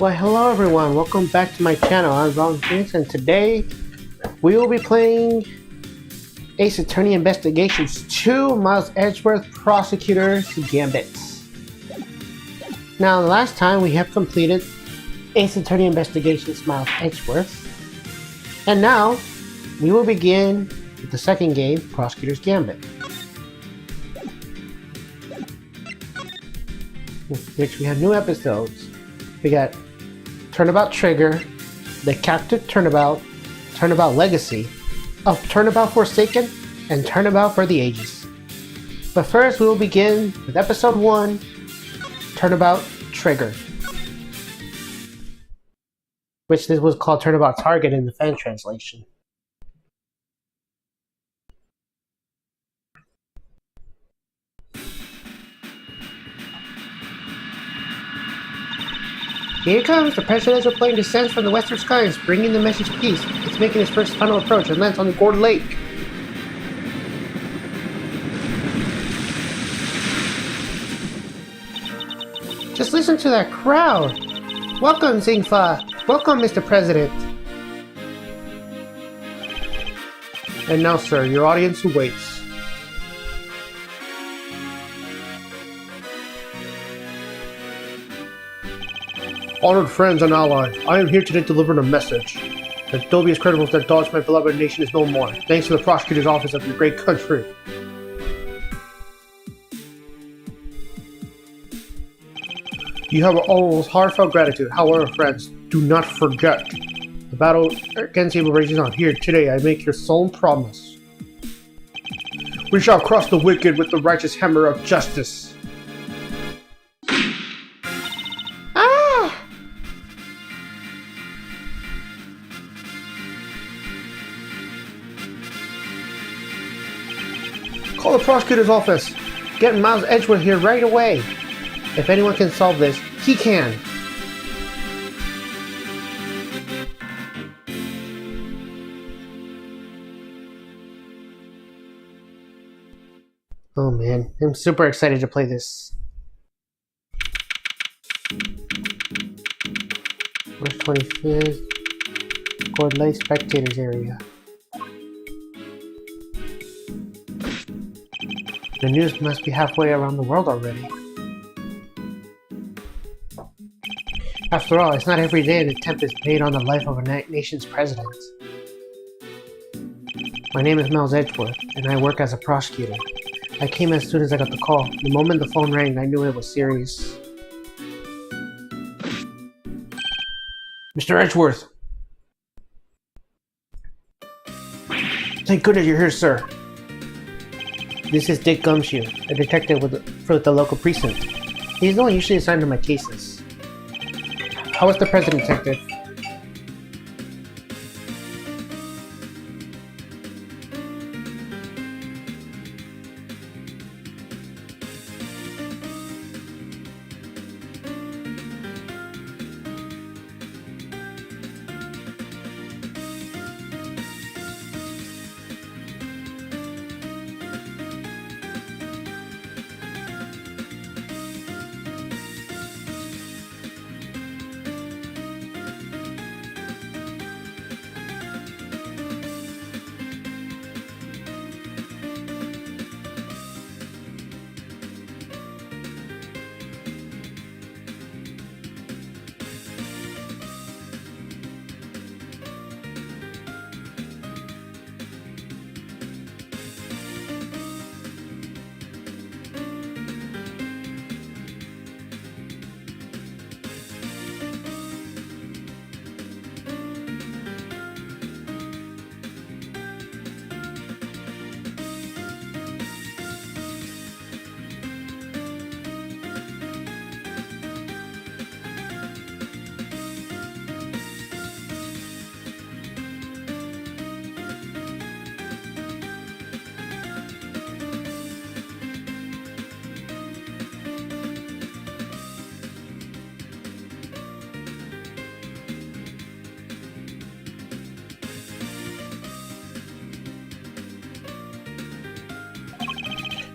Well, hello everyone, welcome back to my channel. I'm Ron Phoenix, and today we will be playing Ace Attorney Investigations 2, Miles Edgeworth, Prosecutor's Gambit. Now, last time we have completed Ace Attorney Investigations, Miles Edgeworth, and now we will begin with the second game, Prosecutor's Gambit, which we have new episodes. We got Turnabout Trigger, The Captive Turnabout, Turnabout Legacy, of Turnabout Forsaken, and Turnabout for the Ages. But first we will begin with Episode 1, Turnabout Trigger, which this was called Turnabout Target in the fan translation. Here it comes, the presidential plane descends from the western skies, bringing the message of peace. It's making its first final approach and lands on the Gourd Lake. Just listen to that crowd! Welcome, Zingfa! Welcome, Mr. President! And now, sir, your audience awaits. Honored friends and allies, I am here today to deliver a message. That dubious criminals that dogs my beloved nation is no more, thanks to the prosecutor's office of your great country. You have almost heartfelt gratitude. However, friends, do not forget. The battle against evil rages on. Here today, I make your solemn promise. We shall crush the wicked with the righteous hammer of justice. Call the prosecutor's office. Get Miles Edgeworth here right away. If anyone can solve this, he can. Oh man, I'm super excited to play this. March 25th, Gourd Lake Spectators Area. The news must be halfway around the world already. After all, it's not every day an attempt is made on the life of a nation's president. My name is Miles Edgeworth, and I work as a prosecutor. I came as soon as I got the call. The moment the phone rang, I knew it was serious. Mr. Edgeworth! Thank goodness you're here, sir. This is Dick Gumshoe, a detective for the local precinct. He's the one usually assigned to my cases. How is the president, detective?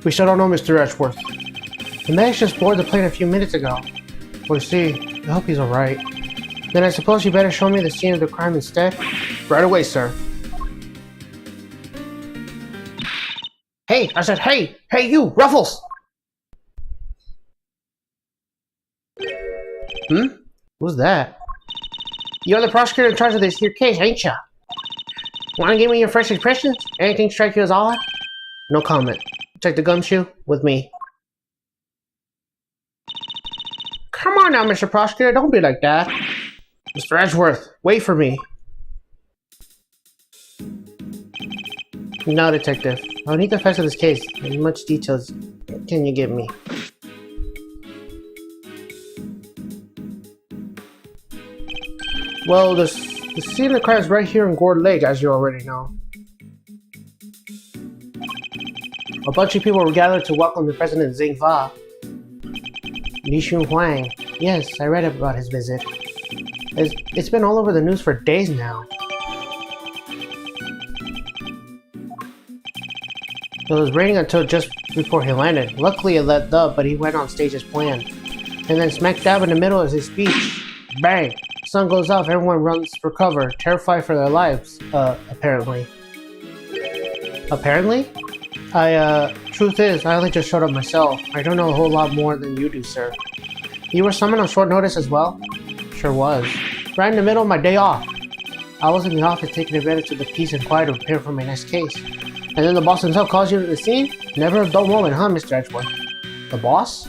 We still don't know Mr. Edgeworth. The man just boarded the plane a few minutes ago. We'll see. I hope he's alright. Then I suppose you better show me the scene of the crime instead? Right away, sir. Hey! I said hey! Hey you! Ruffles! Who's that? You're the prosecutor in charge of this here case, ain't ya? Wanna give me your first impressions? Anything strike you as odd? No comment. Check the gumshoe with me. Come on now, Mr. Prosecutor, don't be like that. Mr. Edgeworth, wait for me. No, Detective. I'll need the facts of this case. As much details can you give me? Well, the scene of the crime is right here in Gourd Lake, as you already know. A bunch of people were gathered to welcome the President Zing Fa. Li Shun Huang. Yes, I read about his visit. It's been all over the news for days now. It was raining until just before he landed. Luckily it let up, but he went on stage as planned. And then smack dab in the middle of his speech. Bang! Sun goes off, everyone runs for cover, terrified for their lives, apparently. Apparently? Truth is, I only just showed up myself. I don't know a whole lot more than you do, sir. You were summoned on short notice as well? Sure was. Right in the middle of my day off. I was in the office taking advantage of the peace and quiet to prepare for my next case. And then the boss himself calls you to the scene? Never a dull moment, huh, Mr. Edgeworth? The boss?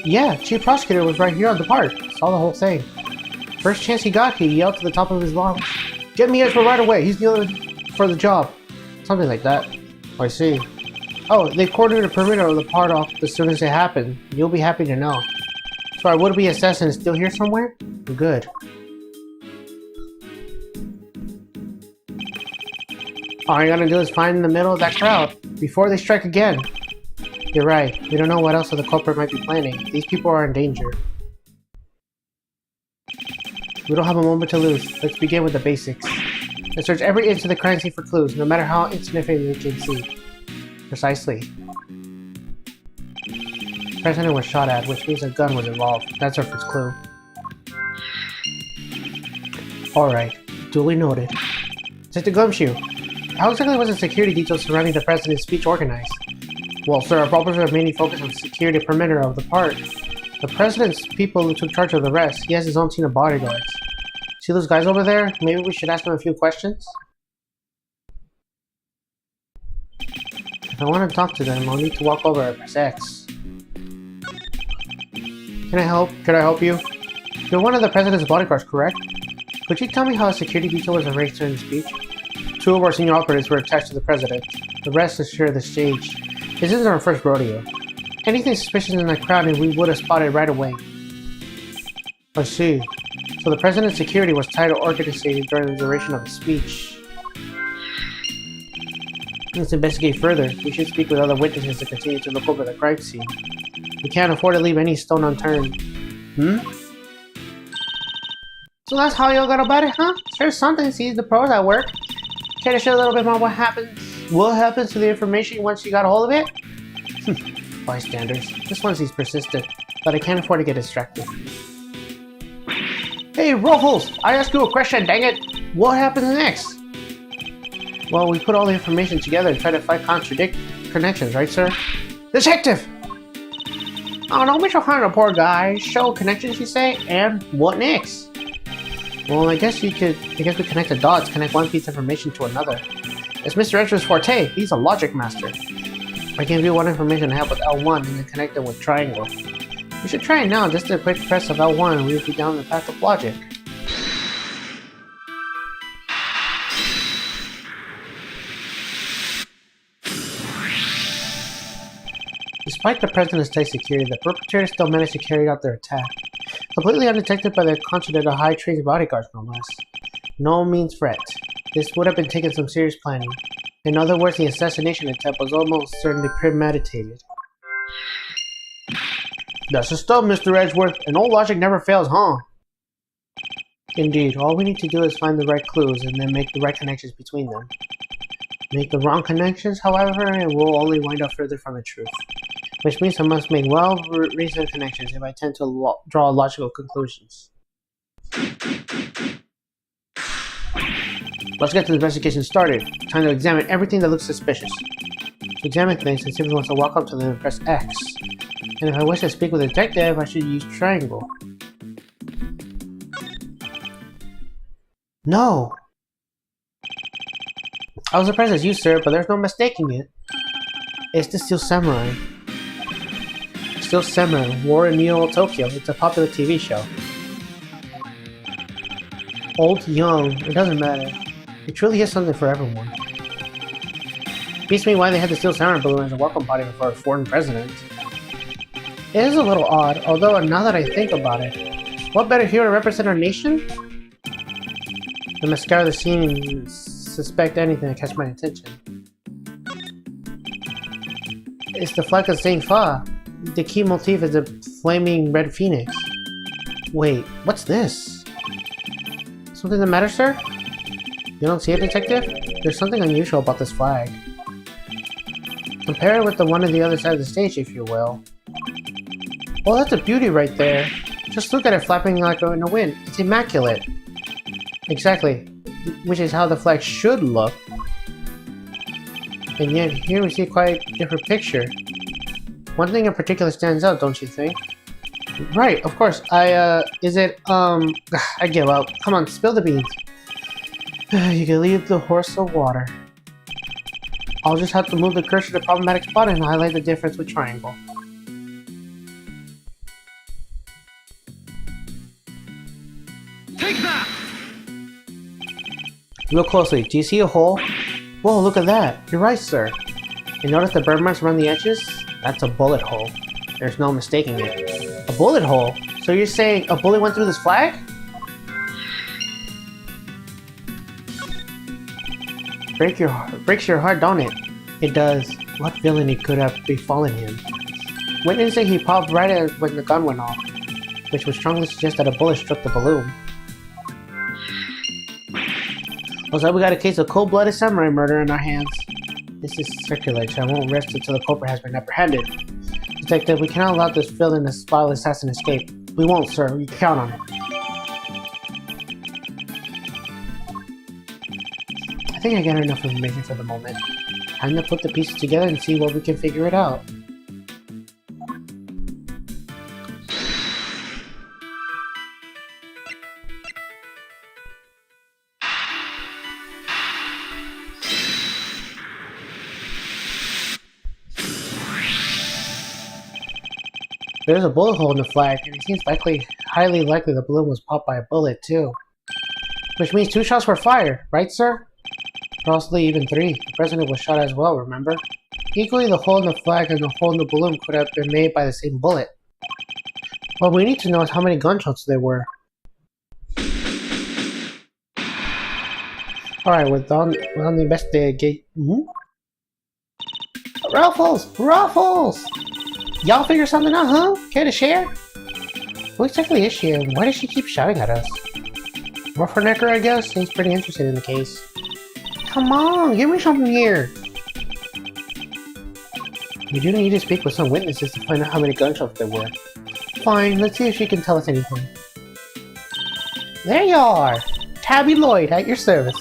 Yeah, Chief Prosecutor was right here on the park. Saw the whole thing. First chance he got, he yelled to the top of his lungs. Get me Edgeworth right away, he's the other for the job. Something like that. I see. Oh, they cornered a perimeter of the part off as soon as it happened. You'll be happy to know. So our would-be assassin is still here somewhere? Good. All you gotta do is find in the middle of that crowd before they strike again. You're right. We don't know what else the culprit might be planning. These people are in danger. We don't have a moment to lose. Let's begin with the basics. Let's search every inch of the crime scene for clues, no matter how insignificant they can seem. Precisely. The president was shot at, which means a gun was involved. That's our first clue. Alright, duly noted. Take the gumshoe. How exactly was the security details surrounding the president's speech organized? Well, sir, our problems are mainly focused on security perimeter of the park. The president's people who took charge of the rest. He has his own team of bodyguards. See those guys over there? Maybe we should ask them a few questions? If I want to talk to them, I'll need to walk over at press X. Can I help? Could I help you? You're one of the president's bodyguards, correct? Could you tell me how a security detail was arranged during the speech? 2 of our senior operatives were attached to the president. The rest secure the stage. This isn't our first rodeo. Anything suspicious in that crowd and we would have spotted right away. I see. So the president's security was tied or orchestrated during the duration of his speech. Let's investigate further. We should speak with other witnesses to continue to look over the crime scene. We can't afford to leave any stone unturned. So that's how y'all got about it, huh? Sure, something sees the pros at work. Care to share a little bit more what happens to the information once you got a hold of it? Bystanders. This one seems persistent, but I can't afford to get distracted. Hey, Ruffles! I asked you a question, dang it! What happens next? Well, we put all the information together and try to find connections, right, sir? Detective! Oh, don't be so hard on the poor guy. Show connections, you say? And what next? Well, I guess we connect the dots, connect one piece of information to another. It's Mr. Edgeworth's forte. He's a logic master. I can view one information and help with L1 and then connect them with triangle. We should try it now. Just a quick press of L1 and we will be down the path of logic. Despite the president's tight security, the perpetrators still managed to carry out their attack. Completely undetected by their considered high-trained bodyguards, no less. No means threat. This would have been taking some serious planning. In other words, the assassination attempt was almost certainly premeditated. That's the stuff, Mr. Edgeworth, and old logic never fails, huh? Indeed, all we need to do is find the right clues and then make the right connections between them. Make the wrong connections, however, and we'll only wind up further from the truth. Which means I must make well-reasoned connections if I tend to draw logical conclusions. Let's get the investigation started. Time to examine everything that looks suspicious. To examine things and see if he wants to walk up to them and press X. And if I wish to speak with a detective, I should use triangle. No! I was surprised as you, sir, but there's no mistaking it. It's the Steel Samurai. Steel Samurai, War in Neo Tokyo. It's a popular TV show. Old, young, it doesn't matter. It truly is something for everyone. Beats me why they had the Steel Samurai balloon as a welcome party for a foreign president. It is a little odd, although now that I think about it, what better hero to represent our nation? The mascara of the scene suspect anything that catch my attention. It's the flag of Saint Fa. The key motif is a flaming red phoenix. Wait, what's this? Something the matter, sir? You don't see it, detective? There's something unusual about this flag. Compare it with the one on the other side of the stage, if you will. Well, that's a beauty right there. Just look at it flapping like in the wind. It's immaculate. Exactly. Which is how the flag should look. And yet, here we see quite a different picture. One thing in particular stands out, don't you think? Right, of course. I give up. Come on, spill the beans. You can leave the horse of water. I'll just have to move the cursor to the problematic spot and highlight the difference with triangle. Take that! Look closely. Do you see a hole? Whoa, look at that. You're right, sir. You notice the burn marks around the edges? That's a bullet hole. There's no mistaking it. A bullet hole? So you're saying a bullet went through this flag? Breaks your heart, don't it? It does. What villainy could have befallen him? Witnesses say he popped right as when the gun went off, which would strongly suggest that a bullet struck the balloon. Looks like we got a case of cold-blooded samurai murder in our hands. This is circulation. I won't rest until the culprit has been apprehended. Detective, we cannot allow this villain and vile assassin escape. We won't, sir. You can count on it. I think I got enough information for the moment. Time to put the pieces together and see what we can figure it out. There's a bullet hole in the flag, and it seems highly likely the balloon was popped by a bullet, too. Which means 2 shots were fired, right, sir? Possibly even 3. The president was shot as well, remember? Equally, the hole in the flag and the hole in the balloon could have been made by the same bullet. What we need to know is how many gunshots there were. Alright, we're on the investigate. Ruffles! Ruffles! Y'all figure something out, huh? Care to share? Who exactly is she, and why does she keep shouting at us? Ruffernecker, I guess? Seems pretty interested in the case. Come on, give me something here! We do need to speak with some witnesses to find out how many gunshots there were. Fine, let's see if she can tell us anything. There you are! Tabby Lloyd, at your service.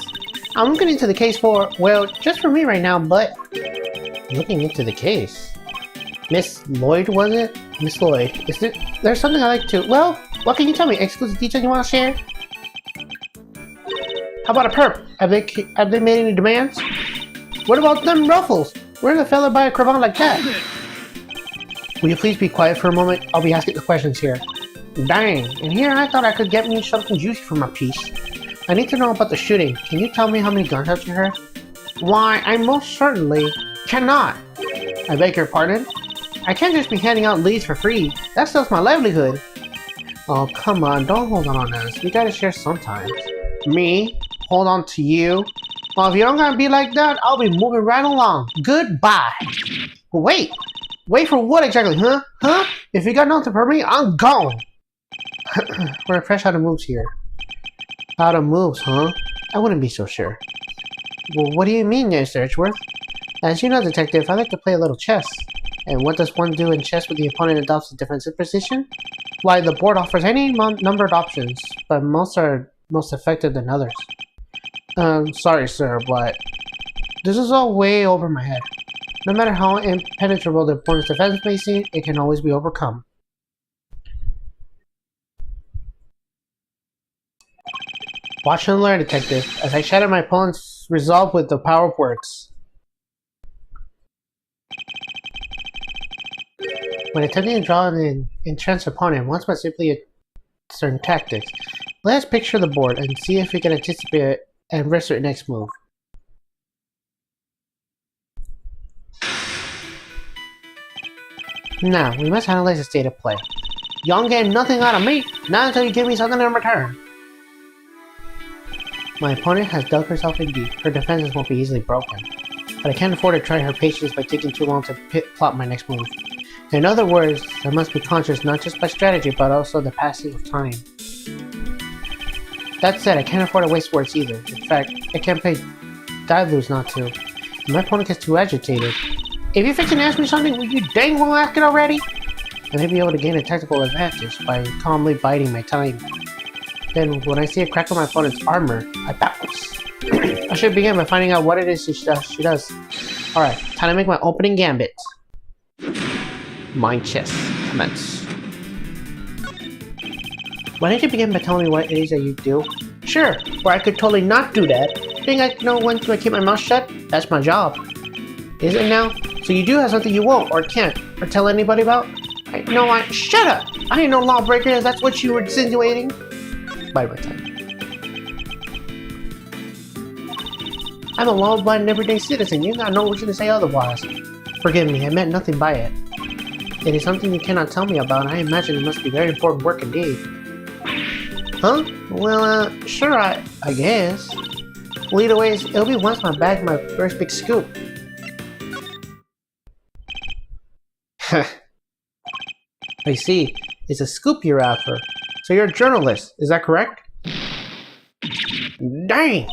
I'm looking into the case for, well, just for me right now, but... Looking into the case? Miss Lloyd, was it? Miss Lloyd, there's something I'd like to... Well, what can you tell me? Exclusive details you want to share? How about a perp? Have they made any demands? What about them ruffles? Where's a fella buy a cravat like that? Will you please be quiet for a moment? I'll be asking the questions here. Dang, and here I thought I could get me something juicy for my piece. I need to know about the shooting. Can you tell me how many gunshots you heard? Why, I most certainly cannot. I beg your pardon? I can't just be handing out leads for free. That stuff's my livelihood. Oh, come on, don't hold on us. We gotta share sometimes. Me? Hold on to you? Well, if you don't gotta be like that, I'll be moving right along. Goodbye. Wait! Wait for what exactly, huh? Huh? If you got nothing for me, I'm gone! We're fresh out of moves here. Out of moves, huh? I wouldn't be so sure. Well, what do you mean, Mr. Edgeworth? As you know, detective, I like to play a little chess. And what does one do in chess when the opponent adopts a defensive position? Why, the board offers any number of options, but most are most effective than others. Sorry, sir, but this is all way over my head. No matter how impenetrable the opponent's defense may seem, it can always be overcome. Watch and learn, detective, as I shatter my opponent's resolve with the power of words. When attempting to draw an entrenched opponent, one must simply certain tactics. Let us picture the board and see if we can anticipate it and risk our next move. Now, we must analyze the state of play. You don't get nothing out of me, not until you give me something in return. My opponent has dug herself in deep. Her defenses won't be easily broken. But I can't afford to try her patience by taking too long to plot my next move. In other words, I must be conscious not just by strategy, but also the passing of time. That said, I can't afford to waste words either. In fact, I can't play die-lose not to. My opponent gets too agitated. If you're fixing to ask me something, will you dang well ask it already? I may be able to gain a tactical advantage by calmly biding my time. Then, when I see a crack on my opponent's armor, I bounce. I should begin by finding out what it is she does. Alright, time to make my opening gambit. Mind chess. Commence. Why don't you begin by telling me what it is that you do? Sure, or I could totally not do that. Think I know when to keep my mouth shut? That's my job. Is it now? So you do have something you won't, or can't, or tell anybody about? Shut up! I ain't no lawbreaker if that's what you were insinuating. By my time. I'm a law-abiding everyday citizen. You got no reason to say otherwise. Forgive me, I meant nothing by it. It is something you cannot tell me about. I imagine it must be very important work indeed. Huh? Well, sure, I guess. Well, either way, it'll be once I bag my first big scoop. I see. It's a scoop you're after. So you're a journalist, is that correct? Dang!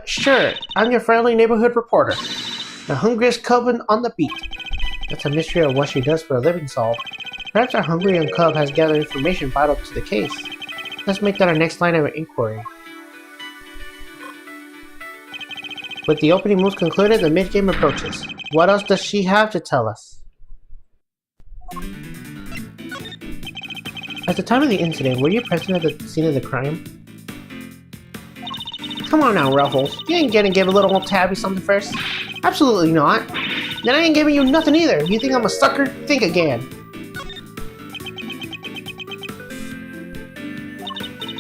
Sure. I'm your friendly neighborhood reporter. The hungriest cub on the beat. That's a mystery of what she does for a living solved. Perhaps our hungry young cub has gathered information vital to the case. Let's make that our next line of inquiry. With the opening moves concluded, the mid-game approaches. What else does she have to tell us? At the time of the incident, were you present at the scene of the crime? Come on now, Ruffles. You ain't gonna give a little old Tabby something first? Absolutely not. Then I ain't giving you nothing either. You think I'm a sucker? Think again.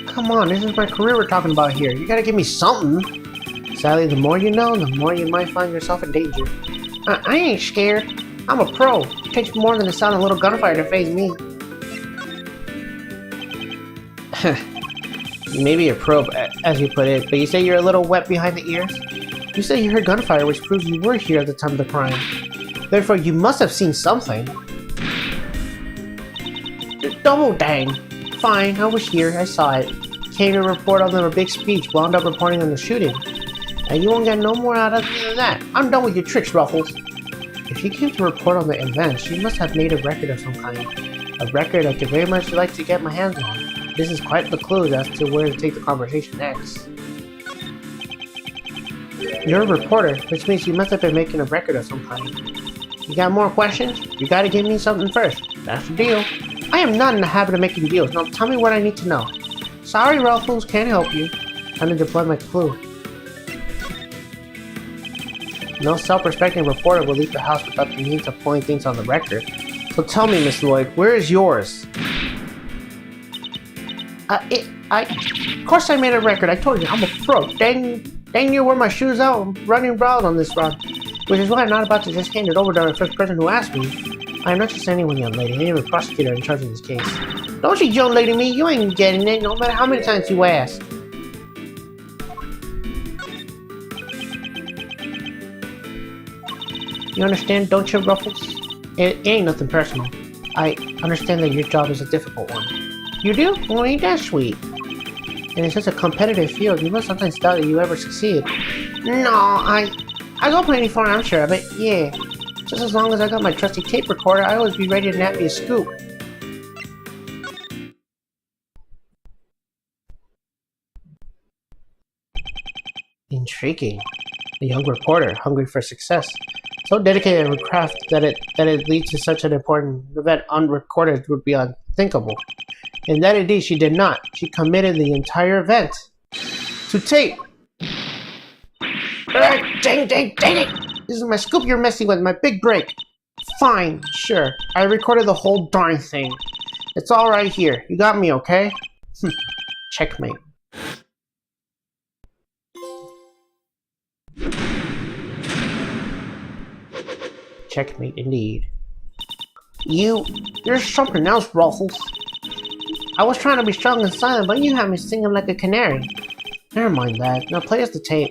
Come on, this is my career we're talking about here. You gotta give me something. Sadly, the more you know, the more you might find yourself in danger. I ain't scared. I'm a pro. It takes more than the sound of a little gunfire to faze me. You may be a pro, as you put it, but you say you're a little wet behind the ears? You say you heard gunfire, which proves you were here at the time of the crime. Therefore, you must have seen something. Double dang. Fine, I was here, I saw it. Came to report on them a big speech, wound up reporting on the shooting. And you won't get no more out of me than that. I'm done with your tricks, Ruffles. If you came to report on the events, you must have made a record of some kind. A record I could very much like to get my hands on. This is quite the clue as to where to take the conversation next. You're a reporter, which means you must have been making a record of some kind. You got more questions? You gotta give me something first. That's the deal. I am not in the habit of making deals. Now tell me what I need to know. Sorry, Ruffles, can't help you. Time to deploy my clue. No self-respecting reporter will leave the house without the means of pulling things on the record. So tell me, Miss Lloyd, where is yours? Of course I made a record. I told you, I'm a pro. Dang you wear my shoes out. I'm running wild on this run. Which is why I'm not about to just hand it over to the first person who asks me. I am not just anyone, young lady. I am a prosecutor in charge of this case. Don't you young lady me. You ain't getting it, no matter how many times you ask. You understand, don't you, Ruffles? It ain't nothing personal. I understand that your job is a difficult one. You do? Well, ain't that sweet? And in such a competitive field, you must sometimes doubt that you ever succeed. No, I go plenty far, I'm sure of it, yeah. Just as long as I got my trusty tape recorder, I always be ready to nab me a scoop. Intriguing. A young reporter, hungry for success. So dedicated to craft that it leads to such an important event unrecorded would be unthinkable. And that indeed she did not. She committed the entire event to tape. Dang it! This is my scoop you're messing with, my big break. Fine, sure. I recorded the whole darn thing. It's all right here. You got me, okay? Checkmate. Checkmate indeed. You're so pronounced, Ruffles. I was trying to be strong and silent, but you had me singing like a canary. Never mind that. Now play us the tape.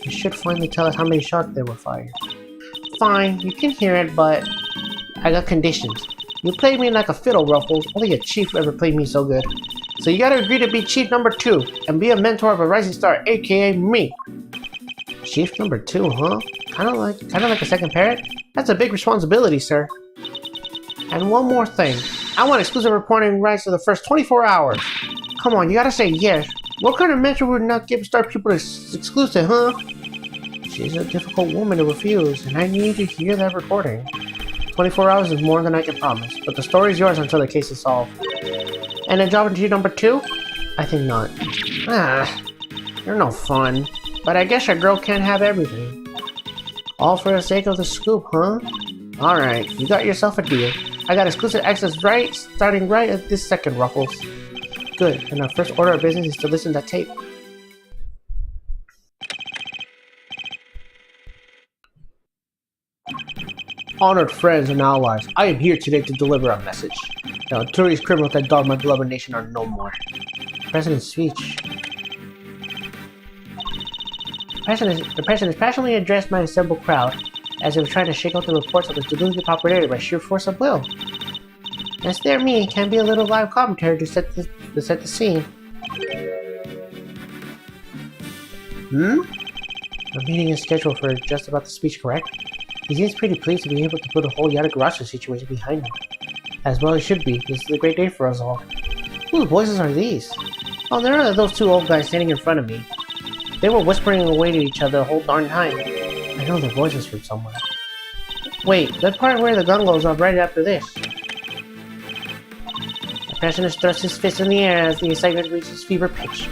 You should finally tell us how many shots there were fired. Fine, you can hear it, but I got conditions. You played me like a fiddle, Ruffles. Only a chief ever played me so good. So you gotta agree to be chief number 2 and be a mentor of a rising star, aka me. Chief number 2, huh? Kinda like a second parrot? That's a big responsibility, sir. And one more thing. I want exclusive reporting rights for the first 24 hours. Come on, you gotta say yes. What kind of mentor would not give star people exclusive, huh? She's a difficult woman to refuse, and I need to hear that recording. 24 hours is more than I can promise, but the story's yours until the case is solved. And a job into number 2? I think not. You're no fun. But I guess a girl can't have everything. All for the sake of the scoop, huh? Alright, you got yourself a deal. I got exclusive access starting right at this second, Ruffles. Good, and our first order of business is to listen to that tape. Honored friends and allies, I am here today to deliver a message. The notorious criminals that dog my beloved nation are no more. President's speech. The president passionately addressed my assembled crowd as he was trying to shake out the reports of his deluded popularity by sheer force of will. As there me can be a little live commentary to set the scene. The meeting is scheduled for just about the speech, correct? He seems pretty pleased to be able to put a whole Yatagarasu situation behind him. As well he should be. This is a great day for us all. Whose voices are these? Oh, there are those 2 old guys standing in front of me. They were whispering away to each other the whole darn time. I know their voices from somewhere. Wait, that part where the gun goes up right after this. The president thrusts his fist in the air as the excitement reaches fever pitch.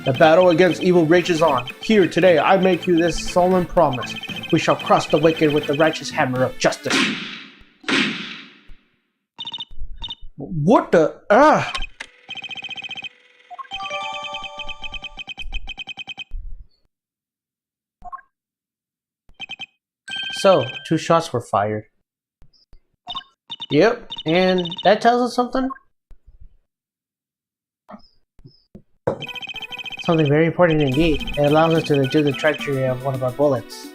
The battle against evil rages on. Here today I make you this solemn promise. We shall cross the wicked with the righteous hammer of justice. What the... So, 2 shots were fired. Yep, and that tells us something? Something very important indeed. It allows us to deduce the trajectory of one of our bullets.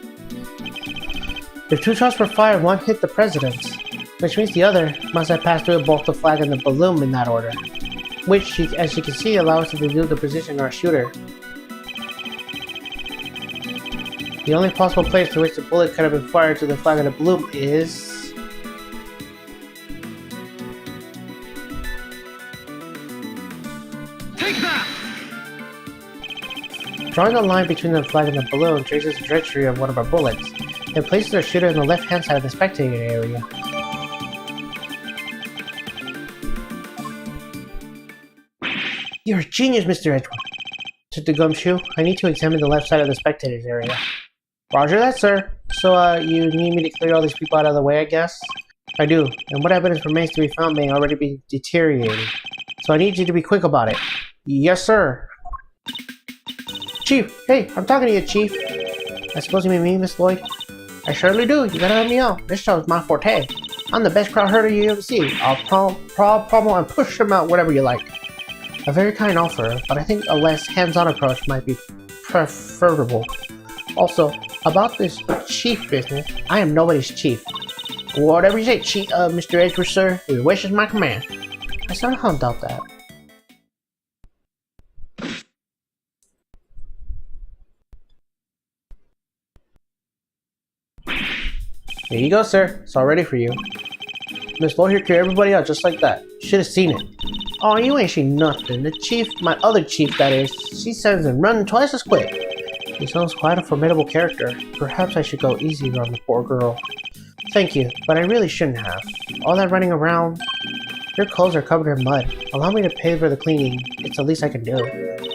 If 2 shots were fired, one hit the president, which means the other must have passed through both the flag and the balloon in that order. Which, as you can see, allows us to deduce the position of our shooter. The only possible place to which the bullet could have been fired to the flag of the balloon is... Take that! Drawing a line between the flag and the balloon traces the trajectory of one of our bullets. It places our shooter in the left-hand side of the spectator area. You're a genius, Mr. Edgeworth. Took the gumshoe. I need to examine the left side of the spectators area. Roger that, sir. So, you need me to clear all these people out of the way, I guess? I do, and what evidence remains to be found may already be deteriorating. So I need you to be quick about it. Yes, sir. Chief! Hey, I'm talking to you, Chief. I suppose you mean me, Miss Lloyd? I surely do. You gotta help me out. This show's my forte. I'm the best crowd herder you ever see. I'll pummel and push him out whatever you like. A very kind offer, but I think a less hands-on approach might be preferable. Also, about this chief business, I am nobody's chief. Whatever you say, Chief, Mr. Edgeworth, sir, your wish is my command. I somehow doubt that. Here you go, sir. It's all ready for you. Miss Lloyd here clear everybody out just like that. Should have seen it. Oh, you ain't seen nothing. The chief, my other chief that is, she sends them running twice as quick. He sounds quite a formidable character. Perhaps I should go easier on the poor girl. Thank you, but I really shouldn't have. All that running around... Your clothes are covered in mud. Allow me to pay for the cleaning. It's the least I can do.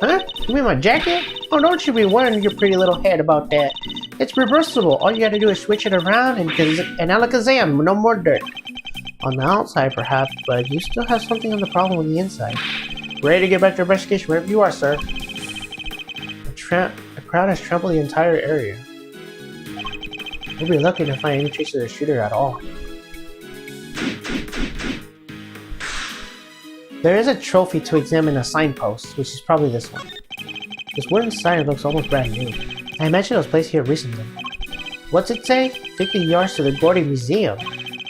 Huh? You mean my jacket? Oh, don't you be worrying your pretty little head about that. It's reversible. All you gotta do is switch it around and alakazam, no more dirt. On the outside, perhaps, but you still have something on the problem with the inside. Ready to get back to investigation wherever you are, sir. The crowd has trampled the entire area. We'll be lucky to find any trace of the shooter at all. There is a trophy to examine a signpost, which is probably this one. This wooden sign looks almost brand new. I imagine it was placed here recently. What's it say? 50 yards to the Gordy Museum,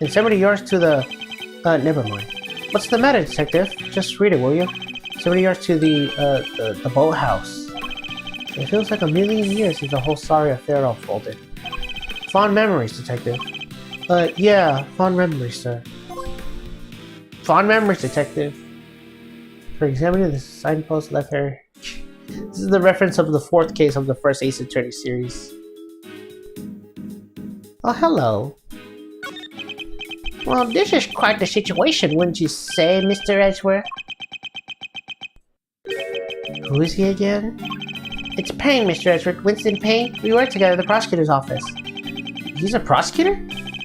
and 70 yards to the... never mind. What's the matter, detective? Just read it, will you? 70 yards to the boathouse. It feels like a million years since the whole sorry affair unfolded. Fond memories, detective. Yeah, fond memories, sir. Fond memories, detective. For examining the signpost left here. This is the reference of the 4th case of the first Ace Attorney series. Oh, hello. Well, this is quite the situation, wouldn't you say, Mr. Edgeworth? Who is he again? It's Payne, Mr. Edgeworth. Winston Payne. We work together at the prosecutor's office. He's a prosecutor?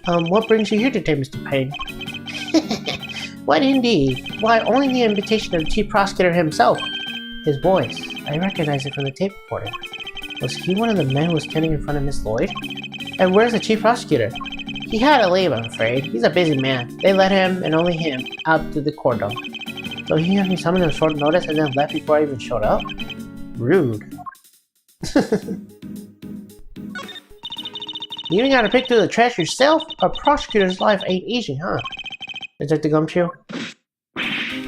What brings you here today, Mr. Payne? What indeed? Why, only the invitation of the chief prosecutor himself. His voice. I recognize it from the tape recording. Was he one of the men who was standing in front of Miss Lloyd? And where's the chief prosecutor? He had to leave, I'm afraid. He's a busy man. They let him, and only him, out to the courtroom. So he had me summoned on short notice and then left before I even showed up? Rude. You even gotta pick through the trash yourself? A prosecutor's life ain't easy, huh? Detective Gumshoe?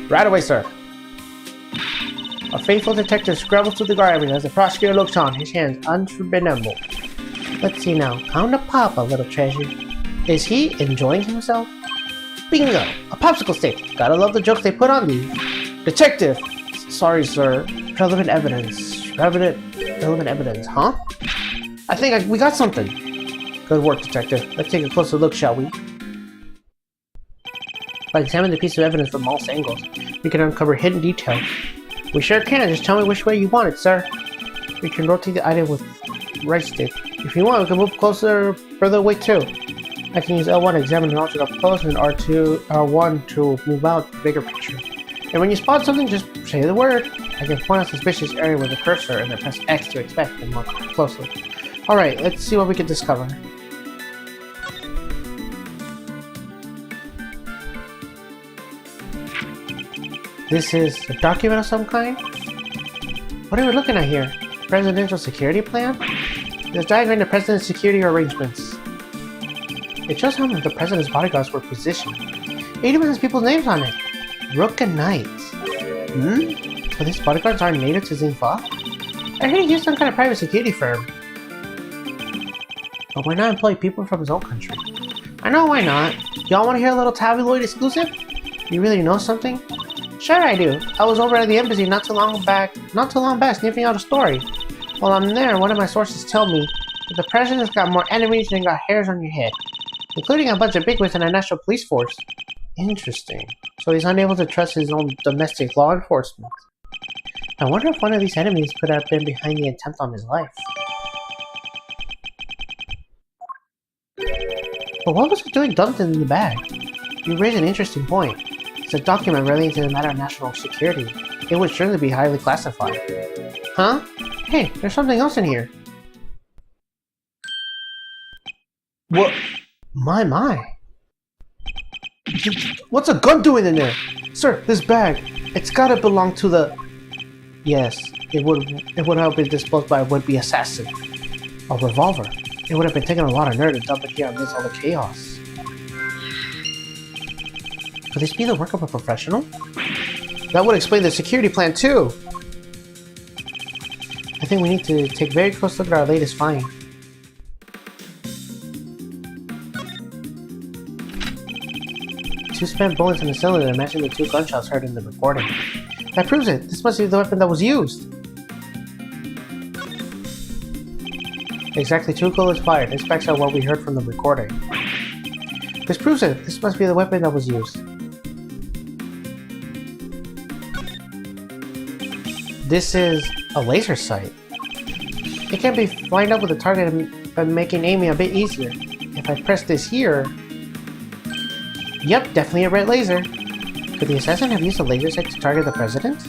Right away, sir. A faithful detective scrabbles through the garbage as the prosecutor looks on, his hands unforbiddable. Let's see now. Count to Papa, little treasure. Is he enjoying himself? Bingo! A popsicle stick! Gotta love the jokes they put on these. Detective! Sorry, sir. Relevant evidence. Relevant evidence, huh? I think we got something. Good work, detective. Let's take a closer look, shall we? By examining the piece of evidence from all angles, we can uncover hidden details. We sure can. Just tell me which way you want it, sir. We can rotate the item with right stick. If you want, we can move closer, further away too. I can use L1 to examine an object up close and R1 to move out the bigger picture. And when you spot something, just say the word. I can point out a suspicious area with a cursor and then press X to inspect and look closely. Alright, let's see what we can discover. This is a document of some kind? What are we looking at here? Presidential security plan? This diagram of president's security arrangements. It shows how the president's bodyguards were positioned. It even has people's names on it. Rook and Knight. So these bodyguards aren't native to Zinfa? I heard he used some kind of private security firm. But why not employ people from his own country? I know, why not? Y'all want to hear a little tabloid exclusive? You really know something? Sure I do. I was over at the embassy not too long back sniffing out a story. While I'm there, one of my sources tell me that the president's got more enemies than got hairs on your head, including a bunch of bigwigs in a national police force. Interesting. So he's unable to trust his own domestic law enforcement. I wonder if one of these enemies could have been behind the attempt on his life. But what was it doing dumped in the bag? You raise an interesting point. It's a document relating to the matter of national security. It would surely be highly classified. Huh? Hey, there's something else in here. What? My. What's a gun doing in there? Sir, this bag. It's gotta belong to the... Yes, it would have been disposed by a would-be assassin. A revolver. It would have been taking a lot of nerve to dump it here amidst all the chaos. Could this be the work of a professional? That would explain the security plan too! I think we need to take a very close look at our latest find. Two spent bullets in the cylinder matching the 2 gunshots heard in the recording. That proves it! This must be the weapon that was used! Exactly 2 bullets fired. This backs up what we heard from the recording. This proves it. This must be the weapon that was used. This is a laser sight. It can be lined up with the target by making aiming a bit easier. If I press this here... Yep, definitely a red laser. Could the assassin have used a laser sight to target the president?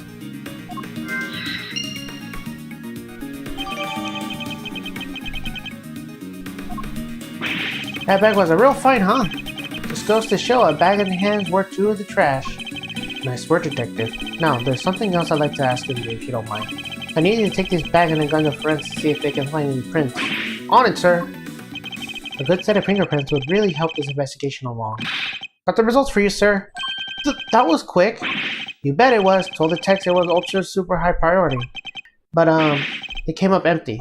That bag was a real find, huh? Just goes to show a bag in the hand's worth 2 of the trash. Nice work, detective. Now, there's something else I'd like to ask of you, if you don't mind. I need you to take this bag and the gun to forensics to see if they can find any prints. On it, sir! A good set of fingerprints would really help this investigation along. Got the results for you, sir. That was quick. You bet it was. Told the text it was ultra super high priority. But, they came up empty.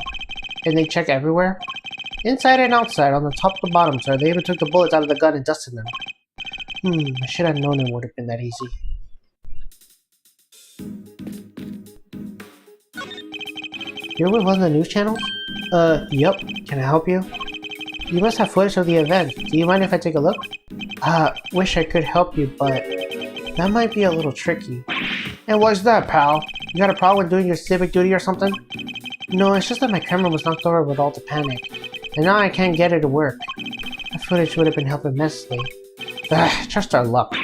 And they check everywhere? Inside and outside, on the top to bottom, sir. They even took the bullets out of the gun and dusted them. I should have known it would have been that easy. You're with one of the news channels? Yep. Can I help you? You must have footage of the event. Do you mind if I take a look? Wish I could help you, but that might be a little tricky. And what's that, pal? You got a problem with doing your civic duty or something? No, it's just that my camera was knocked over with all the panic. And now I can't get it to work. That footage would have been helped immensely. Trust our luck.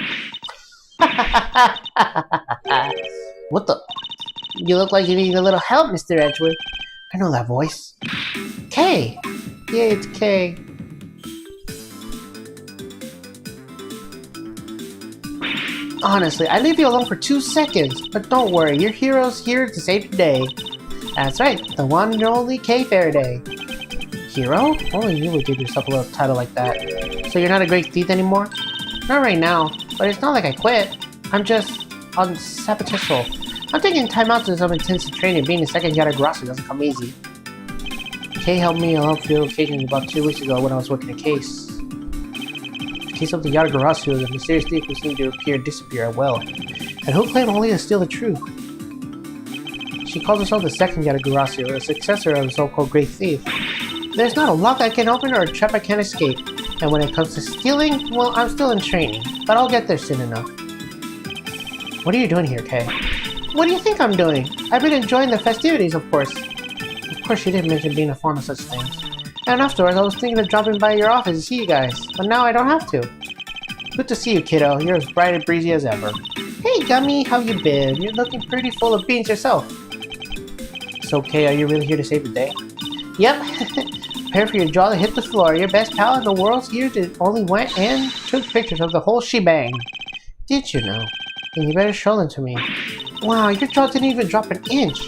What the? You look like you need a little help, Mr. Edgeworth. I know that voice. Kay! Yay, it's Kay. Honestly, I'd leave you alone for 2 seconds, but don't worry, your hero's here to save the day. That's right, the one and only Kay Faraday. Hero? Only you would give yourself a little title like that. So you're not a great thief anymore? Not right now, but it's not like I quit. I'm just on sabbatical. I'm taking time out to some intensive training. Being a second Yatagarasi doesn't come easy. Kay helped me on a few occasions about 2 weeks ago when I was working a case. The case of the Yatagarasi was a mysterious thief who seemed to appear and disappear at will, and who claimed only to steal the truth. She calls herself the second Yatagarasi, or a successor of the so-called Great Thief. There's not a lock I can open or a trap I can't escape, and when it comes to stealing, well, I'm still in training, but I'll get there soon enough. What are you doing here, Kay? What do you think I'm doing? I've been enjoying the festivities, of course. Of course, you didn't mention being a fan of such things. And afterwards, I was thinking of dropping by your office to see you guys, but now I don't have to. Good to see you, kiddo. You're as bright and breezy as ever. Hey, Gummy, how you been? You're looking pretty full of beans yourself. So, Kay, are you really here to save the day? Yep. Prepare for your jaw to hit the floor. Your best pal in the world's here that only went and took pictures of the whole shebang. Did you know? Then you better show them to me. Wow, your jaw didn't even drop an inch.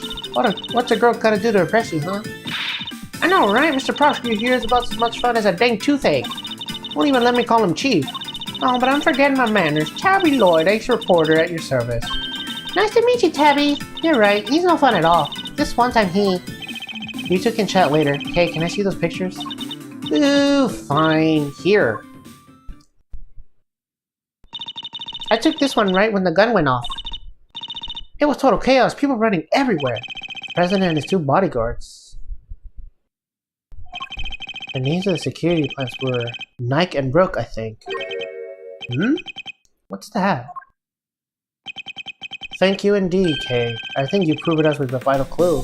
What's a girl gotta do to impress you, huh? I know, right? Mr. Prosecutor here is about as much fun as a dang toothache. Won't even let me call him Chief. Oh, but I'm forgetting my manners. Tabby Lloyd, ex-reporter at your service. Nice to meet you, Tabby. You're right, he's no fun at all. This one time You two can chat later. Hey, can I see those pictures? Ooh, fine. Here. I took this one right when the gun went off. It was total chaos. People running everywhere. The president and his 2 bodyguards. The names of the security plants were Nike and Brooke, I think. What's that? Thank you indeed, Kay. I think you proved us with the vital clue.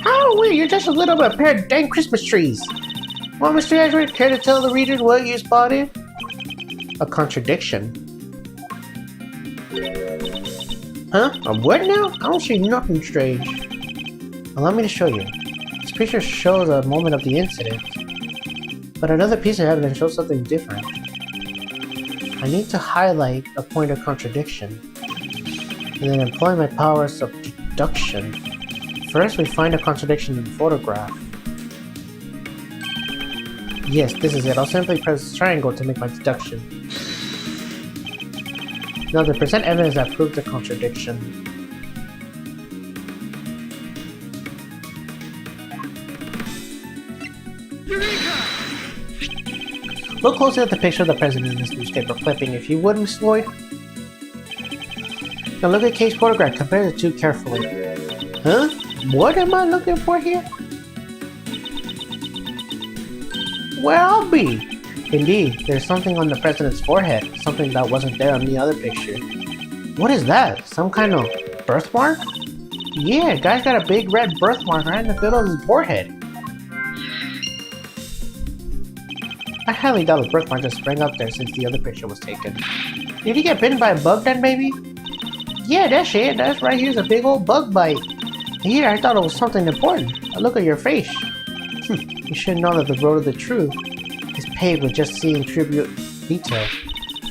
Oh, wait, you're just a little bit of a pair of dang Christmas trees. Well, Mr. Edgeworth, care to tell the readers what you spotted? A contradiction. Huh? A what now? I don't see nothing strange. Allow me to show you. This picture shows a moment of the incident, but another piece of evidence shows something different. I need to highlight a point of contradiction, and then employ my powers of deduction. First, we find a contradiction in the photograph. Yes, this is it. I'll simply press triangle to make my deduction. Now, to present evidence that proves the contradiction. Look closely at the picture of the president in this newspaper clipping, if you would, Miss Lloyd. Now look at Kay's photograph. Compare the two carefully. Huh? What am I looking for here? where I'll be. Indeed, there's something on the president's forehead, something that wasn't there on the other picture. What is that? Some kind of birthmark? Yeah, guy's got a big red birthmark right in the middle of his forehead. I highly doubt the birthmark just sprang up there since the other picture was taken. Did he get bitten by a bug then, baby? Yeah, that's it. That's right here's a big old bug bite. Here, I thought it was something important. Look at your face. You should know that the road of the truth is paved with just seeing tribute details.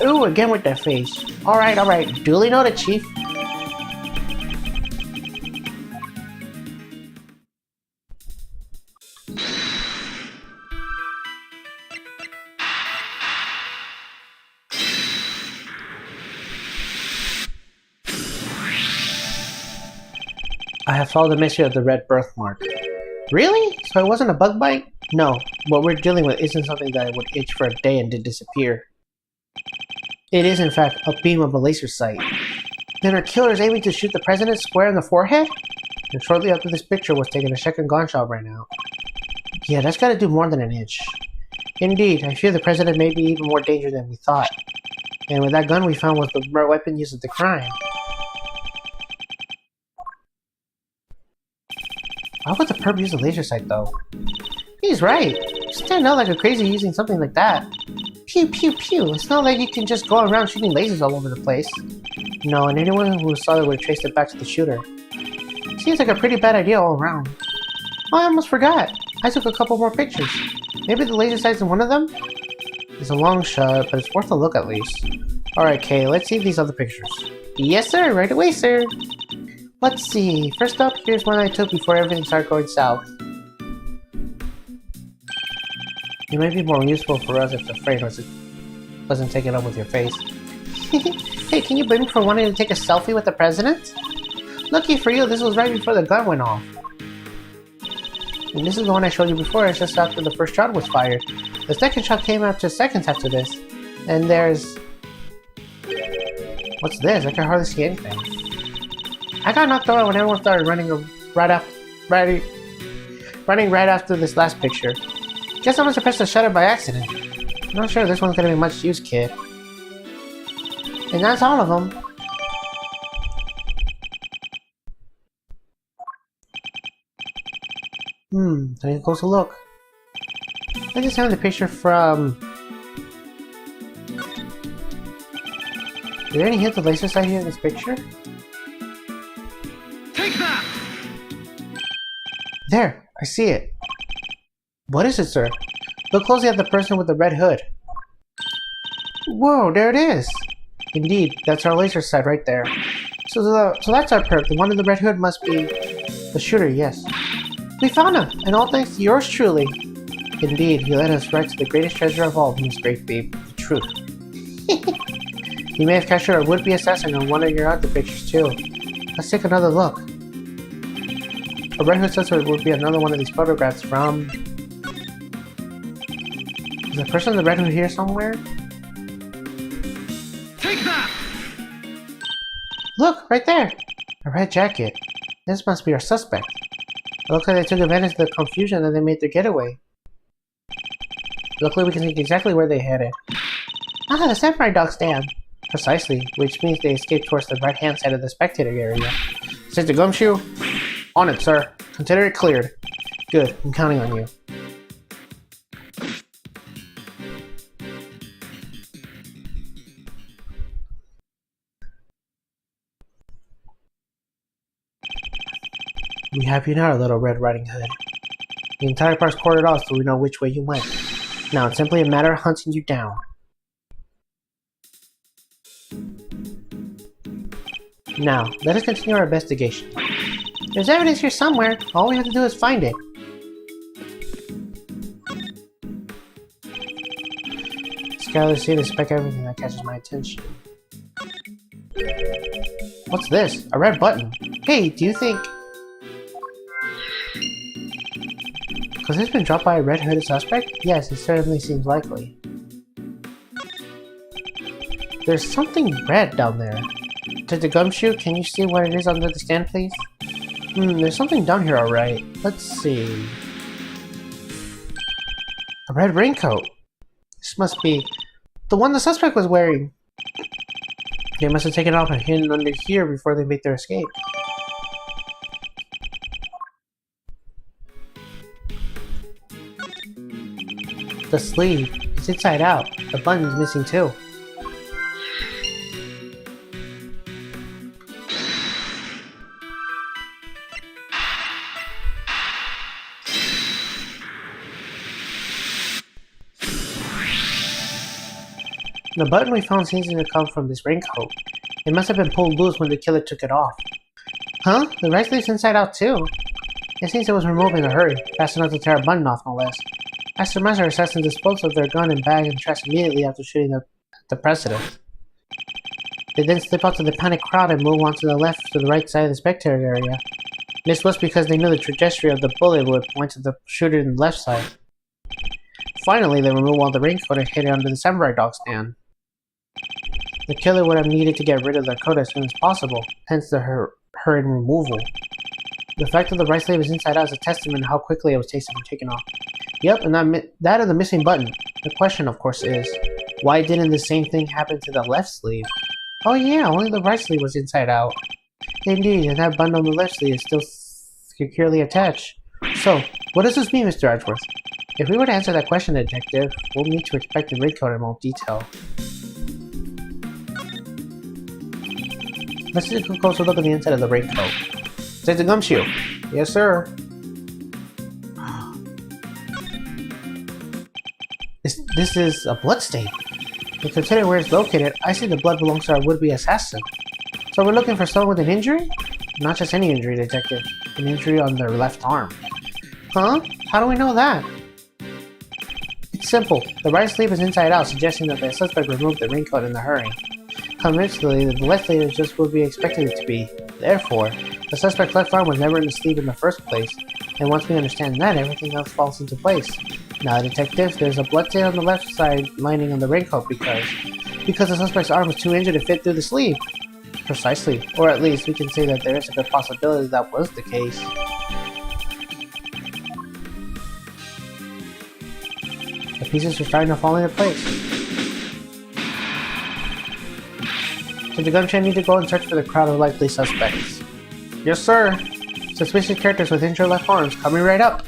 Ooh, again with that face. Alright. Duly noted, Chief. I have solved the mystery of the red birthmark. Really? So it wasn't a bug bite? No, what we're dealing with isn't something that would itch for a day and then disappear. It is, in fact, a beam of a laser sight. Then our killer is aiming to shoot the president square in the forehead? And shortly after this picture was taken, a second gunshot right now. Yeah, that's gotta do more than an itch. Indeed, I fear the president may be even more dangerous than we thought. And with that gun we found was the weapon used at the crime. Why would the perp use a laser sight, though? He's right. You stand out like a crazy using something like that. Pew pew pew. It's not like you can just go around shooting lasers all over the place. No, and anyone who saw it would have traced it back to the shooter. Seems like a pretty bad idea all around. Oh, I almost forgot. I took a couple more pictures. Maybe the laser sight's in one of them? It's a long shot, but it's worth a look at least. Alright, Kay, let's see these other pictures. Yes, sir. Right away, sir. Let's see. First up, here's one I took before everything started going south. It might be more useful for us if the frame wasn't taken up with your face. Hey, can you blame me for wanting to take a selfie with the president? Lucky for you, this was right before the gun went off. And this is the one I showed you before, it's just after the first shot was fired. The second shot came after seconds after this. And there's... What's this? I can hardly see anything. I got knocked over when everyone started running right after this last picture. Guess I must have pressed the shutter by accident. I'm not sure this one's gonna be much use, kid. And that's all of them. Taking a closer look. I just have the picture from... Is there any hint of laser sight here in this picture? Take that! There! I see it. What is it, sir? Look closely at the person with the red hood. Whoa, there it is! Indeed, that's our laser sight right there. So that's our perp. The one in the red hood must be the shooter, yes. We found him, and all thanks to yours truly. Indeed, he led us right to the greatest treasure of all, Miss Great Babe, the truth. You may have captured a would-be assassin on one of your other pictures too. Let's take another look. A red hood sensor would be another one of these photographs from... Is the person in the red hood here somewhere? Take that! Look, right there! A red jacket. This must be our suspect. It looks like they took advantage of the confusion and they made their getaway. Luckily we can see exactly where they headed. Ah, the samurai dog stand! Precisely, which means they escaped towards the right-hand side of the spectator area. Mr. Gumshoe? On it, sir. Consider it cleared. Good, I'm counting on you. We have you now, little Red Riding Hood. The entire park's cordoned off so we know which way you went. Now it's simply a matter of hunting you down. Now, let us continue our investigation. There's evidence here somewhere. All we have to do is find it. Skylar see to spec everything that catches my attention. What's this? A red button. Hey, do you think... Has this been dropped by a red-hooded suspect? Yes, it certainly seems likely. There's something red down there. Did the Gumshoe, can you see what it is under the stand, please? There's something down here, alright. Let's see. A red raincoat. This must be the one the suspect was wearing. They must have taken it off and hidden under here before they made their escape. The sleeve is inside out. The button is missing too. The button we found seems to come from this raincoat. It must have been pulled loose when the killer took it off. Huh? The right sleeve's inside out too. It seems it was removed in a hurry, fast enough to tear a button off no less. I surmise our assassins disposed of their gun and bag and trash immediately after shooting the president. They then slip out to the panicked crowd and move on to the left to the right side of the spectator area. This was because they knew the trajectory of the bullet would point to the shooter in the left side. Finally, they removed all the raincoat and hid it under the samurai dog stand. The killer would have needed to get rid of their coat as soon as possible, hence the hurried removal. The fact that the right sleeve is inside out is a testament to how quickly it was taken off. Yep, and that and the missing button. The question, of course, is, why didn't the same thing happen to the left sleeve? Oh yeah, only the right sleeve was inside out. Indeed, and that button on the left sleeve is still securely attached. So, what does this mean, Mr. Edgeworth? If we were to answer that question, Detective, we'll need to inspect the raincoat in more detail. Let's take a closer look at the inside of the raincoat. Take the gumshoe. Yes, sir. This is a bloodstain. And considering where it's located, I see the blood belongs to our would-be assassin. So we're looking for someone with an injury? Not just any injury, Detective. An injury on their left arm. Huh? How do we know that? It's simple. The right sleeve is inside out, suggesting that the suspect removed the raincoat in a hurry. Conversely, the left sleeve is just what we expected it to be. Therefore, the suspect's left arm was never in the sleeve in the first place, and once we understand that, everything else falls into place. Now, Detective, there's a blood stain on the left side lining on the raincoat because the suspect's arm was too injured to fit through the sleeve. Precisely. Or at least, we can say that there is a good possibility that was the case. The pieces are starting to fall into place. Did the gunshot need to go and search for the crowd of likely suspects? Yes, sir. Suspicious characters with injured left arms coming right up.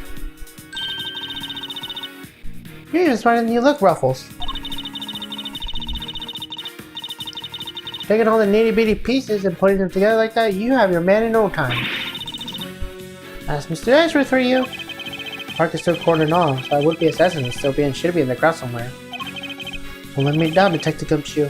You're even smarter than you look, Ruffles. Taking all the nitty-bitty pieces and putting them together like that, you have your man in no time. That's Mr. Edgeworth for you. Park is still cornered off, so I would be assassin and still should be in the crowd somewhere. Don't let me down, Detective Gumshoe.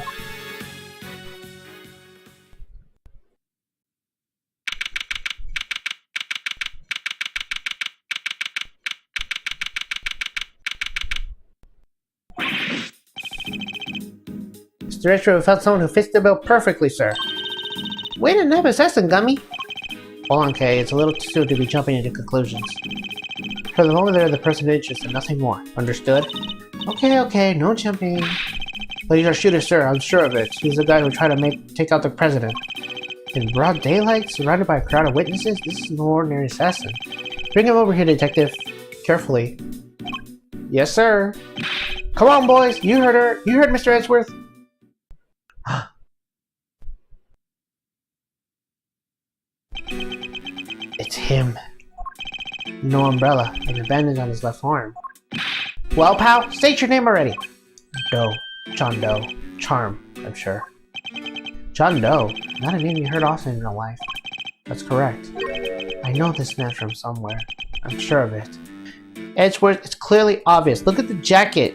Mr. Edgeworth found someone who fits the bill perfectly, sir. Wait a nab assassin, Gummy! Hold on, Kay. It's a little too soon to be jumping into conclusions. For the moment, they're the person of interest and nothing more. Understood? Okay, no jumping. But he's our shooter, sir. I'm sure of it. He's the guy who tried to take out the president. In broad daylight, surrounded by a crowd of witnesses, this is no ordinary assassin. Bring him over here, Detective. Carefully. Yes, sir. Come on, boys. You heard her. You heard Mr. Edgeworth. It's him. No umbrella and a bandage on his left arm. Well, pal, state your name already. Doe. John Doe. Charm, I'm sure. John Doe? Not a name you heard often in your life. That's correct. I know this man from somewhere. I'm sure of it. Edgeworth, it's clearly obvious. Look at the jacket.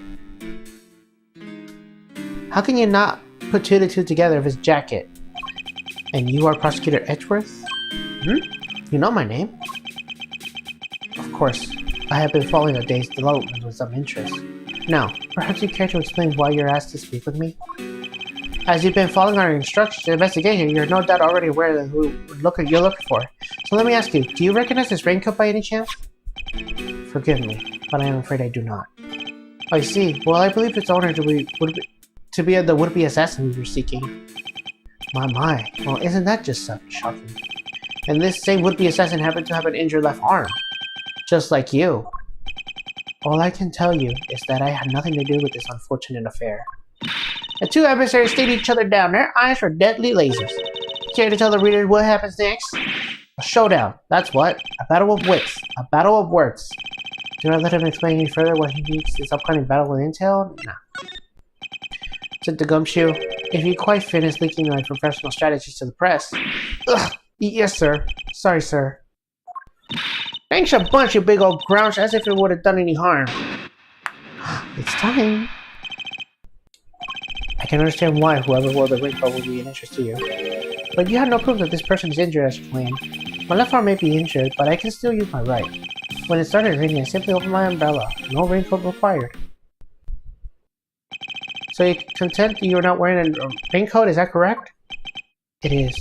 How can you not put two to two together of his jacket? And you are Prosecutor Edgeworth? You know my name? Of course. I have been following the day's development with some interest. Now, perhaps you care to explain why you're asked to speak with me? As you've been following our investigation, you're no doubt already aware of who you're looking for. So let me ask you, do you recognize this raincoat by any chance? Forgive me, but I am afraid I do not. I see. Well, I believe its owner to be the would-be assassin we were seeking. My. Well, isn't that just shocking? And this same would-be assassin happened to have an injured left arm. Just like you. All I can tell you is that I had nothing to do with this unfortunate affair. The two adversaries stared each other down. Their eyes were deadly lasers. Care to tell the reader what happens next? A showdown. That's what. A battle of wits. A battle of words. Do I let him explain any further what he needs this upcoming battle with intel? Nah. Said the gumshoe. If you quite finished leaking my professional strategies to the press. Ugh. Yes, sir. Sorry, sir. Thanks a bunch, you big old grouch, as if it would have done any harm. It's time. I can understand why whoever wore the raincoat would be an interest to you. But you have no proof that this person is injured, as you claim. My left arm may be injured, but I can still use my right. When it started raining, I simply opened my umbrella. No raincoat required. So you're content that you're not wearing a raincoat, is that correct? It is.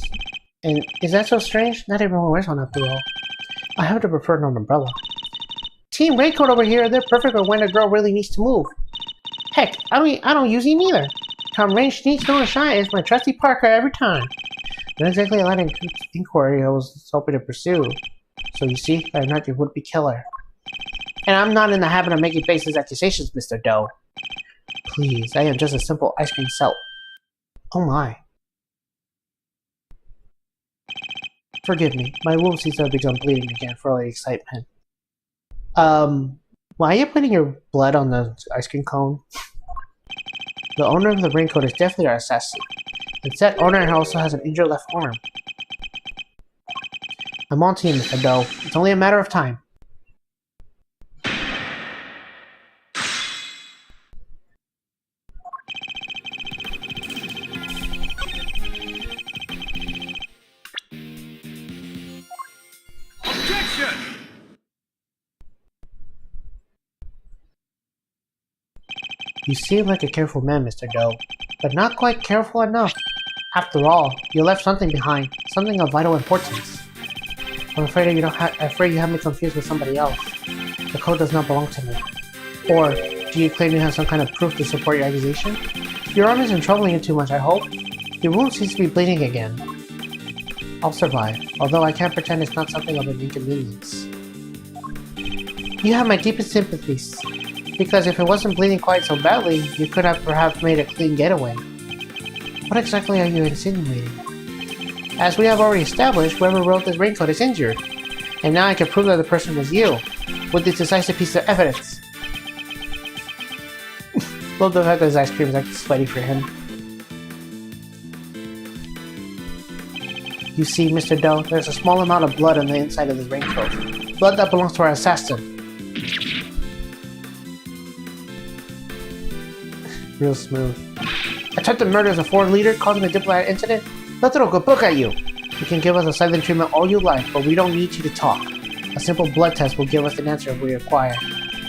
And is that so strange? Not everyone wears one after all. I happen to prefer an umbrella. Team Raincoat over here, they're perfect for when a girl really needs to move. Heck, I don't use them either. Come rain, sneak, snow, and shine, it's my trusty Parker every time. Not exactly a line of inquiry I was hoping to pursue. So you see, I'm not your would-be killer. And I'm not in the habit of making baseless accusations, Mr. Doe. Please, I am just a simple ice cream salt. Oh my. Forgive me, my womb seems to have begun bleeding again for all the excitement. Why are you putting your blood on the ice cream cone? The owner of the raincoat is definitely our assassin. And said owner also has an injured left arm. I'm on to you, Mr. Doe. It's only a matter of time. You seem like a careful man, Mr. Doe, but not quite careful enough. After all, you left something behind, something of vital importance. I'm afraid you have me confused with somebody else. The code does not belong to me. Or, do you claim you have some kind of proof to support your accusation? Your arm isn't troubling you too much, I hope. Your wound seems to be bleeding again. I'll survive, although I can't pretend it's not something of an inconvenience. You have my deepest sympathies. Because if it wasn't bleeding quite so badly, you could have perhaps made a clean getaway. What exactly are you insinuating? As we have already established, whoever wrote this raincoat is injured. And now I can prove that the person was you, with this decisive piece of evidence. Love the fact that his ice cream is like sweaty for him. You see, Mr. Doe, there's a small amount of blood on the inside of this raincoat. Blood that belongs to our assassin. Real smooth. Attempted murder is a foreign leader causing a diplomatic incident? Nothing will go book at you. You can give us a silent treatment all you like, but we don't need you to talk. A simple blood test will give us an answer if we require.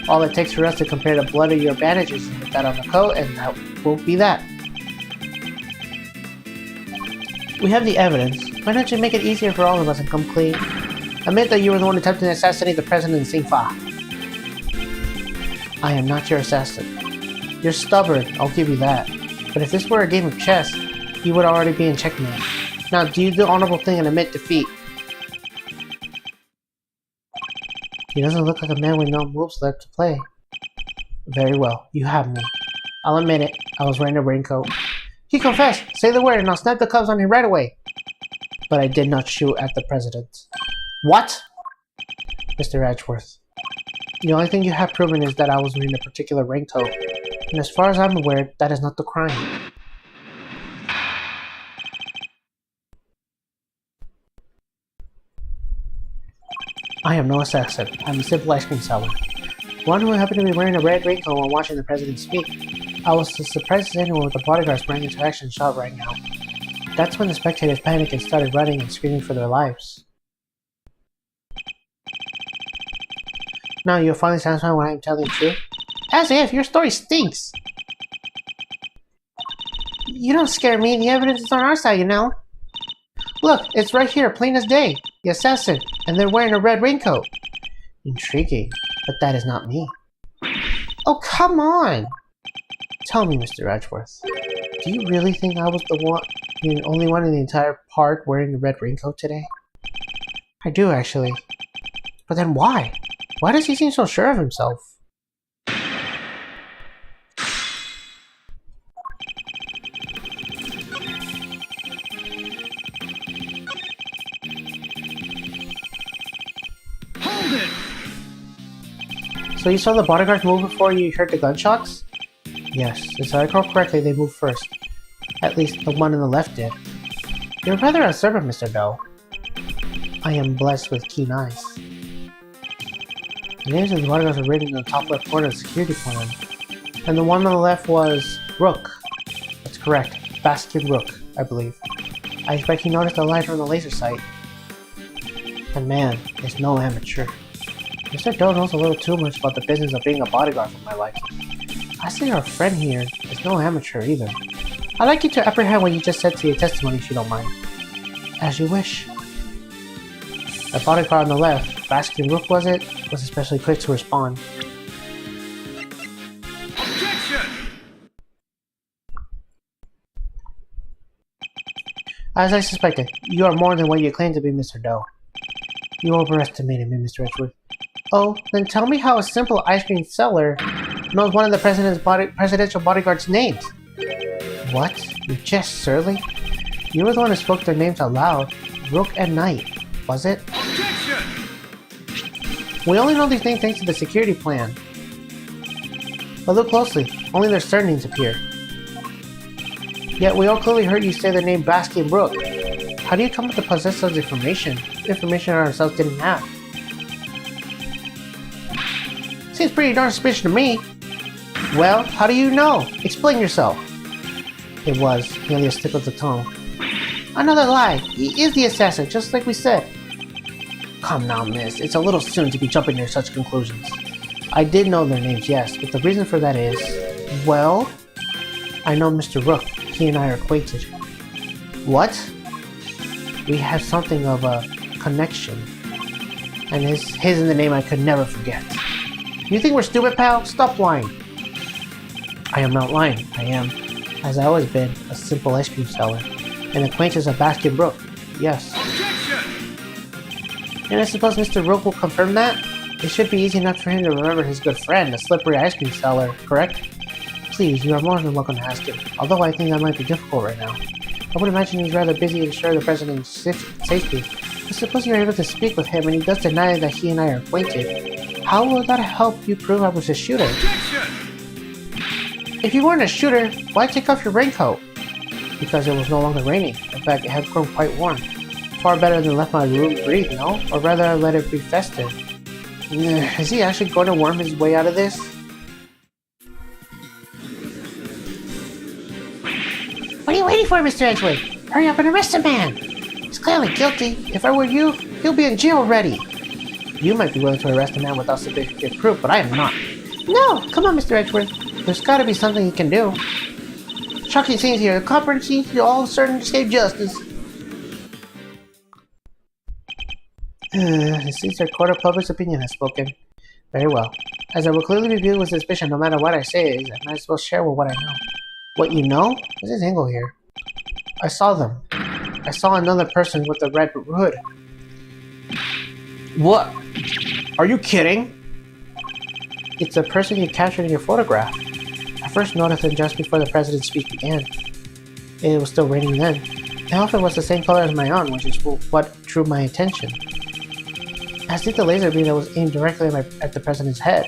All it takes for us to compare the blood of your bandages with that on the coat, and that will be that. We have the evidence. Why don't you make it easier for all of us and come clean? Admit that you were the one attempting to assassinate the president of Singfa. I am not your assassin. You're stubborn, I'll give you that. But if this were a game of chess, you would already be in checkmate. Now do the honorable thing and admit defeat. He doesn't look like a man with no moves left to play. Very well, you have me. I'll admit it, I was wearing a raincoat. He confessed! Say the word and I'll snap the cuffs on him right away. But I did not shoot at the president. What? Mr. Edgeworth. The only thing you have proven is that I was wearing a particular raincoat. And as far as I'm aware, that is not the crime. I am no assassin. I'm a simple ice cream seller. One who happened to be wearing a red raincoat while watching the president speak. I was as surprised as anyone with the bodyguards sprang into action shot right now. That's when the spectators panicked and started running and screaming for their lives. Now you're finally satisfied when I'm telling the truth? As if! Your story stinks! You don't scare me, the evidence is on our side, you know. Look, it's right here, plain as day. The assassin, and they're wearing a red raincoat. Intriguing, but that is not me. Oh, come on! Tell me, Mr. Edgeworth, do you really think I was the only one in the entire park wearing a red raincoat today? I do, actually. But then why? Why does he seem so sure of himself? So you saw the bodyguards move before you heard the gunshots? Yes, if I recall correctly, they moved first. At least the one on the left did. You're rather observant, Mr. Doe. I am blessed with keen eyes. The names of the bodyguards were written in the top left corner of the security plan. And the one on the left was Rook. That's correct. Baskin Rook, I believe. I expect he noticed the light from the laser sight. And man, is no amateur. Mr. Doe knows a little too much about the business of being a bodyguard for my liking. I say our friend here is no amateur either. I'd like you to apprehend what you just said to your testimony if you don't mind. As you wish. The bodyguard on the left, Baskin Rook was it, was especially quick to respond. Objection! As I suspected, you are more than what you claim to be, Mr. Doe. You overestimated me, Mr. Edgeworth. Oh, then tell me how a simple ice cream seller knows one of the presidential bodyguards' names. What? You jest, surly? You were the one who spoke their names out loud. Rook and Knight, was it? Objection! We only know these names thanks to the security plan. But look closely, only their surnames appear. Yet we all clearly heard you say the name Baskin Rook. How do you come to possess such information? Information ourselves didn't have. Seems pretty darn suspicious to me. Well, how do you know? Explain yourself. It was merely a slip of the tongue. Another lie. He is the assassin, just like we said. Come now, miss. It's a little soon to be jumping to such conclusions. I did know their names, yes, but the reason for that is... Well? I know Mr. Rook. He and I are acquainted. What? We have something of a connection. And his is the name I could never forget. You think we're stupid, pal? Stop lying. I am not lying. I am, as I've always been, a simple ice cream seller. An acquaintance of Baskin Rook. Yes. Objection! And I suppose Mr. Rook will confirm that? It should be easy enough for him to remember his good friend, the slippery ice cream seller, correct? Please, you are more than welcome to ask him, although I think that might be difficult right now. I would imagine he's rather busy ensuring the president's safety. But suppose you are able to speak with him and he does deny that he and I are acquainted. How will that help you prove I was a shooter? Objection! If you weren't a shooter, why take off your raincoat? Because it was no longer raining. In fact, it had grown quite warm. Far better than let my room breathe, no? Or rather, let it be festive. Is he actually going to worm his way out of this? What are you waiting for, Mr. Edgeworth? Hurry up and arrest the man! He's clearly guilty. If I were you, he'll be in jail already. You might be willing to arrest a man without sufficient proof, but I am not. No! Come on, Mr. Edgeworth. There's gotta be something he can do. Shocking scenes here. The culprit seems to all certain to escape justice. It seems our court of public opinion has spoken. Very well. As I will clearly be viewed with suspicion no matter what I say, I might as well share with what I know. What you know? What's this angle here? I saw them. I saw another person with a red hood. What? Are you kidding? It's the person you captured in your photograph. I first noticed him just before the president's speech began. It was still raining then. The outfit was the same color as my own, which is what drew my attention. As did the laser beam that was aimed directly at the president's head.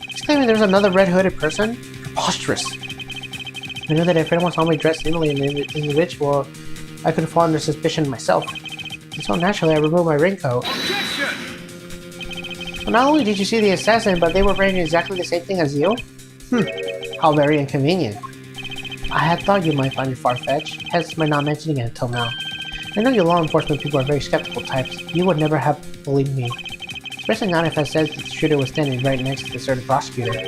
He's claiming there's another red-hooded person? Preposterous. I knew that if anyone saw me dressed similarly in the individual, I could fall under suspicion myself. And so naturally, I removed my raincoat. Objection! So not only did you see the assassin, but they were wearing exactly the same thing as you? How very inconvenient. I had thought you might find it far-fetched, hence my not mentioning it until now. I know you law enforcement people are very skeptical types. You would never have believed me. Especially not if I said that the shooter was standing right next to the certain prosecutor.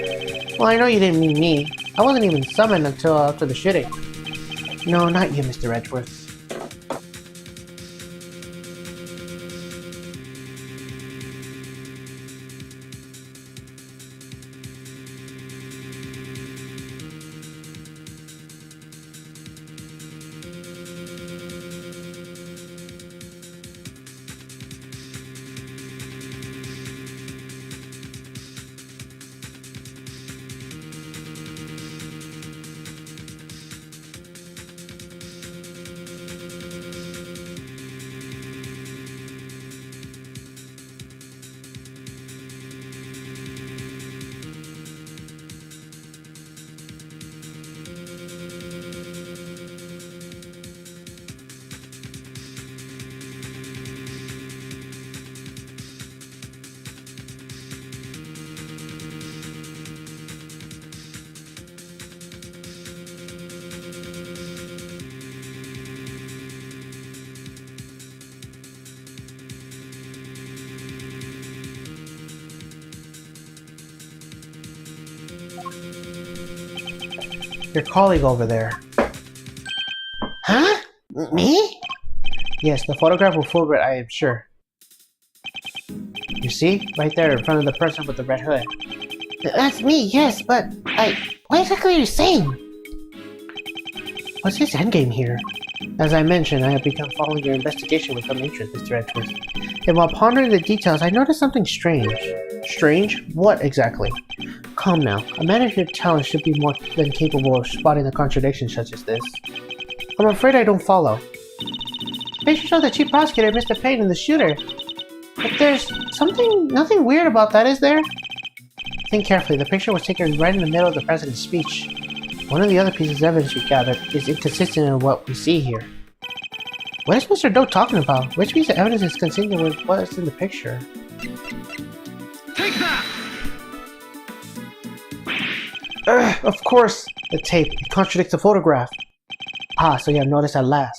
Well, I know you didn't mean me. I wasn't even summoned until after the shooting. No, not you, Mr. Edgeworth. Your colleague over there. Huh? Me? Yes, the photograph will fool it, I am sure. You see? Right there in front of the person with the red hood. That's me, yes, but what exactly are you saying? What's his endgame here? As I mentioned, I have begun following your investigation with some interest, Mr. Edgeworth. And while pondering the details, I noticed something strange. Strange? What exactly? Calm now. A man of your talent should be more than capable of spotting a contradiction such as this. I'm afraid I don't follow. Pictures of the chief prosecutor, Mr. Payne, and the shooter. But there's nothing weird about that, is there? Think carefully. The picture was taken right in the middle of the president's speech. One of the other pieces of evidence we gathered is inconsistent in what we see here. What is Mr. Doe talking about? Which piece of evidence is consistent with what's in the picture? Take that! Of course! The tape. It contradicts the photograph. Ah, so you have noticed at last.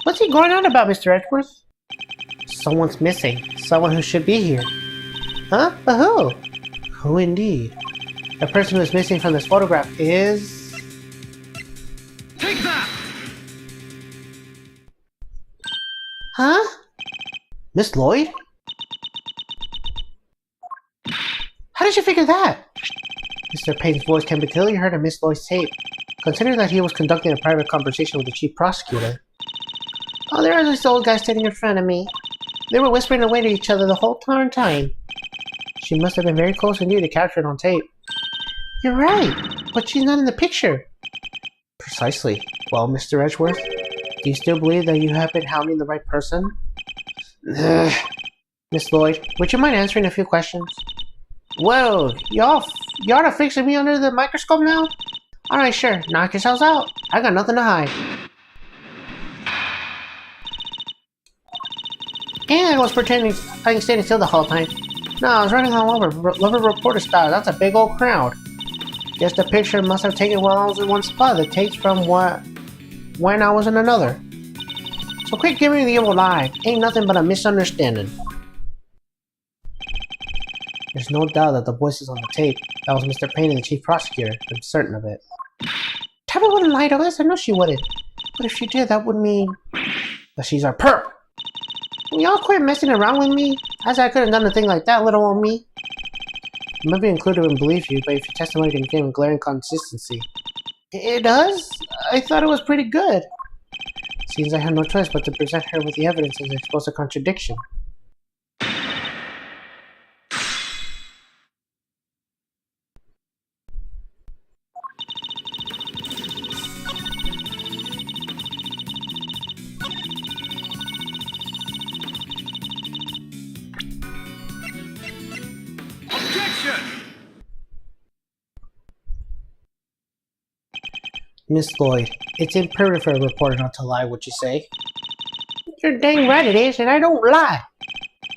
What's he going on about, Mr. Edgeworth? Someone's missing. Someone who should be here. Huh? But who? Who indeed? The person who is missing from this photograph is... Take that! Huh? Miss Lloyd? How did you figure that? Mr. Payne's voice can be clearly heard on Miss Lloyd's tape. Consider that he was conducting a private conversation with the chief prosecutor. Oh, there are these old guys sitting in front of me. They were whispering away to each other the whole darn time. She must have been very close indeed to capture it on tape. You're right, but she's not in the picture. Precisely. Well, Mr. Edgeworth, do you still believe that you have been hounding the right person? Miss Lloyd, would you mind answering a few questions? Whoa, y'all are fixing me under the microscope now? Alright, sure, knock yourselves out. I got nothing to hide. And I was pretending I was standing still the whole time. No, I was running all over, lover reporter style. That's a big old crowd. Guess the picture must have taken while I was in one spot. The takes from when I was in another. So quit giving me the old lie. Ain't nothing but a misunderstanding. There's no doubt that the voice is on the tape. That was Mr. Payne and the chief prosecutor. I'm certain of it. Tabby wouldn't lie to us. I know she wouldn't. But if she did, that would mean that she's our perp. Will y'all quit messing around with me? As I could have done a thing like that, little old me. I might be included and believe you, but if your testimony can give glaring consistency. It does? I thought it was pretty good. Seems I had no choice but to present her with the evidence and expose a contradiction. Objection! Miss Lloyd, it's imperative for a reporter not to lie, would you say? You're dang right it is, and I don't lie.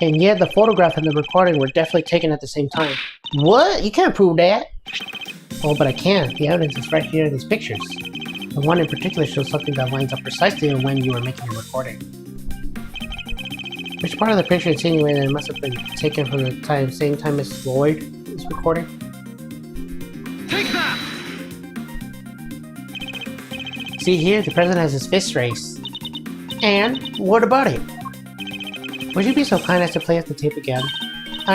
And yet the photograph and the recording were definitely taken at the same time. What? You can't prove that. Oh, but I can. The evidence is right here in these pictures. The one in particular shows something that lines up precisely when you were making the recording. Which part of the picture insinuated that it must have been taken from the same time Miss Lloyd is recording? Take that! See here, the president has his fist raised. And what about it? Would you be so kind as to play us the tape again? It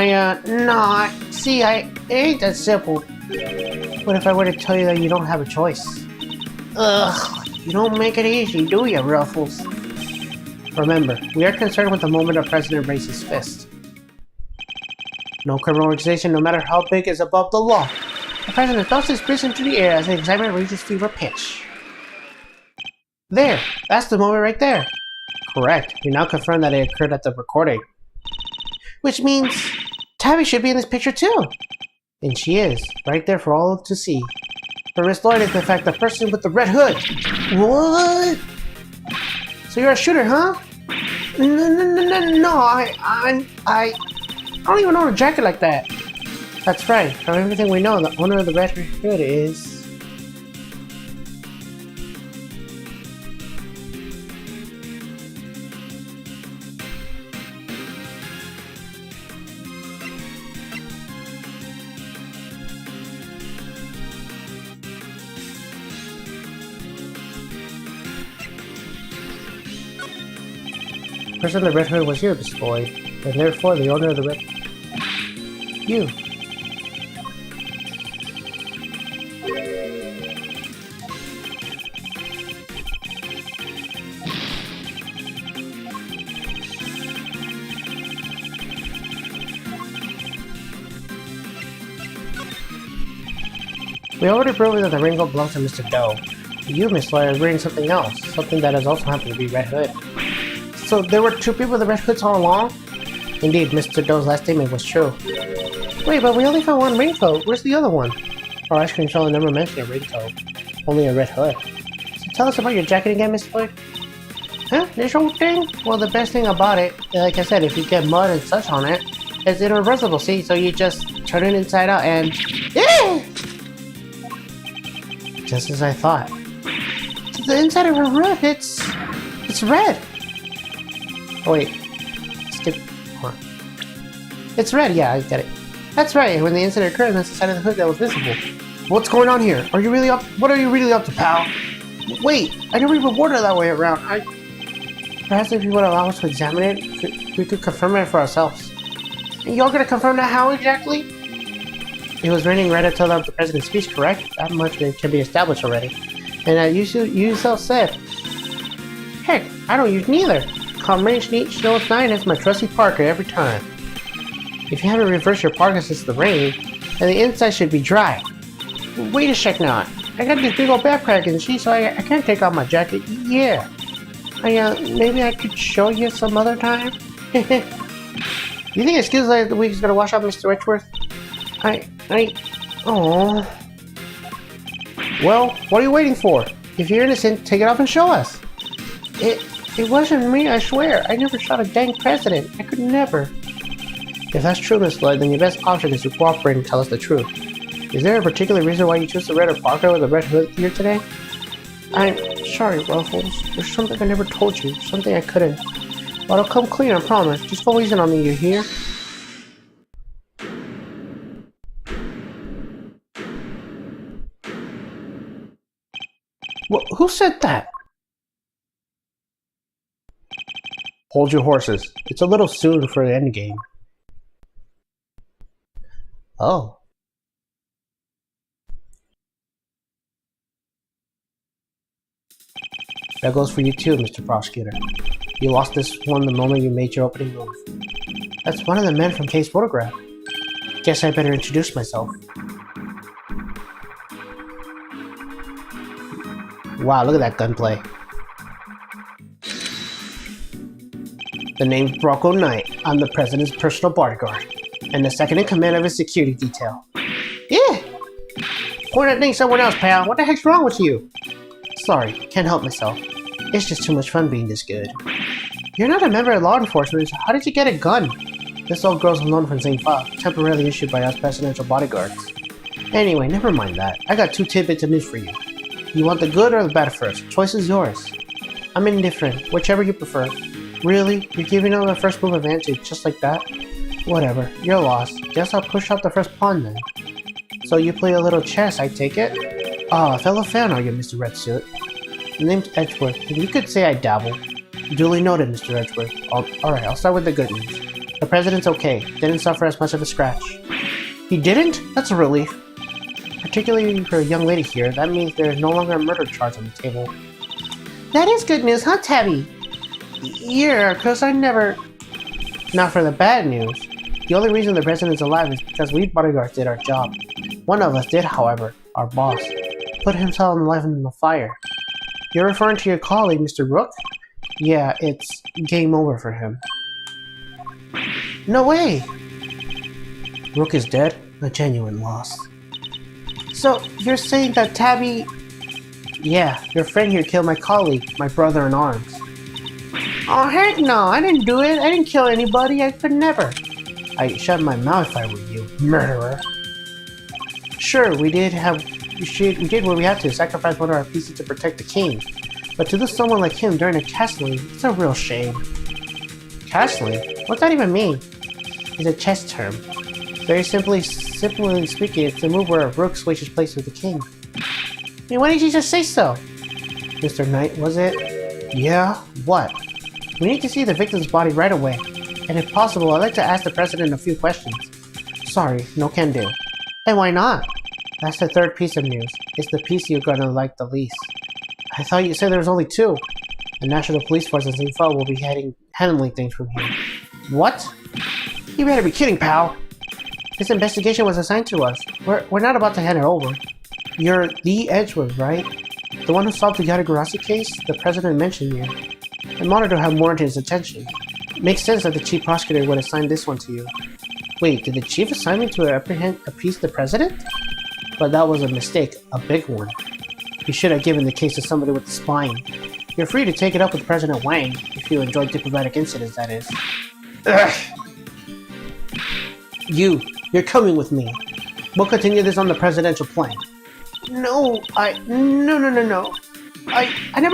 ain't that simple. What if I were to tell you that you don't have a choice? Ugh, you don't make it easy, do you, Ruffles? Remember, we are concerned with the moment our president raised his fist. No criminal organization, no matter how big, is above the law. The president thrusts his fist into the air as the examiner reaches fever pitch. There! That's the moment right there! Correct. We now confirm that it occurred at the recording. Which means Tabby should be in this picture too! And she is, right there for all to see. For Miss Lloyd is in fact the person with the red hood! What? So you're a shooter, huh? No, I don't even own a jacket like that. That's right. From everything we know, the owner of the red hood is... The person in the red hood was you, Mr. Boyd, and therefore the owner of the red... You. We already proved that the ring gold belongs to Mr. Doe. You, Miss Lawyer, are wearing something else. Something that has also happened to be Red Hood. So there were two people with the Red Hoods all along? Indeed, Mr. Doe's last statement was true. Wait, but we only found one raincoat. Where's the other one? Our ice cream seller never mentioned a raincoat. Only a red hood. So tell us about your jacket again, Miss Boyd. Huh? This whole thing? Well, the best thing about it, like I said, if you get mud and such on it, it's irreversible, see? So you just turn it inside out and... Just as I thought. The inside of her hood, it's red. Oh wait, skip. Hold on. It's red. Yeah, I get it. That's right. When the incident occurred, that's the side of the hood that was visible. What's going on here? Are you really up? What are you really up to, pal? Wait, I never even wore it that way around. Perhaps if you would allow us to examine it, we could confirm it for ourselves. And y'all gonna confirm that how exactly? It was raining right until the president's speech, correct? That much can be established already. And you yourself said, heck, I don't use neither. Come rain, snow, or shine, it's my trusty Parker every time. If you haven't reversed your Parker since the rain, then the inside should be dry. Wait a sec now. I got this big old backpack and see, so I can't take off my jacket. Yeah. Maybe I could show you some other time? You think excuse like the week is gonna wash out Mr. Edgeworth? Oh. Well, what are you waiting for? If you're innocent, take it off and show us. It wasn't me, I swear. I never shot a dang president. I could never. If that's true, Miss Lloyd, then your best option is to cooperate and tell us the truth. Is there a particular reason why you chose the red or Parker with a red hood here today? I'm sorry, Ruffles. There's something I never told you. Something I couldn't. But I'll come clean, I promise. Just go easy on me, you hear? Who said that? Hold your horses. It's a little soon for the endgame. Oh. That goes for you too, Mr. Prosecutor. You lost this one the moment you made your opening move. That's one of the men from Kay's photograph. Guess I better introduce myself. Wow, look at that gunplay. The name's Bronco Knight. I'm the president's personal bodyguard, and the second in command of his security detail. Yeah! Point at thing someone else, pal. What the heck's wrong with you? Sorry, can't help myself. It's just too much fun being this good. You're not a member of law enforcement, so how did you get a gun? This old girl's a loan from St. File, temporarily issued by us presidential bodyguards. Anyway, never mind that. I got two tidbits of news for you. You want the good or the bad first? Choice is yours. I'm indifferent, whichever you prefer. Really? You're giving up the first move advantage just like that? Whatever, you're lost. Guess I'll push out the first pawn then. So you play a little chess, I take it? Ah, a fellow fan are you, Mr. Red Suit? The name's Edgeworth, and you could say I dabble. Duly noted, Mr. Edgeworth. Alright, I'll start with the good news. The president's okay. Didn't suffer as much of a scratch. He didn't? That's a relief. Particularly for a young lady here, that means there is no longer a murder charge on the table. That is good news, huh, Tabby? Yeah, cause I never... Not for the bad news. The only reason the president's alive is because we bodyguards did our job. One of us did, however, our boss, put himself alive in the fire. You're referring to your colleague, Mr. Rook? Yeah, it's game over for him. No way! Rook is dead? A genuine loss. So, you're saying that Tabby... Yeah, your friend here killed my colleague, my brother in arms. Oh heck no, I didn't do it. I didn't kill anybody. I could never. I'd shut my mouth if I were you, murderer. Sure, we did what we had to, sacrifice one of our pieces to protect the king. But to lose someone like him during a castling, it's a real shame. Castling? What's that even mean? It's a chess term. Very simply speaking, it's the move where a rook switches places with the king. Hey, why didn't you just say so? Mr. Knight, was it? Yeah? What? We need to see the victim's body right away. And if possible, I'd like to ask the president a few questions. Sorry, no can do. Hey, why not? That's the third piece of news. It's the piece you're gonna like the least. I thought you said there was only two. The National Police Force and Zinfa will be handling things from here. What? You better be kidding, pal. This investigation was assigned to us. We're not about to hand it over. You're the Edgeworth, right? The one who solved the Yatagarasu case? The president mentioned you. The monitor had warranted his attention. It makes sense that the chief prosecutor would assign this one to you. Wait, did the chief assign me to appease the president? But that was a mistake, a big one. You should have given the case to somebody with the spine. You're free to take it up with President Wang, if you enjoy diplomatic incidents, that is. Ugh. You're coming with me. We'll continue this on the presidential plane. No. I never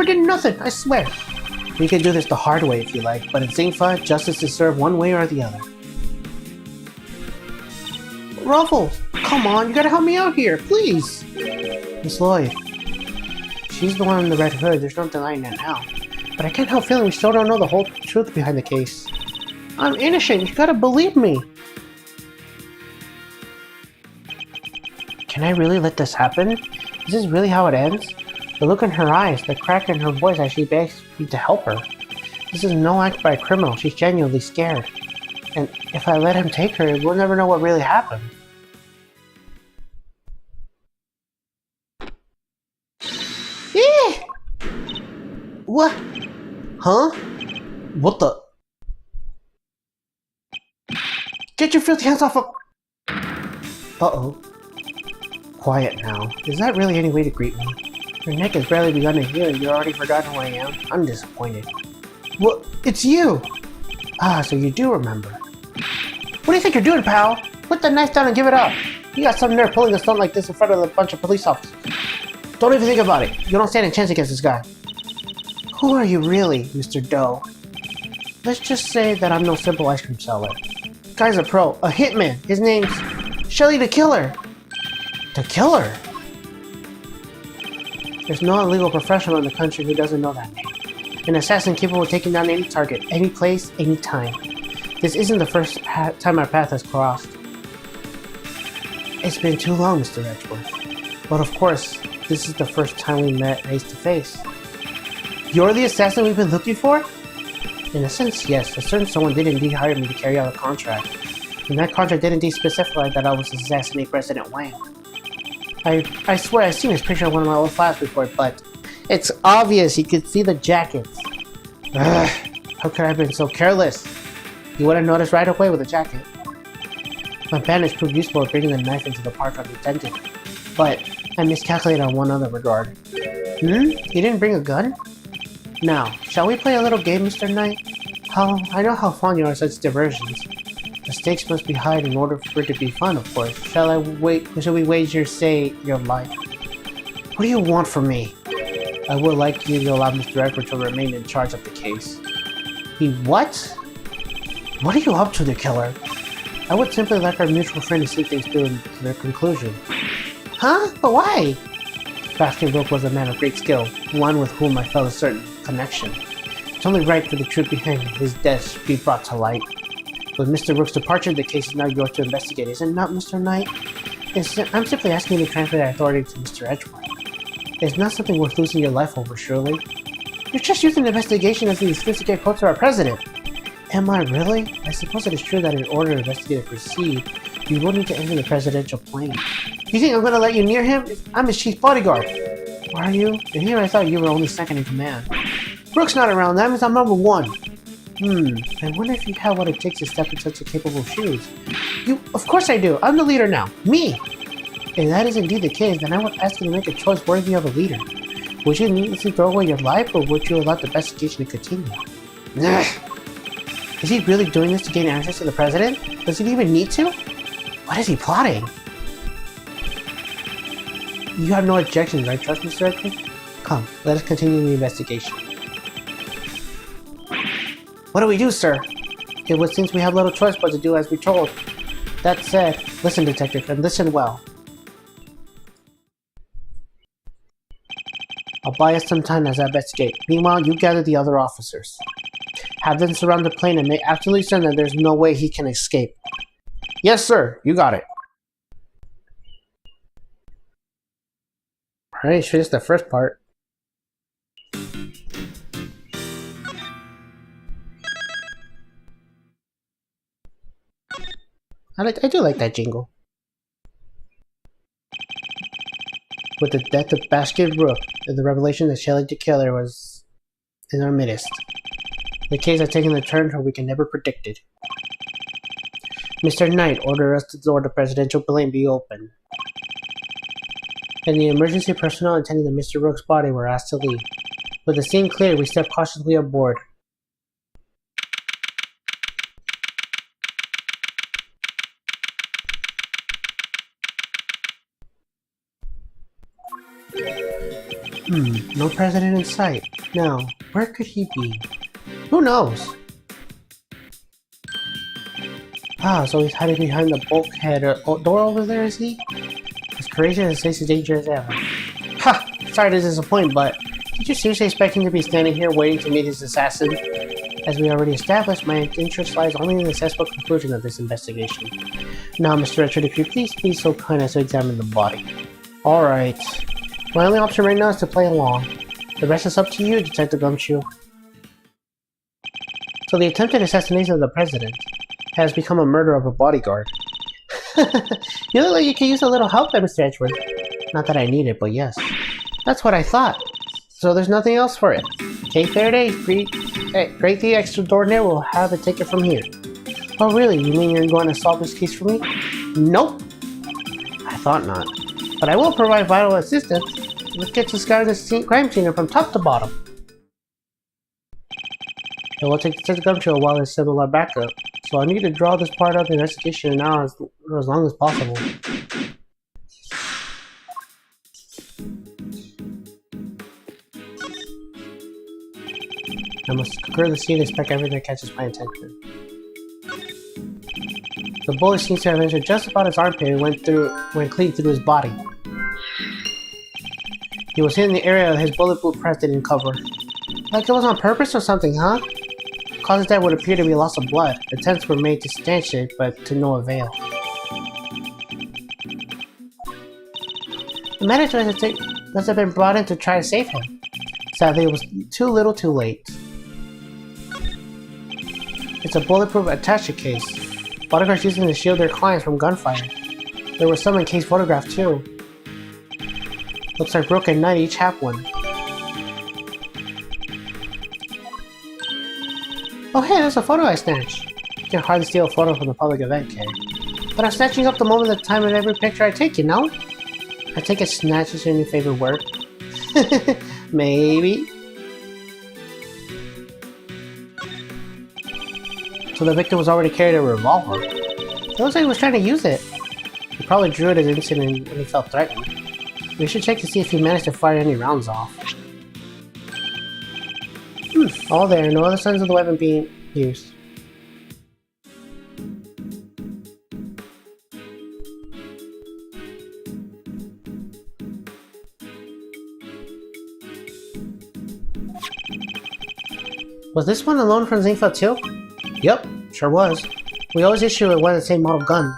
did nothing, I swear. We can do this the hard way if you like, but in Zinfa, justice is served one way or the other. Ruffles, come on, you gotta help me out here, please! Miss Lloyd. She's the one in the red hood, there's no denying that now. But I can't help feeling we still don't know the whole truth behind the case. I'm innocent, you gotta believe me! Can I really let this happen? Is this really how it ends? The look in her eyes, the crack in her voice as she begs me to help her. This is no act by a criminal, she's genuinely scared. And if I let him take her, we'll never know what really happened. What? Huh? What the? Get your filthy hands off of... Uh-oh. Quiet now. Is that really any way to greet me? Your neck has barely begun to heal and you've already forgotten who I am? I'm disappointed. What? It's you! Ah, so you do remember. What do you think you're doing, pal? Put the knife down and give it up! You got some nerve pulling a stunt like this in front of a bunch of police officers. Don't even think about it. You don't stand a chance against this guy. Who are you really, Mr. Doe? Let's just say that I'm no simple ice cream seller. Guy's a pro, a hitman. His name's Shelly the Killer. The Killer? There's no illegal professional in the country who doesn't know that name. An assassin capable of taking down any target, any place, any time. This isn't the first time our path has crossed. It's been too long, Mr. Edgeworth. But of course, this is the first time we met face to face. You're the assassin we've been looking for? In a sense, yes. A certain someone did indeed hire me to carry out a contract. And that contract did indeed specify that I was to assassinate President Wang. I swear I've seen his picture on one of my old files before, but it's obvious you could see the jackets. Ugh, how could I have been so careless? You would have noticed right away with the jacket. My bandage proved useful at bringing the knife into the park unattended, but I miscalculated on one other regard. You didn't bring a gun? Now, shall we play a little game, Mr. Knight? I know how fond you are of such diversions. The stakes must be high in order for it to be fun, of course. Shall we wager, say, your life? What do you want from me? I would like you to allow Mr. Edgeworth to remain in charge of the case. He what? What are you up to, the Killer? I would simply like our mutual friend to see things through to their conclusion. Huh? But why? Bastion Rope was a man of great skill, one with whom I felt a certain connection. It's only right for the truth behind his death should be brought to light. With Mr. Rook's departure, the case is now yours to investigate, is it not, Mr. Knight? I'm simply asking you to transfer that authority to Mr. Edgeworth. It's not something worth losing your life over, surely. You're just using the investigation as an excuse to get close to our president. Am I really? I suppose it is true that in order to investigate and proceed, you will need to enter the presidential plane. You think I'm going to let you near him? I'm his chief bodyguard. Are you? And here I thought you were only second in command. Brooks not around, that means I'm number one. I wonder if you have what it takes to step in such a capable shoes. Of course I do. I'm the leader now. Me! If that is indeed the case, then I would ask you to make a choice worthy of a leader. Would you needlessly throw away your life, or would you allow the investigation to continue? Is he really doing this to gain access to the president? Does he even need to? What is he plotting? You have no objections, right, trust Mr. Edgeworth? Come, let us continue the investigation. What do we do, sir? It would seem we have little choice but to do as we're told. That said, listen, detective, and listen well. I'll buy us some time as I investigate. Meanwhile, you gather the other officers. Have them surround the plane and make absolutely certain that there's no way he can escape. Yes, sir. You got it. Alright, sure, it's the first part. I do like that jingle. With the death of Basket Rook and the revelation that Shelley the Killer was in our midst, the case has taken a turn we can never predicted. Mr. Knight ordered us to door the presidential plane be open, and the emergency personnel attending to Mr. Rook's body were asked to leave. With the scene cleared, we stepped cautiously aboard. No president in sight. Now, where could he be? Who knows? Ah, so he's hiding behind the bulkhead door over there, is he? As courageous and as dangerous as ever. Ha! Sorry to disappoint, but did you seriously expect him to be standing here waiting to meet his assassin? As we already established, my interest lies only in the successful conclusion of this investigation. Now, Mr. Richard, if you please be so kind as to examine the body. Alright. My only option right now is to play along. The rest is up to you, Detective Gumshoe. So the attempted assassination of the president has become a murder of a bodyguard. You look like you could use a little help there, Mr. Edgeworth. Not that I need it, but yes. That's what I thought. So there's nothing else for it. Okay, Faraday, Great the Extraordinaire will have it taken from here. Oh really? You mean you're going to solve this case for me? Nope. I thought not. But I will provide vital assistance. Let's get to scour the crime scene from top to bottom. It will take the Gumshoe a while to assemble our backup, so I need to draw this part of the investigation now as long as possible. I must secure the scene and inspect everything that catches my attention. The bullet seems to have entered just about his armpit and went clean through his body. He was hit in the area of his bulletproof press didn't cover. Like it was on purpose or something, huh? Causes that would appear to be loss of blood. Attempts were made to stanch it, but to no avail. The manager must have been brought in to try to save him. Sadly, it was too little too late. It's a bulletproof attaché case. Bodyguards using to shield their clients from gunfire. There were some encased photographs too. Looks like Brooke and Knight each have one. Oh hey, there's a photo I snatched. You can hardly steal a photo from a public event, Kay. But I'm snatching up the moment at the time of every picture I take, you know? I take it snatch is your new favorite word. Maybe. So the victim was already carrying a revolver. It looks like he was trying to use it. He probably drew it as an incident when he felt threatened. We should check to see if he managed to fire any rounds off. All there, no other signs of the weapon being used. Was this one a loan from Zingfeld too? Yep, sure was. We always issue it one of the same model gun.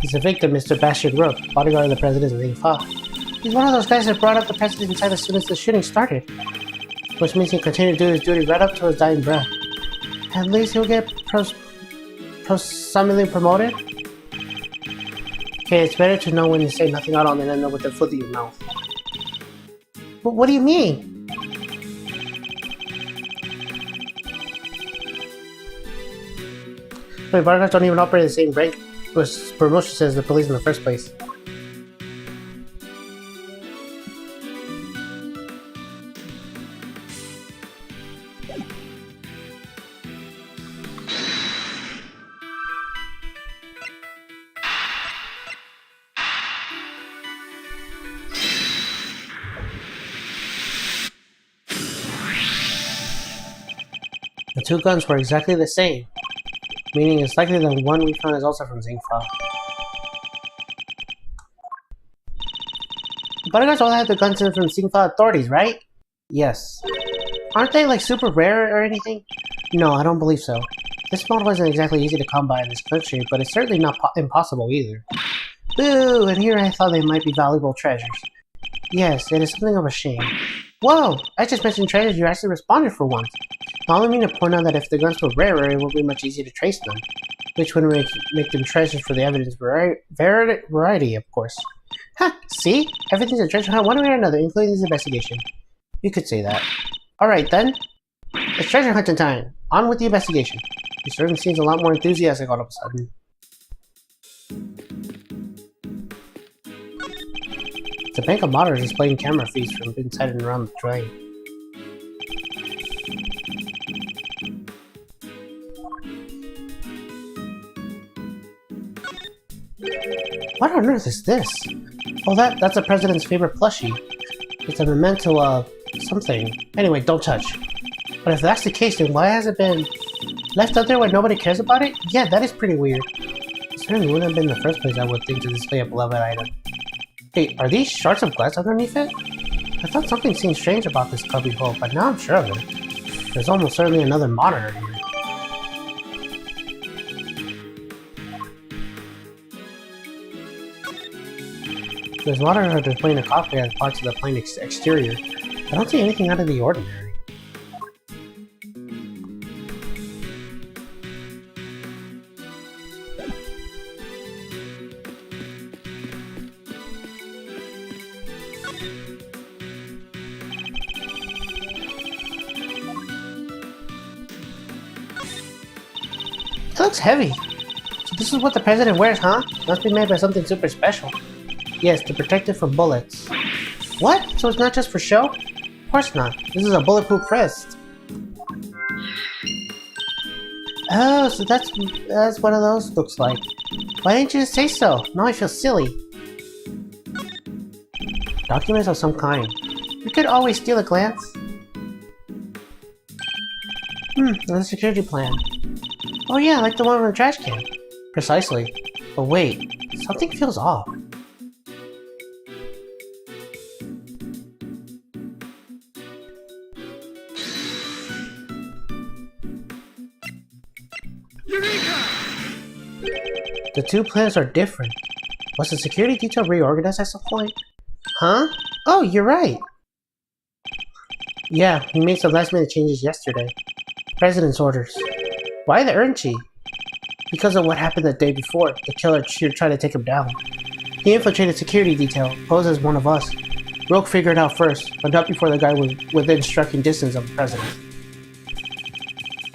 He's the victim, Mr. Bastard Rook, bodyguard of the president of Zingfa. He's one of those guys that brought up the president inside as soon as the shooting started. Which means he'll continue to do his duty right up to his dying breath. At least he'll get summarily promoted? Okay, it's better to know when you say nothing at all than end up with a foot in your mouth. But what do you mean? Wait, bodyguards don't even operate the same rank with promotions as the police in the first place. The two guns were exactly the same, meaning it's likely the one we found is also from Zingfa. Bodyguards all had the guns in from Zingfa authorities, right? Yes. Aren't they like super rare or anything? No, I don't believe so. This model isn't exactly easy to come by in this country, but it's certainly not impossible either. Boo! And here I thought they might be valuable treasures. Yes, it is something of a shame. Whoa! I just mentioned treasures, you actually responded for once. I only mean to point out that if the guns were rarer, it would be much easier to trace them. Which would make them treasures for the evidence variety, of course. Ha! See? Everything's a treasure hunt one way or another, including this investigation. You could say that. Alright then. It's treasure hunting time. On with the investigation. He certainly seems a lot more enthusiastic all of a sudden. The bank of monitors displaying camera feeds from inside and around the train. What on earth is this? Oh, that's the president's favorite plushie. It's a memento of something. Anyway, don't touch. But if that's the case, then why has it been left out there when nobody cares about it? Yeah, that is pretty weird. It certainly wouldn't have been the first place I would think to display a beloved item. Hey, are these shards of glass underneath it? I thought something seemed strange about this cubby hole, but now I'm sure of it. There's almost certainly another monitor here. There's monitors displaying the cockpit as parts of the plane exterior. I don't see anything out of the ordinary. It looks heavy. So this is what the president wears, huh? Must be made by something super special. Yes, to protect it from bullets. What? So it's not just for show? Of course not. This is a bulletproof vest. Oh, so that's what those looks like. Why didn't you just say so? Now I feel silly. Documents of some kind. We could always steal a glance. The security plan. Oh yeah, like the one from the trash can. Precisely. But wait, something feels off. Eureka! The two plans are different. Was the security detail reorganized at some point? Huh? Oh, you're right! Yeah, we made some last-minute changes yesterday. President's orders. Why the urgency? Because of what happened the day before. The killer tried to take him down. He infiltrated security detail, posed as one of us. Rogue figured it out first, but not before the guy was within striking distance of the president.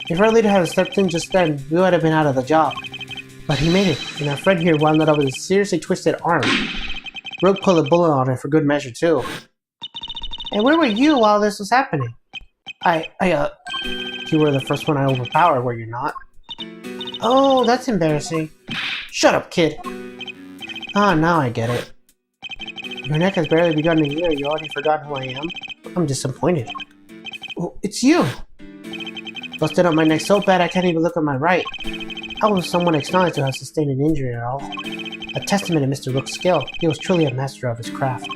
If our leader had stepped in just then, we would have been out of the job. But he made it, and our friend here wound up with a seriously twisted arm. Rogue pulled a bullet on it for good measure, too. And where were you while this was happening? You were the first one I overpowered, were you not? Oh, that's embarrassing. Shut up, kid. Ah, now I get it. Your neck has barely begun to heal, you already forgot who I am? I'm disappointed. Oh, it's you! Busted up my neck so bad I can't even look at my right. How was someone acknowledged to have sustained an injury at all? A testament to Mr. Rook's skill. He was truly a master of his craft.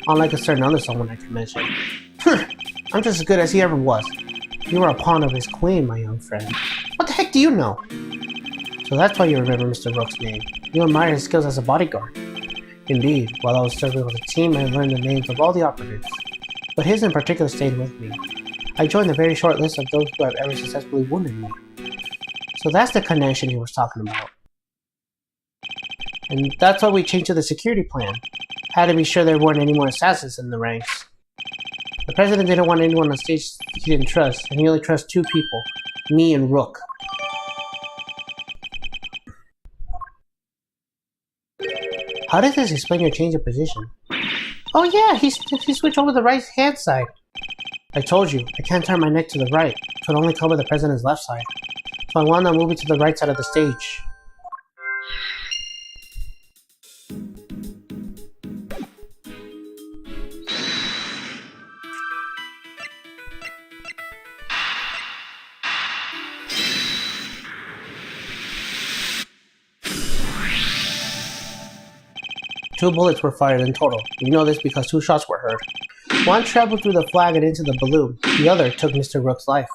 Unlike a certain other someone I could mention. I'm just as good as he ever was. You were a pawn of his queen, my young friend. What the heck do you know? So that's why you remember Mr. Rook's name. You admire his skills as a bodyguard. Indeed, while I was serving with the team, I learned the names of all the operatives. But his in particular stayed with me. I joined the very short list of those who have ever successfully wounded me. So that's the connection he was talking about. And that's why we changed to the security plan. Had to be sure there weren't any more assassins in the ranks. The president didn't want anyone on stage he didn't trust, and he only trusts two people, me and Rook. How did this explain your change of position? Oh yeah, he switched over the right hand side. I told you, I can't turn my neck to the right. It could only cover the president's left side. So I wound up moving to the right side of the stage. 2 bullets were fired in total. We know this because 2 shots were heard. One traveled through the flag and into the balloon. The other took Mr. Rook's life.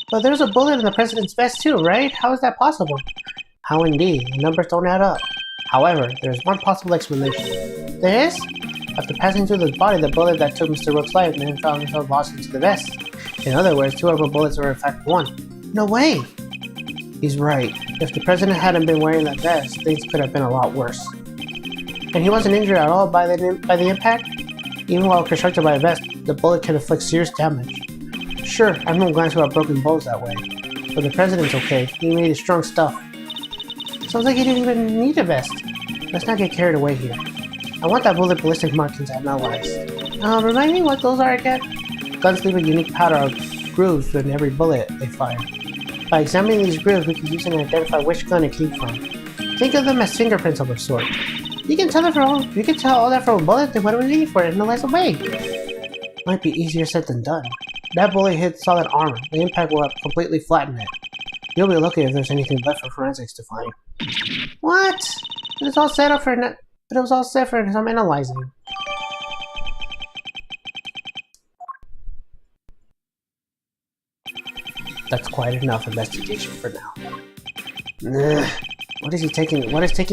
But there's a bullet in the president's vest too, right? How is that possible? How indeed. The numbers don't add up. However, there is one possible explanation. There is? After passing through the body, the bullet that took Mr. Rook's life then found himself lost into the vest. In other words, 2 of the bullets were in fact 1. No way! He's right. If the president hadn't been wearing that vest, things could have been a lot worse. And he wasn't injured at all by the impact? Even while constructed by a vest, the bullet can inflict serious damage. Sure, everyone glanced about broken bones that way. But the president's okay. He made his strong stuff. Sounds like he didn't even need a vest. Let's not get carried away here. I want that bullet ballistic markings analyzed. Remind me what those are again? Guns leave a unique pattern of grooves in every bullet they fire. By examining these grooves, we can use them to identify which gun it came from. Think of them as fingerprints of a sort. You can tell all that from a bullet, then what do we need for it in a nice way? Might be easier said than done. That bullet hit solid armor. The impact will have completely flattened it. You'll be lucky if there's anything left for forensics to find. What? It was all set for some analyzing. That's quite enough investigation for now. What is taking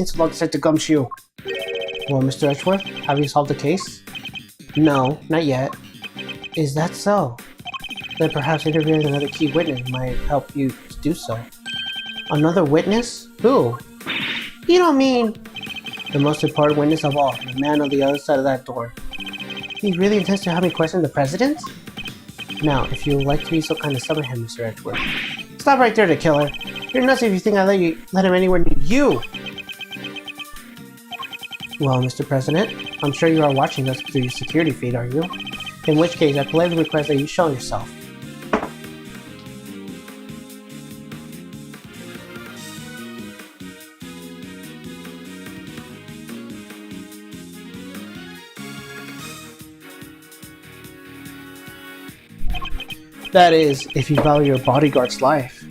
so long to set the gumshoe? Well, Mr. Edgeworth, have you solved the case? No, not yet. Is that so? Then perhaps interviewing another key witness might help you to do so. Another witness? Who? You don't mean... The most important witness of all, the man on the other side of that door. He really intends to have me question the president? Now, if you would like to be so kind of summon him, Mr. Edgeworth. Stop right there, the killer. You're nuts if you think I let him anywhere near you! Well, Mr. President, I'm sure you are watching us through your security feed, are you? In which case, I politely request that you show yourself. That is, if you value your bodyguard's life.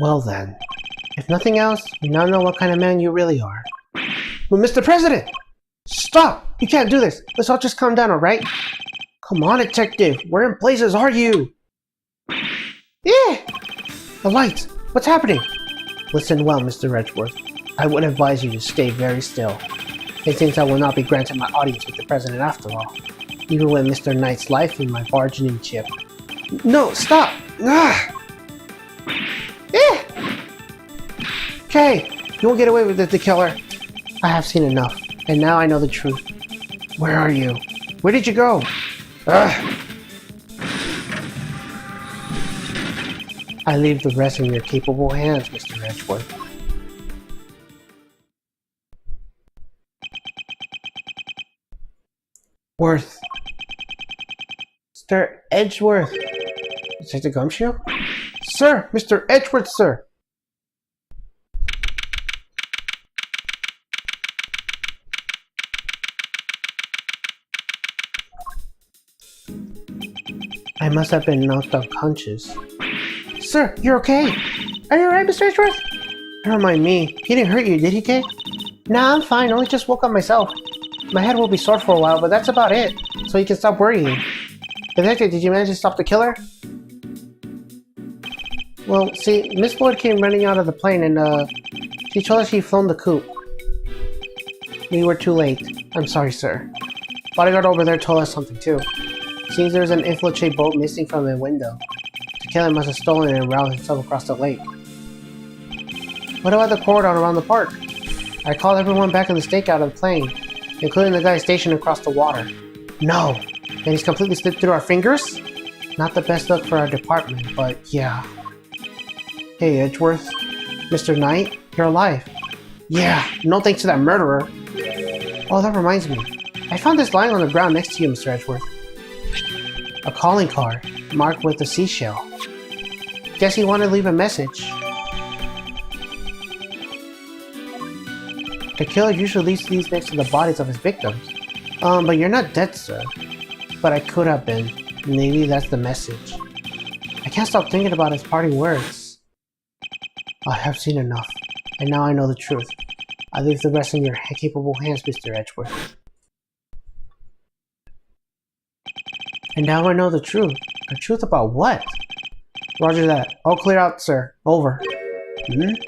Well then, if nothing else, we now know what kind of man you really are. But Mr. President! Stop! You can't do this! Let's all just calm down, alright? Come on, detective! Where in blazes are you? Yeah! The lights! What's happening? Listen well, Mr. Edgeworth. I would advise you to stay very still. It seems I will not be granted my audience with the President after all. Even with Mr. Knight's life in my bargaining chip. No, stop! Ah! Okay, you won't get away with it, the killer. I have seen enough, and now I know the truth. Where are you? Where did you go? Ugh. I leave the rest in your capable hands, Mr. Edgeworth. Worth. Mr. Edgeworth. Is that the gumshoe? Sir! Mr. Edgeworth, sir! I must have been knocked unconscious. Sir, you're okay? Are you alright, Mr. Edgeworth? Don't mind me. He didn't hurt you, did he, Kay? Nah, I'm fine. Only just woke up myself. My head will be sore for a while, but that's about it. So you can stop worrying. Detective, did you manage to stop the killer? Well, see, Miss Lloyd came running out of the plane and, she told us she'd flown the coop. We were too late. I'm sorry, sir. Bodyguard over there told us something, too. Seems there's an infiltrate boat missing from the window. The killer must have stolen it and routed himself across the lake. What about the cordon around the park? I called everyone back in the stakeout of the plane, including the guy stationed across the water. No! And he's completely slipped through our fingers? Not the best look for our department, but yeah. Hey, Edgeworth. Mr. Knight, you're alive. Yeah, no thanks to that murderer. Oh, that reminds me. I found this lying on the ground next to you, Mr. Edgeworth. A calling card, marked with a seashell. Guess he wanted to leave a message. The killer usually leaves these next to the bodies of his victims. But you're not dead, sir. But I could have been. Maybe that's the message. I can't stop thinking about his parting words. I have seen enough, and now I know the truth. I leave the rest in your capable hands, Mr. Edgeworth. And now I know the truth. The truth about what? Roger that. All clear out, sir. Over.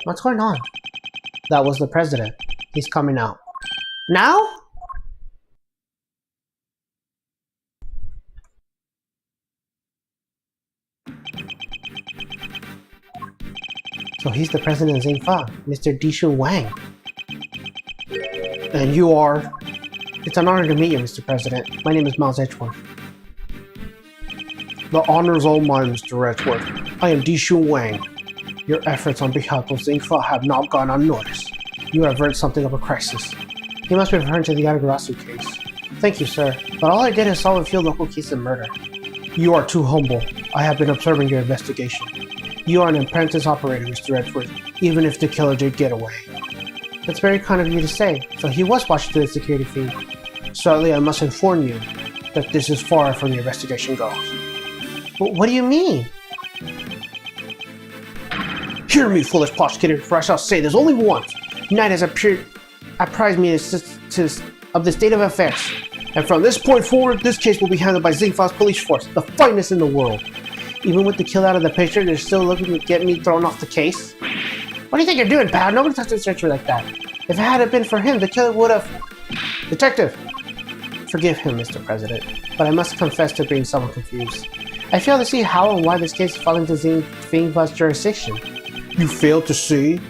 What's going on? That was the president. He's coming out. Now? So he's the president of Zingfa, Mr. Dishu Wang. And you are? It's an honor to meet you, Mr. President. My name is Miles Edgeworth. The honor's all mine, Mr. Edgeworth. I am Dishu Wang. Your efforts on behalf of Zingfa have not gone unnoticed. You avert something of a crisis. You must be referring to the Yatagarasu case. Thank you, sir. But all I did is solve a few local cases of murder. You are too humble. I have been observing your investigation. You are an apprentice operator, Mr. Edgeworth, even if the killer did get away. That's very kind of you to say. So he was watched through the security feed. Sadly, I must inform you that this is far from your investigation goals. What do you mean? Hear me, foolish prosecutor, for I shall say this only once. Night has apprised me of the state of affairs. And from this point forward, this case will be handled by Zingfa's police force, the finest in the world. Even with the kill out of the picture, they're still looking to get me thrown off the case? What do you think you're doing, pal? Nobody touched the searcher like that. If it hadn't been for him, the killer would have... Detective! Forgive him, Mr. President, but I must confess to being somewhat confused. I fail to see how and why this case falls into Zingfa's jurisdiction. You fail to see?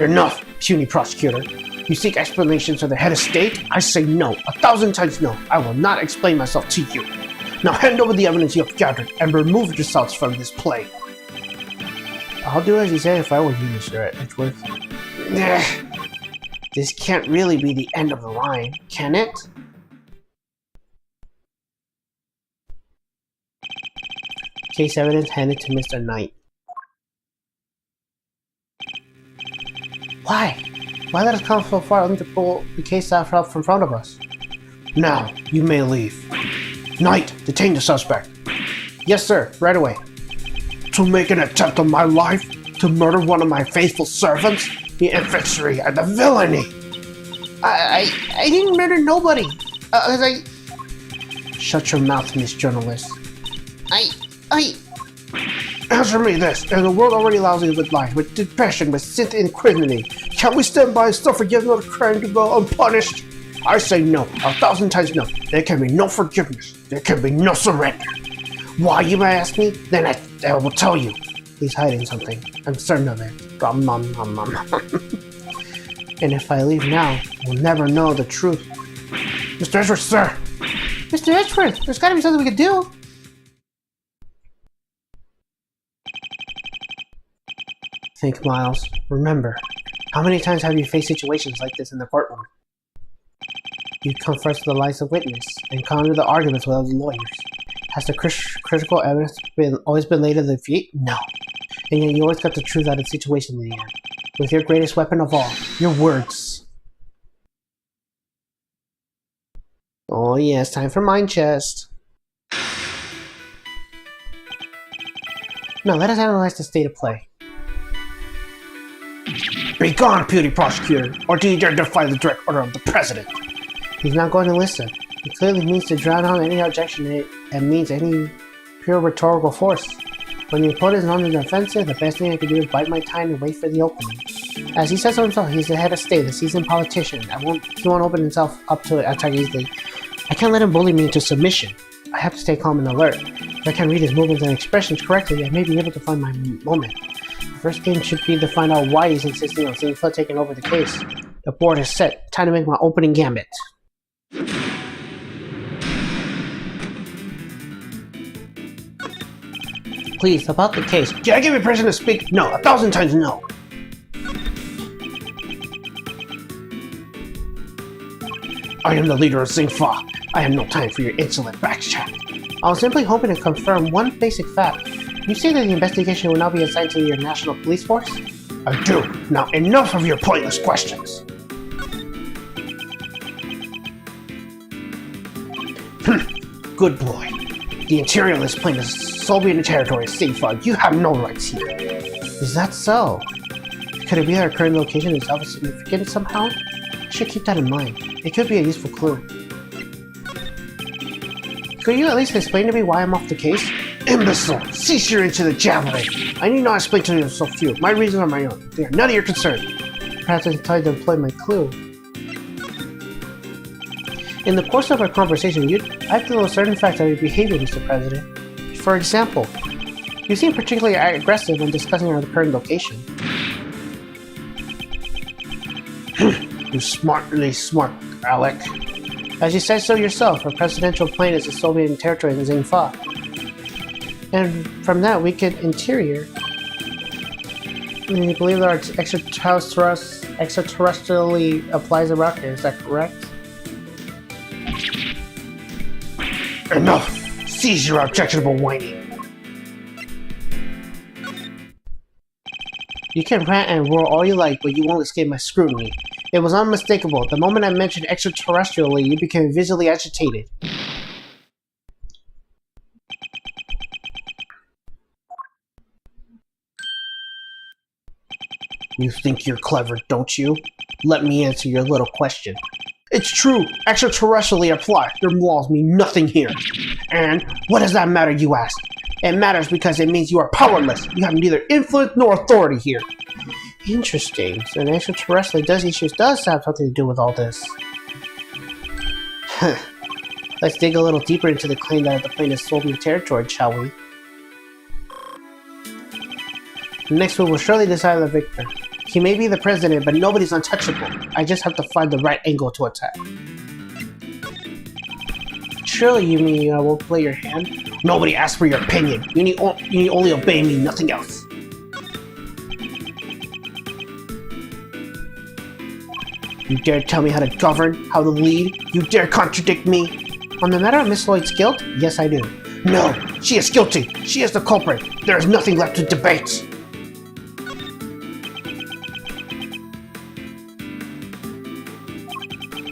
Enough, puny prosecutor. You seek explanations of the head of state? I say no, 1,000 times no. I will not explain myself to you. Now hand over the evidence you have gathered and remove yourselves from this play. I'll do as you say if I were you, Mr. Edgeworth. This can't really be the end of the line, can it? Case evidence handed to Mr. Knight. Why? Why let us come so far only to pull the case out from front of us? Now, you may leave. Knight, detain the suspect. Yes, sir. Right away. To make an attempt on my life? To murder one of my faithful servants? The infantry and the villainy! I didn't murder nobody. Shut your mouth, Miss Journalist. Answer me this. And the world already allows you with lies, with depression, with synth incriminating. Can we stand by and still forgive another crime to go unpunished? I say no, 1,000 times no. There can be no forgiveness. There can be no surrender. Why, you may ask me? Then I will tell you. He's hiding something. I'm certain of it. Nom, nom, nom, nom. And if I leave now, we'll never know the truth. Mr. Edgeworth, sir! Mr. Edgeworth, there's gotta be something we could do. Think, Miles. Remember, how many times have you faced situations like this in the courtroom? You come first with the lies of witness, and come to the arguments with other lawyers. Has the critical evidence always been laid to the feet? No. And yet you always got the truth out of the situation in the end. With your greatest weapon of all, your words. Oh yes, time for Mind Chest. Now let us analyze the state of play. Be gone, puny prosecutor, or do you dare defy the direct order of the president? He's not going to listen. It clearly means to drown out any objection and means any pure rhetorical force. When the opponent is on the defensive, the best thing I can do is bite my time and wait for the opening. As he says so himself, he's the head of state, a seasoned politician. He won't open himself up to attack easily. I can't let him bully me into submission. I have to stay calm and alert. If I can read his movements and expressions correctly, I may be able to find my moment. The first thing should be to find out why he's insisting on Zingfa taking over the case. The board is set. Time to make my opening gambit. Please, about the case. Can I give you permission to speak? No, 1,000 times no. I am the leader of Zingfa. I have no time for your insolent backchat. I was simply hoping to confirm one basic fact. You say that the investigation will now be assigned to your national police force? I do. Now enough of your pointless questions. good boy. The interior of this plane is Soviet territory, Sigfrid. You have no rights here. Is that so? Could it be that our current location is of significance somehow? I should keep that in mind. It could be a useful clue. Could you at least explain to me why I'm off the case? Imbecile! Cease your into the javelin! I need not explain to you so few. My reasons are my own. They are none of your concern. Perhaps I tried to employ my clue. In the course of our conversation, I have to know certain facts of your behavior, Mr. President. For example, you seem particularly aggressive when discussing our current location. You smartly smart, Alec. As you said so yourself, our presidential plane is a Soviet territory in Xingfa. And from that, we could interior. And you believe that our extraterrestrially applies a rocket, is that correct? Enough! Cease your objectionable whining! You can rant and roar all you like, but you won't escape my scrutiny. It was unmistakable. The moment I mentioned extraterrestrially, you became visibly agitated. You think you're clever, don't you? Let me answer your little question. It's true! Extraterrestrially apply. Your laws mean nothing here. And what does that matter, you ask? It matters because it means you are powerless. You have neither influence nor authority here. Interesting. So an extraterrestrial issues does have something to do with all this. Let's dig a little deeper into the claim that the plane is Soviet territory, shall we? Next we will surely decide the victor. He may be the president, but nobody's untouchable. I just have to find the right angle to attack. Surely you mean I won't play your hand? Nobody asked for your opinion. You need only obey me, nothing else. You dare tell me how to govern, how to lead? You dare contradict me? On the matter of Miss Lloyd's guilt? Yes, I do. No, she is guilty. She is the culprit. There is nothing left to debate.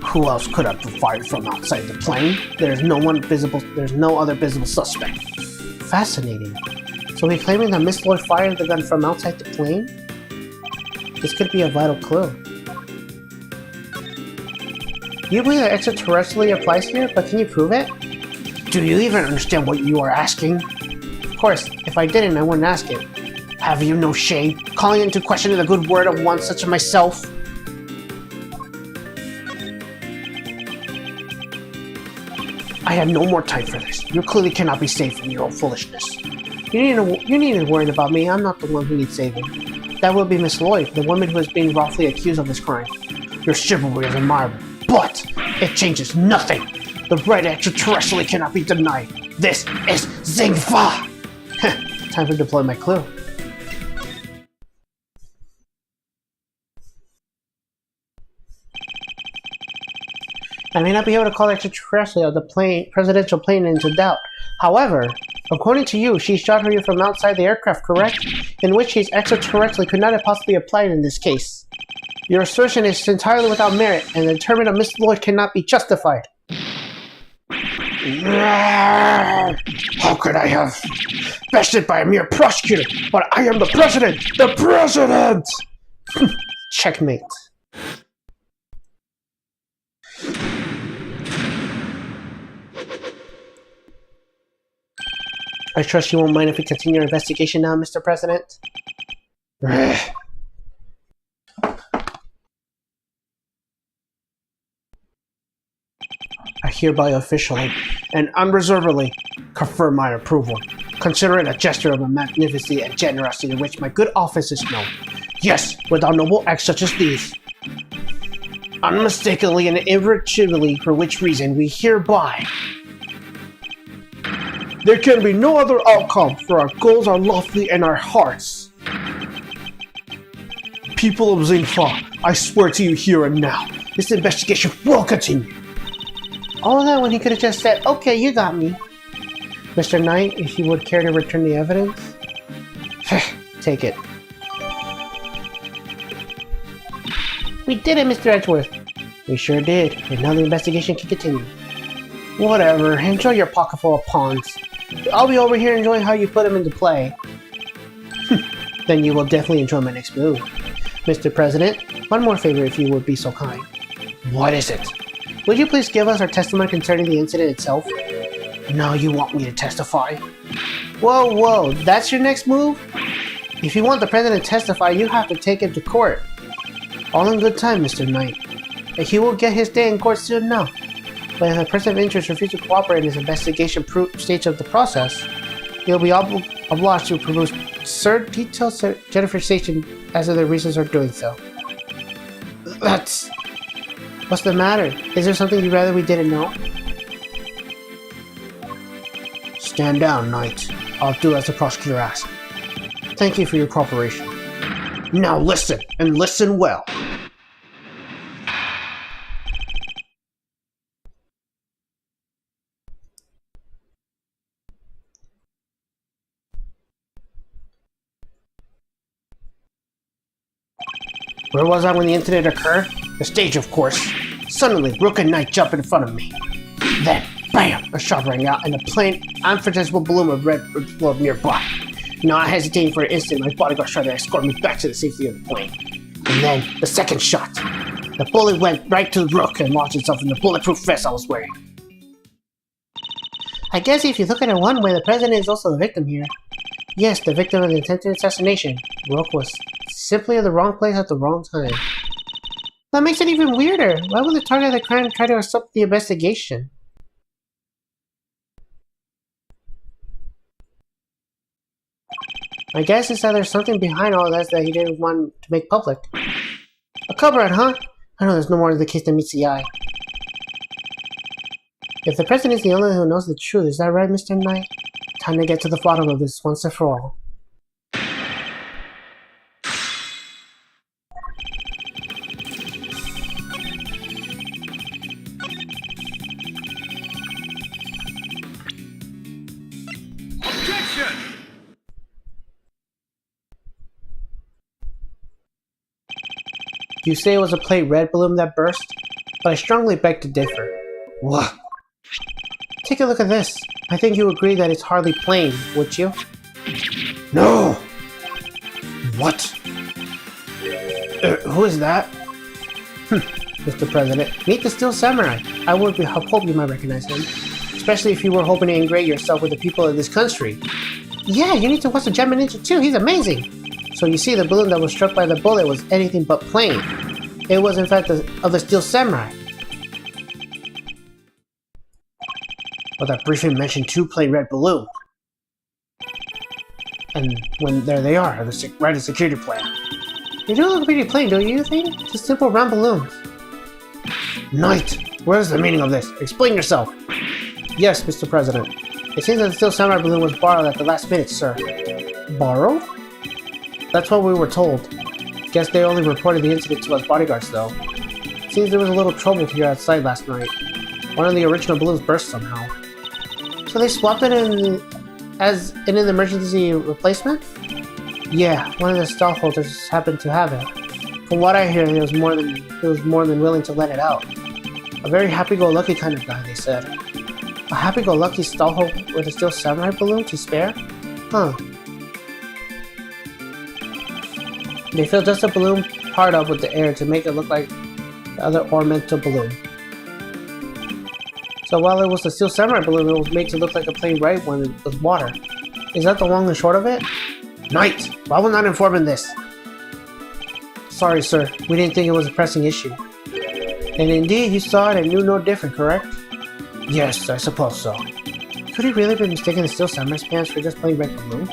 Who else could have fired from outside the plane? There's no other visible suspect. Fascinating. So he's claiming that Miss Lloyd fired the gun from outside the plane? This could be a vital clue. You believe that extraterrestrially applies here, but can you prove it? Do you even understand what you are asking? Of course, if I didn't, I wouldn't ask it. Have you no shame? Calling into question the good word of one such as myself? I have no more time for this. You clearly cannot be saved from your own foolishness. You needn't worry about me. I'm not the one who needs saving. That would be Miss Lloyd, the woman who is being wrongfully accused of this crime. Your chivalry is admirable, but it changes nothing. The right extraterrestrially cannot be denied. This is Xingfa! Time to deploy my clue. I may not be able to call extraterrestrial the presidential plane into doubt. However, according to you, she shot her from outside the aircraft, correct? In which case, extraterrestrially could not have possibly applied in this case. Your assertion is entirely without merit, and the determination of Miss Lloyd cannot be justified. How could I have bested by a mere prosecutor? But I am the president! The president! Checkmate. I trust you won't mind if we continue our investigation now, Mr. President? I hereby officially and unreservedly confirm my approval. Consider it a gesture of a magnificence and generosity in which my good office is known. Yes, without noble acts such as these. Unmistakably and irretrievably, for which reason we hereby... There can be no other outcome, for our goals are lofty and our hearts. People of Xingfa, I swear to you here and now, this investigation will continue. All that when he could have just said, okay, you got me. Mr. Knight, if you would care to return the evidence? Take it. We did it, Mr. Edgeworth. We sure did, and now the investigation can continue. Whatever, enjoy your pocket full of pawns. I'll be over here enjoying how you put them into play. Then you will definitely enjoy my next move. Mr. President, one more favor if you would be so kind. What is it? Would you please give us our testimony concerning the incident itself? No, you want me to testify? Whoa, that's your next move? If you want the President to testify, you have to take him to court. All in good time, Mr. Knight. He will get his day in court soon enough. But if a person of interest refuses to cooperate in this investigation stage of the process, he'll be obliged to produce detailed certification as to their reasons for doing so. That's... What's the matter? Is there something you'd rather we didn't know? Stand down, Knight. I'll do as the prosecutor asks. Thank you for your cooperation. Now listen, and listen well. Where was I when the incident occurred? The stage, of course. Suddenly, Rook and Knight jump in front of me. Then, bam! A shot rang out, and a plain, unpredictable bloom of red exploded nearby. Not hesitating for an instant, my bodyguard tried to escort me back to the safety of the plane. And then, the second shot. The bullet went right to Rook and lodged itself in the bulletproof vest I was wearing. I guess if you look at it one way, the President is also the victim here. Yes, the victim of the attempted assassination. Rook was simply in the wrong place at the wrong time. That makes it even weirder. Why would the target of the crime try to stop the investigation? My guess is that there's something behind all this that he didn't want to make public. A cupboard, huh? I know there's no more to the case than meets the eye. If the President is the only one who knows the truth, is that right, Mr. Knight? Time to get to the bottom of this once and for all. Objection! You say it was a plate red balloon that burst, but I strongly beg to differ. What? Take a look at this. I think you agree that it's hardly plain, would you? No! What? Who is that? Mr. President, meet the Steel Samurai. I would hope you might recognize him, especially if you were hoping to ingrate yourself with the people of this country. Yeah, you need to watch the Gemma Ninja too. He's amazing. So you see, the balloon that was struck by the bullet was anything but plain. It was in fact of the Steel Samurai. Well, that briefing mentioned two plain red balloons. And when there they are, right as security plan. They do look pretty plain, don't you think? Just simple round balloons. Knight, where's the meaning of this? Explain yourself. Yes, Mr. President. It seems that the Steel Samurai balloon was borrowed at the last minute, sir. Borrowed? That's what we were told. Guess they only reported the incident to us bodyguards, though. Seems there was a little trouble here outside last night. One of the original balloons burst somehow. So they swapped it in as in an emergency replacement? Yeah, one of the stallholders happened to have it. From what I hear, he was more than willing to let it out. A very happy-go-lucky kind of guy, they said. A happy-go-lucky stallholder with a Steel Samurai balloon to spare? Huh. They filled just a balloon part up with the air to make it look like the other ornamental balloon. So while it was the Steel Samurai balloon, it was made to look like a plain red one with water. Is that the long and short of it? Knight! Why will not inform in this? Sorry, sir. We didn't think it was a pressing issue. And indeed, you saw it and knew no different, correct? Yes, I suppose so. Could he really be mistaking the Steel Samurai's pants for just plain red balloon?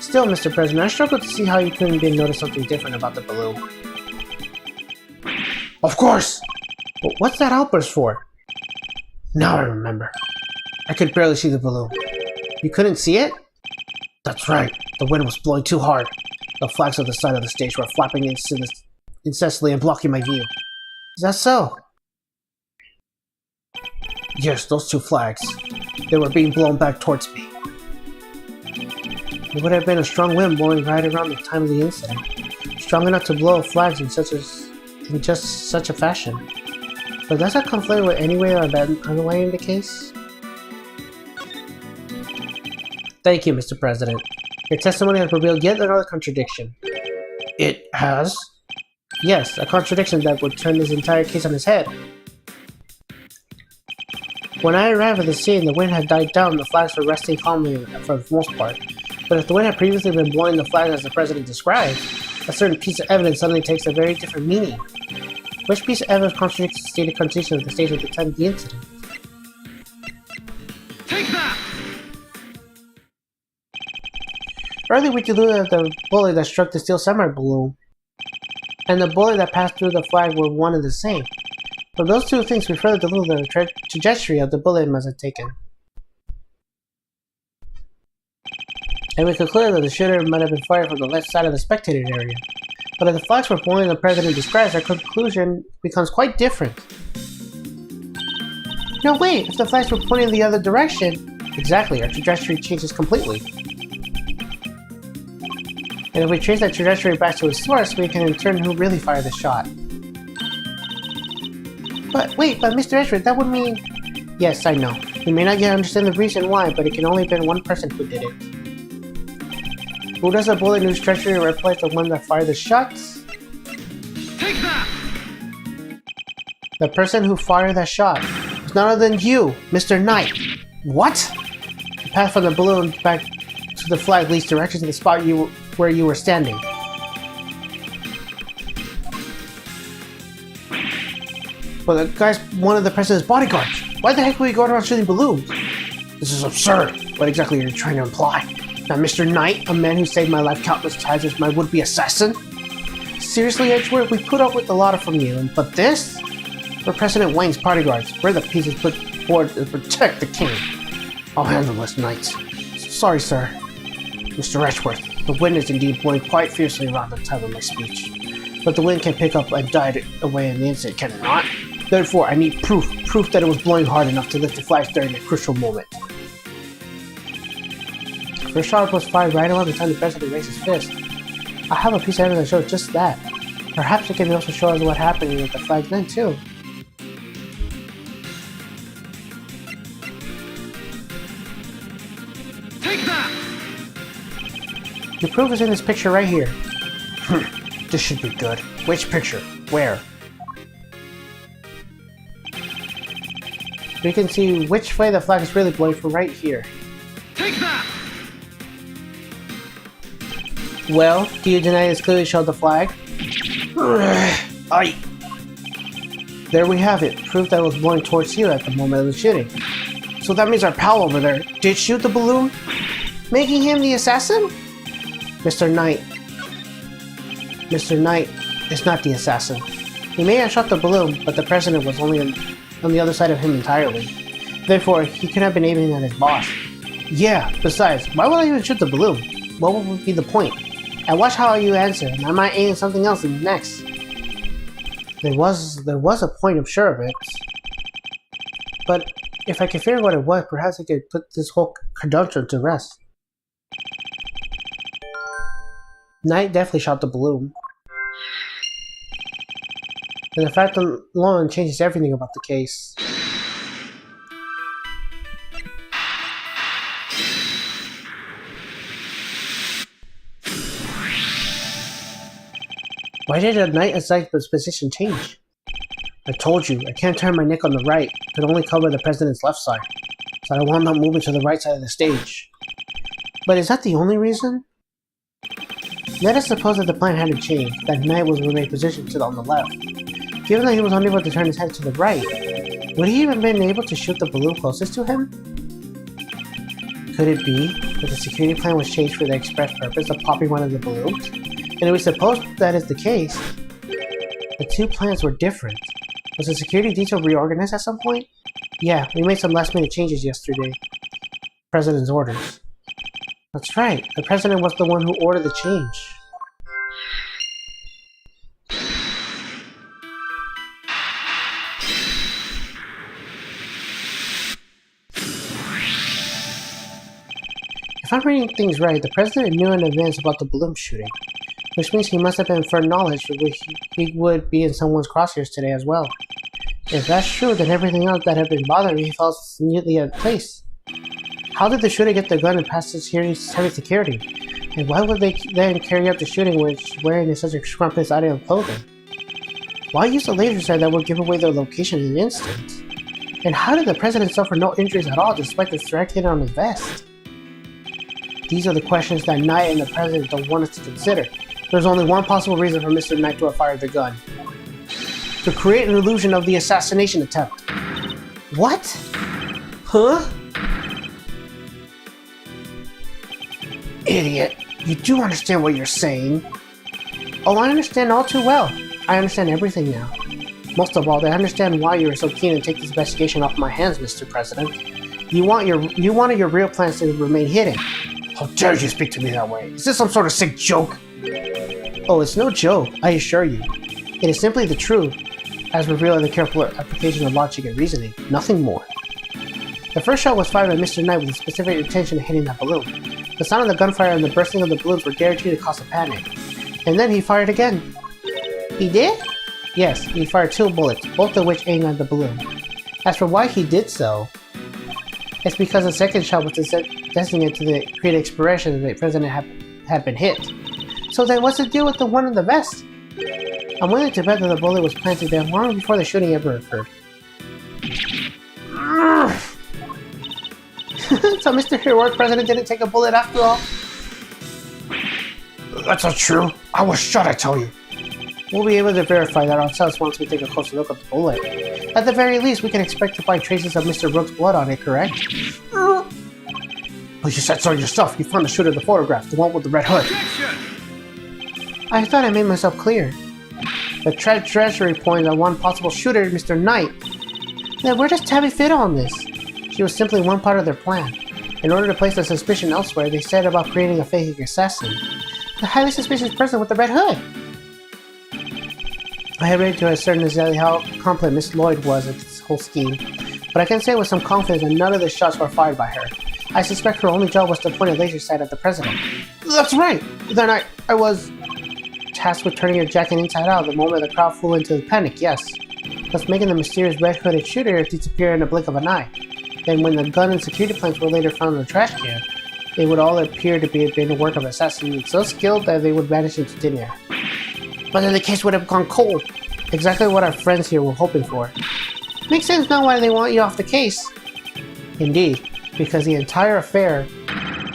Still, Mr. President, I struggle to see how you couldn't be noticed something different about the balloon. Of course! But what's that outburst for? Now I remember. I could barely see the balloon. You couldn't see it? That's right. The wind was blowing too hard. The flags on the side of the stage were flapping incessantly and blocking my view. Is that so? Yes, those two flags. They were being blown back towards me. It would have been a strong wind blowing right around the time of the incident. Strong enough to blow flags in just such a fashion. But does that conflict with any way of underlying the case? Thank you, Mr. President. Your testimony has revealed yet another contradiction. It has? Yes, a contradiction that would turn this entire case on its head. When I arrived at the scene, the wind had died down and the flags were resting calmly for the most part. But if the wind had previously been blowing the flags as the President described, a certain piece of evidence suddenly takes a very different meaning. Which piece of evidence contradicts the stated condition of the stage at the time of the incident? Take that! Earlier we concluded that the bullet that struck the steel submarine balloon and the bullet that passed through the flag were one and the same. From those two things, we further deduced the trajectory of the bullet must have taken. And we concluded that the shooter might have been fired from the left side of the spectator area. But if the flags were pointing the President describes, our conclusion becomes quite different. No, wait! If the flags were pointing the other direction... Exactly, our trajectory changes completely. And if we trace that trajectory back to its source, we can in turn who really fired the shot. But wait, Mr. Edgeworth, that would mean... Yes, I know. You may not yet understand the reason why, but it can only have been one person who did it. Who does a bullet whose trajectory replace the one that fired the shots? Take that! The person who fired that shot was none other than you, Mr. Knight. What? The path from the balloon back to the flag leads directly to the spot where you were standing. Well, the guy's one of the President's bodyguards. Why the heck would he go around shooting balloons? This is absurd. What exactly are you trying to imply? That Mr. Knight, a man who saved my life countless times, is my would-be assassin? Seriously, Edgeworth, we put up with a lot from you, but this? We're President Wayne's bodyguards. We're the pieces put forward to protect the king. I'll handle this, Knight. Sorry, sir. Mr. Edgeworth, the wind is indeed blowing quite fiercely around the time of my speech. But the wind can pick up and die away in the instant, can it not? Therefore, I need proof that it was blowing hard enough to lift the flags during a crucial moment. The first shot was fired right around the time the President raised his fist. I have a piece of evidence that shows just that. Perhaps it can also show us what happened with the flags then, too. Take that! The proof is in this picture right here. This should be good. Which picture? Where? We can see which way the flag is really blowing from right here. Take that! Well, do you deny this clearly showed the flag? Aye. There we have it. Proof that it was blowing towards you at the moment of the shooting. So that means our pal over there did shoot the balloon? Making him the assassin? Mr. Knight. Mr. Knight is not the assassin. He may have shot the balloon, but the President was only on the other side of him entirely. Therefore, he could have been aiming at his boss. Yeah, besides, why would I even shoot the balloon? What would be the point? And watch how you answer, and I might aim something else in the next. There was a point, I'm sure of it. But if I could figure what it was, perhaps I could put this whole conundrum to rest. Knight definitely shot the balloon. And the fact alone changes everything about the case. Why did a Knight Assignment's position change? I told you, I can't turn my neck on the right. I could only cover the President's left side. So I wound up moving to the right side of the stage. But is that the only reason? Let us suppose that the plan hadn't changed, that Knight was remained positioned on the left. Given that he was unable to turn his head to the right, would he even been able to shoot the balloon closest to him? Could it be that the security plan was changed for the express purpose of popping one of the balloons? And if we suppose that is the case, the two plans were different. Was the security detail reorganized at some point? Yeah, we made some last-minute changes yesterday. President's orders. That's right, the President was the one who ordered the change. If I'm reading things right, the President knew in advance about the balloon shooting, which means he must have inferred knowledge for which he would be in someone's crosshairs today as well. If that's true, then everything else that had been bothering me falls neatly in place. How did the shooter get the gun and pass its heavy security? And why would they then carry out the shooting when she's wearing such a scrumptious item of clothing? Why use a laser sight that would give away their location in an instant? And how did the president suffer no injuries at all despite the direct hit on his vest? These are the questions that Knight and the president don't want us to consider. There's only one possible reason for Mr. Knight to have fired the gun. To create an illusion of the assassination attempt. What? Huh? Idiot. You do understand what you're saying. Oh, I understand all too well. I understand everything now. Most of all, I understand why you were so keen to take this investigation off my hands, Mr. President. You wanted your real plans to remain hidden. How dare you speak to me that way? Is this some sort of sick joke? Oh, it's no joke, I assure you. It is simply the truth, as revealed in the careful application of logic and reasoning, nothing more. The first shot was fired by Mr. Knight with a specific intention of hitting that balloon. The sound of the gunfire and the bursting of the balloons were guaranteed to cause a panic. And then he fired again. He did? Yes, he fired 2 bullets, both of which aimed at the balloon. As for why he did so, it's because the second shot was destined to create expression that the president had been hit. So then what's the deal with the one in the vest? I'm willing to bet that the bullet was planted there long before the shooting ever occurred. So Mr. Heroic President didn't take a bullet after all? That's not true. I was shot, I tell you. We'll be able to verify that ourselves once we take a closer look at the bullet. At the very least, we can expect to find traces of Mr. Rook's blood on it, correct? But you said so yourself. You found the shooter in the photograph, the one with the red hood. I thought I made myself clear. The treasury points at one possible shooter, Mr. Knight. Then where does Tabby fit on this? She was simply one part of their plan. In order to place the suspicion elsewhere, they said about creating a fake assassin. The highly suspicious person with the red hood! I had read to a certain exactly how competent Miss Lloyd was at this whole scheme, but I can say with some confidence that none of the shots were fired by her. I suspect her only job was to point a laser sight at the president. That's right! Then I was tasked with turning her jacket inside out the moment the crowd flew into panic, yes. Thus making the mysterious red-hooded shooter disappear in a blink of an eye. Then when the gun and security plans were later found in the trash can, they would all appear to be the work of assassins so skilled that they would vanish into thin air. But then the case would have gone cold. Exactly what our friends here were hoping for. Makes sense now why they want you off the case. Indeed, because the entire affair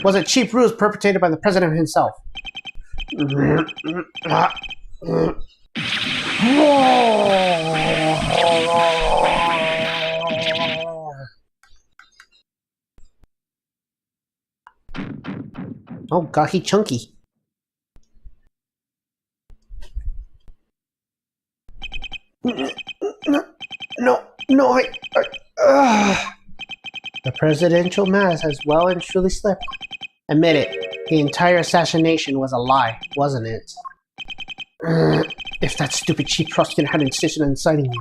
was a cheap ruse perpetrated by the president himself. Oh god, he chunky. No, The presidential mask has well and truly slipped. Admit it, the entire assassination was a lie, wasn't it? If that stupid chief prosecutor had insisted on inciting you.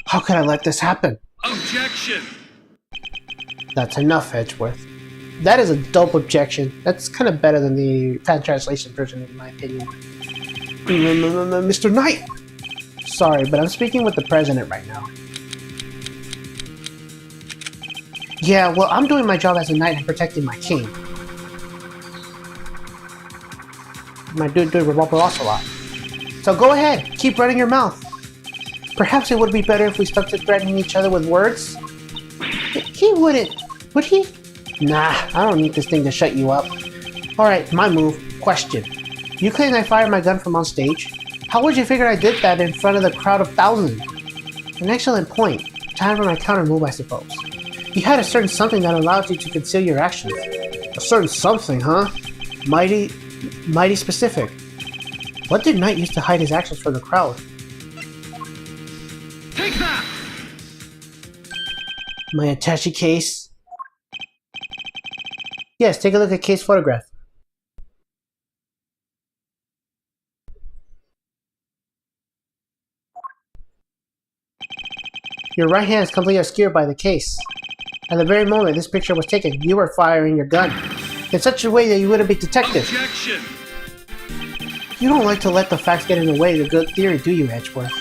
How could I let this happen? Objection! That's enough, Edgeworth. That is a dope objection. That's kind of better than the fan translation version, in my opinion. Mr. Knight! Sorry, but I'm speaking with the president right now. Yeah, well, I'm doing my job as a knight and protecting my king. My dude revolver also a lot. So go ahead, keep running your mouth. Perhaps it would be better if we stuck to threatening each other with words? He wouldn't, would he? Nah, I don't need this thing to shut you up. Alright, my move. Question. You claim I fired my gun from on stage? How would you figure I did that in front of the crowd of thousands? An excellent point. Time for my counter move, I suppose. You had a certain something that allowed you to conceal your actions. A certain something, huh? Mighty specific. What did Knight use to hide his actions from the crowd? Take that! My attaché case? Yes, take a look at case photograph. Your right hand is completely obscured by the case. At the very moment this picture was taken, you were firing your gun. In such a way that you wouldn't be detected. Objection! You don't like to let the facts get in the way of a good theory, do you, Edgeworth?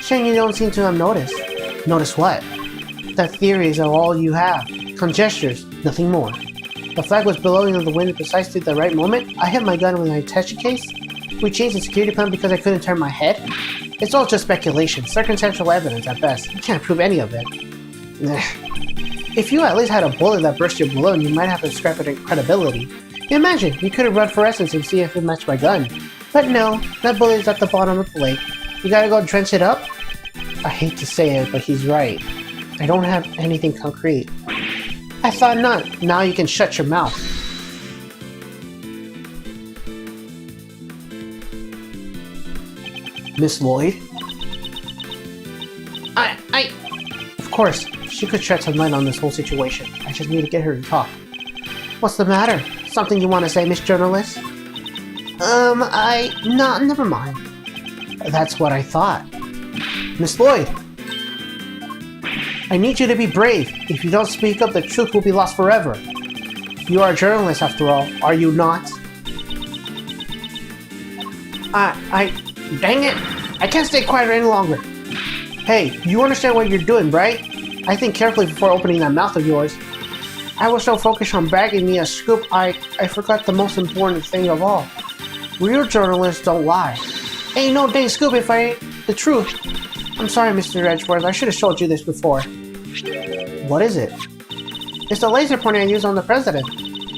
Shame you don't seem to have noticed. Notice what? That theories are all you have. Conjectures, nothing more. The flag was blowing in the wind at precisely the right moment. I hit my gun when I touched the case. We changed the security plan because I couldn't turn my head. It's all just speculation, circumstantial evidence at best. You can't prove any of it. If you at least had a bullet that burst your balloon, you might have to scrap it in credibility. Imagine, you could have run fluorescence and see if it matched my gun. But no, that bullet is at the bottom of the lake. You gotta go drench it up? I hate to say it, but he's right. I don't have anything concrete. I thought not. Now you can shut your mouth. Miss Lloyd? Of course, she could shed some light on this whole situation. I just need to get her to talk. What's the matter? Something you want to say, Miss Journalist? No, never mind. That's what I thought. Miss Lloyd! I need you to be brave. If you don't speak up, the truth will be lost forever. You are a journalist, after all, are you not? Dang it! I can't stay quiet any longer. Hey, you understand what you're doing, right? I think carefully before opening that mouth of yours. I was so focused on bagging me a scoop, I forgot the most important thing of all. Real journalists don't lie. Ain't no dang scoop if I ain't the truth. I'm sorry, Mr. Edgeworth, I should have showed you this before. What is it? It's the laser pointer I used on the president.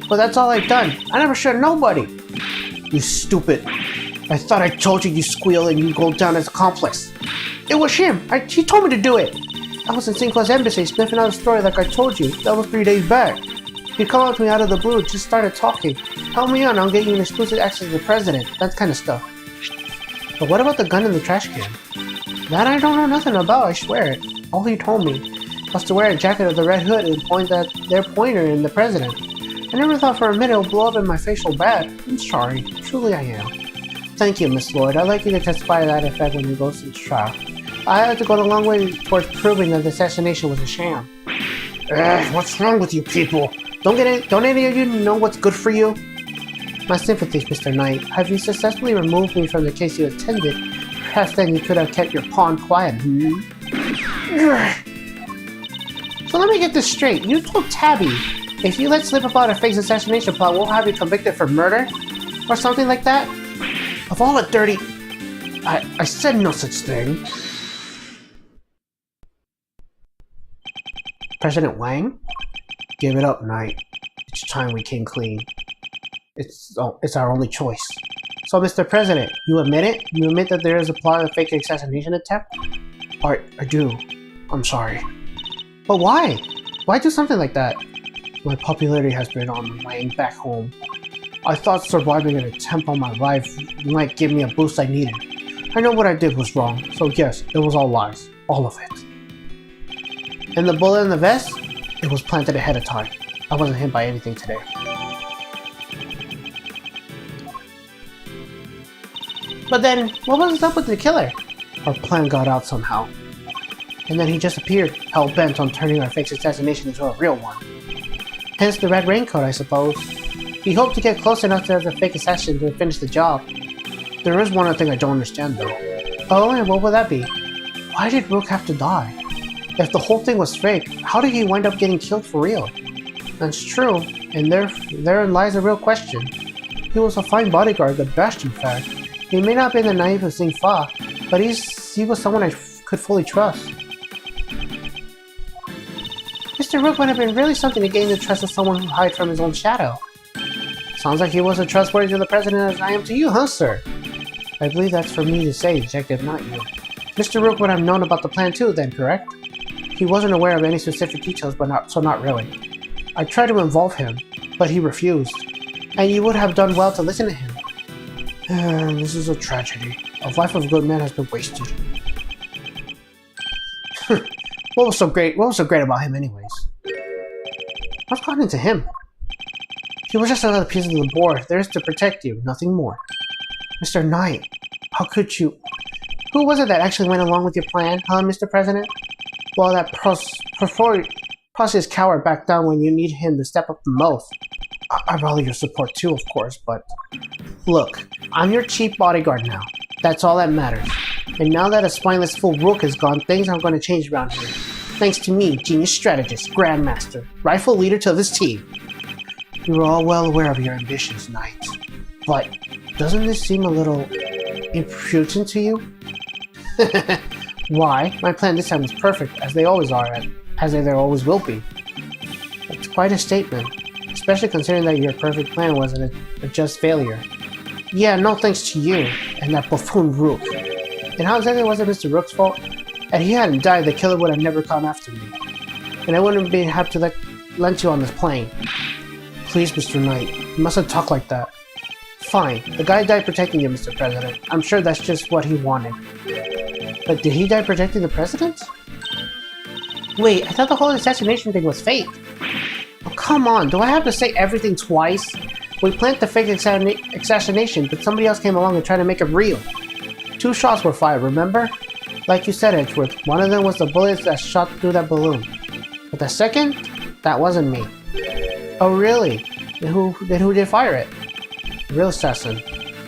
But that's all I've done. I never showed nobody. You stupid. I thought I told you, you squeal, and you go down as accomplice. It was him. He told me to do it. I was in St. Clair's embassy sniffing out a story like I told you. That was 3 days back. He called me out of the blue, just started talking. Help me out, I'll get you an exclusive access to the president. That kind of stuff. But what about the gun in the trash can? That I don't know nothing about, I swear it. All he told me was to wear a jacket with a red hood and point at their pointer in the president. I never thought for a minute it would blow up in my face so bad. I'm sorry. Truly I am. Thank you, Miss Lloyd. I'd like you to testify to that effect when you go to the trial. I had to go a long way towards proving that the assassination was a sham. What's wrong with you people? Don't any of you know what's good for you? My sympathies, Mr. Knight. Have you successfully removed me from the case you attended? Perhaps then you could have kept your pawn quiet, So let me get this straight. You told Tabby, if you let slip about a fake assassination plot, we'll have you convicted for murder? Or something like that? Of all the dirty... I said no such thing. President Wang? Give it up, Knight. It's time we came clean. It's our only choice. So, Mr. President, you admit it? You admit that there is a plot of fake assassination attempt? I do. I'm sorry. But why? Why do something like that? My popularity has been on my way back home. I thought surviving an attempt on my life might give me a boost I needed. I know what I did was wrong, so yes, it was all lies. All of it. And the bullet in the vest? It was planted ahead of time. I wasn't hit by anything today. But then, what was up with the killer? Our plan got out somehow. And then he just appeared, hell-bent on turning our fake assassination into a real one. Hence the red raincoat, I suppose. He hoped to get close enough to the fake assassin to finish the job. There is one other thing I don't understand though. Oh, and what would that be? Why did Rook have to die? If the whole thing was fake, how did he wind up getting killed for real? That's true, and therein lies a real question. He was a fine bodyguard, the best in fact. He may not have been the naive of Xing Fa, but he was someone I could fully trust. Mr. Rook would have been really something to gain the trust of someone who hides from his own shadow. Sounds like he was as trustworthy to the president as I am to you, huh, sir? I believe that's for me to say, detective, not you. Mr. Rook would have known about the plan too, then, correct? He wasn't aware of any specific details, but not really. I tried to involve him, but he refused. And you would have done well to listen to him. This is a tragedy. A life of a good man has been wasted. What was so great about him anyways? What's gotten into him? He was just another piece of the board. There is to protect you, nothing more. Mr. Knight, how could you... Who was it that actually went along with your plan, huh, Mr. President? Well, that Prosecutor's coward backed down when you need him to step up the most. I value your support too, of course, but... Look, I'm your chief bodyguard now. That's all that matters. And now that a spineless fool Rook is gone, things are going to change around here. Thanks to me, genius strategist, grandmaster, rightful leader to this team. You are all well aware of your ambitions, Knight. But doesn't this seem a little imprudent to you? Why? My plan this time was perfect, as they always are, as there always will be. It's quite a statement, especially considering that your perfect plan was a just failure. Yeah, no thanks to you, and that buffoon Rook. And how exactly was it Mr. Rook's fault? And he hadn't died, the killer would have never come after me. And I wouldn't have to lend you on this plane. Please, Mr. Knight, you mustn't talk like that. Fine, the guy died protecting you, Mr. President. I'm sure that's just what he wanted. But did he die protecting the President? Wait, I thought the whole assassination thing was fake. Oh, come on, do I have to say everything twice? We planned the fake assassination, but somebody else came along and tried to make it real. 2 shots were fired, remember? Like you said, Edgeworth, one of them was the bullets that shot through that balloon. But the second? That wasn't me. Oh really? Then who did fire it? The real assassin,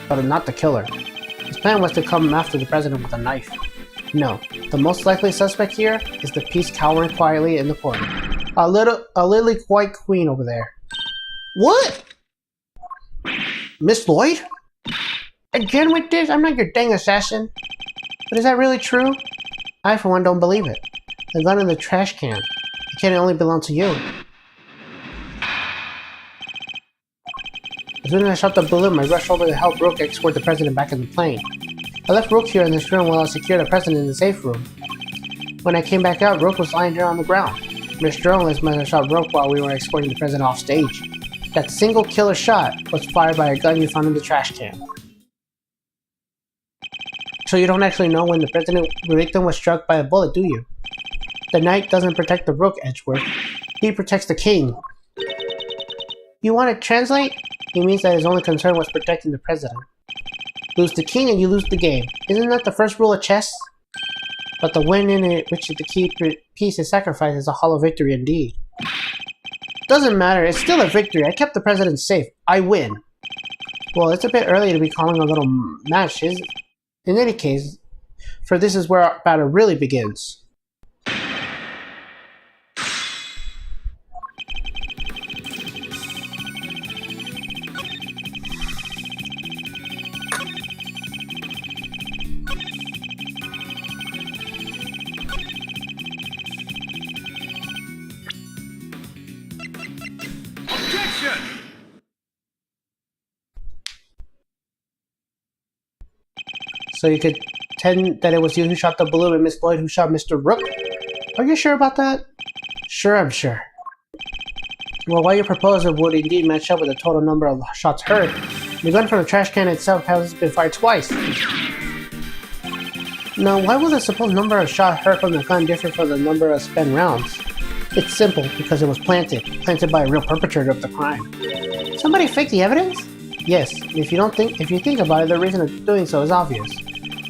but not the killer. His plan was to come after the President with a knife. No, the most likely suspect here is the piece cowering quietly in the corner. A lily white queen over there. What? Miss Lloyd? Again with this? I'm not your dang assassin. But is that really true? I, for one, don't believe it. The gun in the trash can. It can only belong to you. As soon as I shot the balloon, I rushed over to help Rook escort the President back in the plane. I left Rook here in this room while I secured the President in the safe room. When I came back out, Rook was lying there on the ground. Mr. Journalist might have shot Rook while we were escorting the President off stage. That single killer shot was fired by a gun you found in the trash can. So you don't actually know when the victim was struck by a bullet, do you? The Knight doesn't protect the Rook, Edgeworth. He protects the King. You want to translate? He means that his only concern was protecting the President. Lose the King and you lose the game. Isn't that the first rule of chess? But the win in it, which the key piece is sacrificed, is a hollow victory indeed. Doesn't matter, it's still a victory. I kept the President safe. I win. Well, it's a bit early to be calling a little match, is it? In any case, for this is where our battle really begins. Objection! So you could pretend that it was you who shot the balloon and Miss Lloyd who shot Mr. Rook? Are you sure about that? Sure, I'm sure. Well, while your proposal would indeed match up with the total number of shots heard, the gun from the trash can itself has been fired twice. Now, why was the supposed number of shots heard from the gun different from the number of spent rounds? It's simple, because it was planted by a real perpetrator of the crime. Somebody faked the evidence? Yes, if you think about it, the reason of doing so is obvious.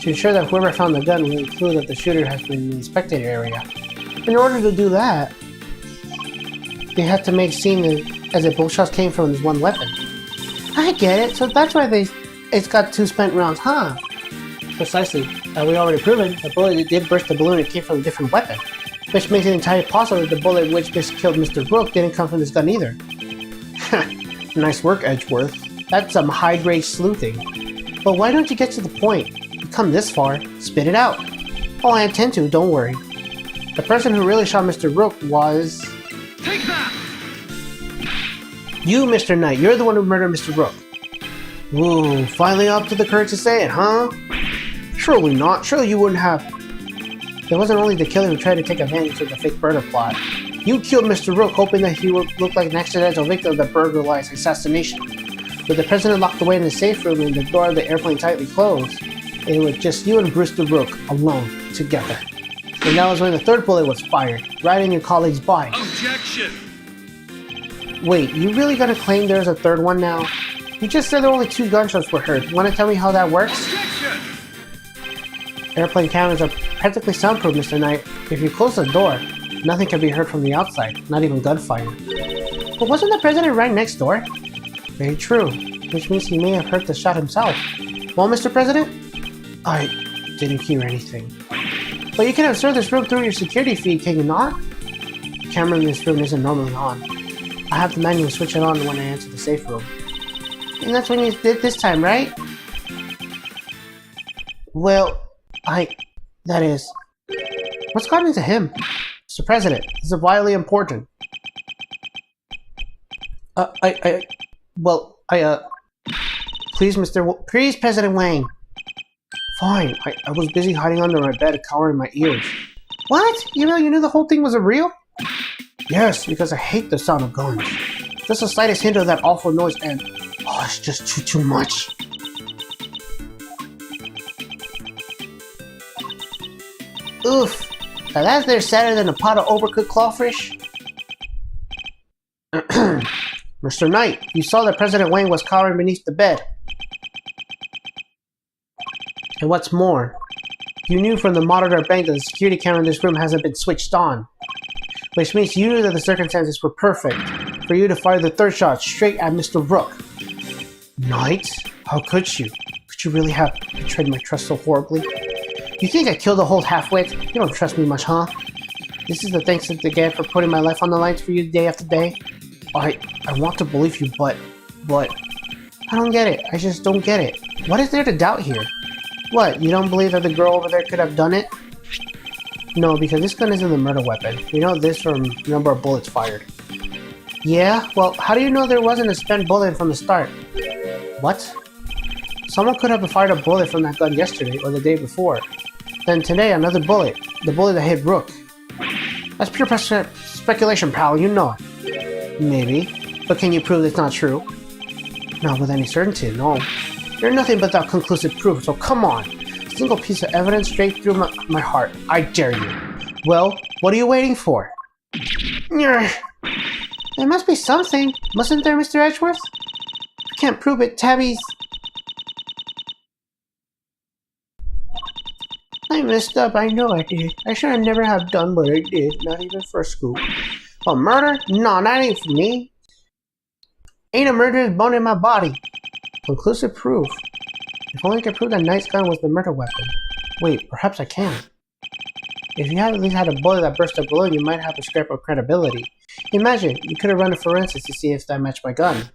To ensure that whoever found the gun will include that the shooter has been in the spectator area. In order to do that, they have to make seem as if both shots came from this one weapon. I get it, so that's why it's got 2 spent rounds, huh? Precisely. We already proven the bullet did burst the balloon and came from a different weapon, which makes it entirely possible that the bullet which just killed Mr. Rook didn't come from this gun either. Nice work, Edgeworth. That's some high-grade sleuthing. But why don't you get to the point? You've come this far. Spit it out. Oh, I intend to, don't worry. The person who really shot Mr. Rook was... Take that! You, Mr. Knight. You're the one who murdered Mr. Rook. Ooh, finally up to the courage to say it, huh? Surely not. Surely you wouldn't have... It wasn't only the killer who tried to take advantage of the fake murder plot. You killed Mr. Rook hoping that he would look like an accidental victim of the burglarized assassination. With the president locked away in the safe room and the door of the airplane tightly closed, it was just you and Brewster Rook alone, together. And that was when the 3rd bullet was fired, right in your colleague's body. Objection! Wait, you really gonna claim there's a 3rd one now? You just said there only 2 gunshots were heard. Wanna tell me how that works? Objection! Airplane cameras are practically soundproof, Mr. Knight. If you close the door, nothing can be heard from the outside, not even gunfire. But wasn't the president right next door? Very true, which means he may have heard the shot himself. Well, Mr. President? I didn't hear anything. But you can observe this room through your security feed, can you not? The camera in this room isn't normally on. I have to manually switch it on when I enter the safe room. And that's when you did this time, right? Well, that is... What's gotten into him? Mr. President, this is vitally important. Please, President Wang. Fine, I was busy hiding under my bed, cowering my ears. What? You knew the whole thing wasn't real? Yes, because I hate the sound of guns. Just the slightest hint of that awful noise and... Oh, it's just too much. Oof. Now that's there sadder than a pot of overcooked clawfish. Mr. Knight, you saw that President Wang was cowering beneath the bed. And what's more, you knew from the monitor bank that the security camera in this room hasn't been switched on. Which means you knew that the circumstances were perfect for you to fire the third shot straight at Mr. Rook. Knight? How could you? Could you really have betrayed my trust so horribly? You think I killed a whole half-wit? You don't trust me much, huh? This is the thanks that they get for putting my life on the lines for you day after day? I want to believe you, but... I don't get it. I just don't get it. What is there to doubt here? What, you don't believe that the girl over there could have done it? No, because this gun isn't a murder weapon. We know this from the number of bullets fired. Yeah? Well, how do you know there wasn't a spent bullet from the start? What? Someone could have fired a bullet from that gun yesterday or the day before. Then today, another bullet. The bullet that hit Rook. That's pure speculation, pal. You know it. Maybe. But can you prove it's not true? Not with any certainty, no. You're nothing but that conclusive proof, so come on. A single piece of evidence straight through my heart. I dare you. Well, what are you waiting for? There must be something. Mustn't there, Mr. Edgeworth? I can't prove it, Tabby's... I messed up, I know I did. I should have never have done what I did, not even for a scoop. A murder? No, that ain't for me. Ain't a murderous bone in my body. Conclusive proof. If only I could prove that Knight's gun was the murder weapon. Wait, perhaps I can. If you had at least had a bullet that burst a balloon, you might have a scrap of credibility. Imagine, you could have run a forensics to see if that matched my gun.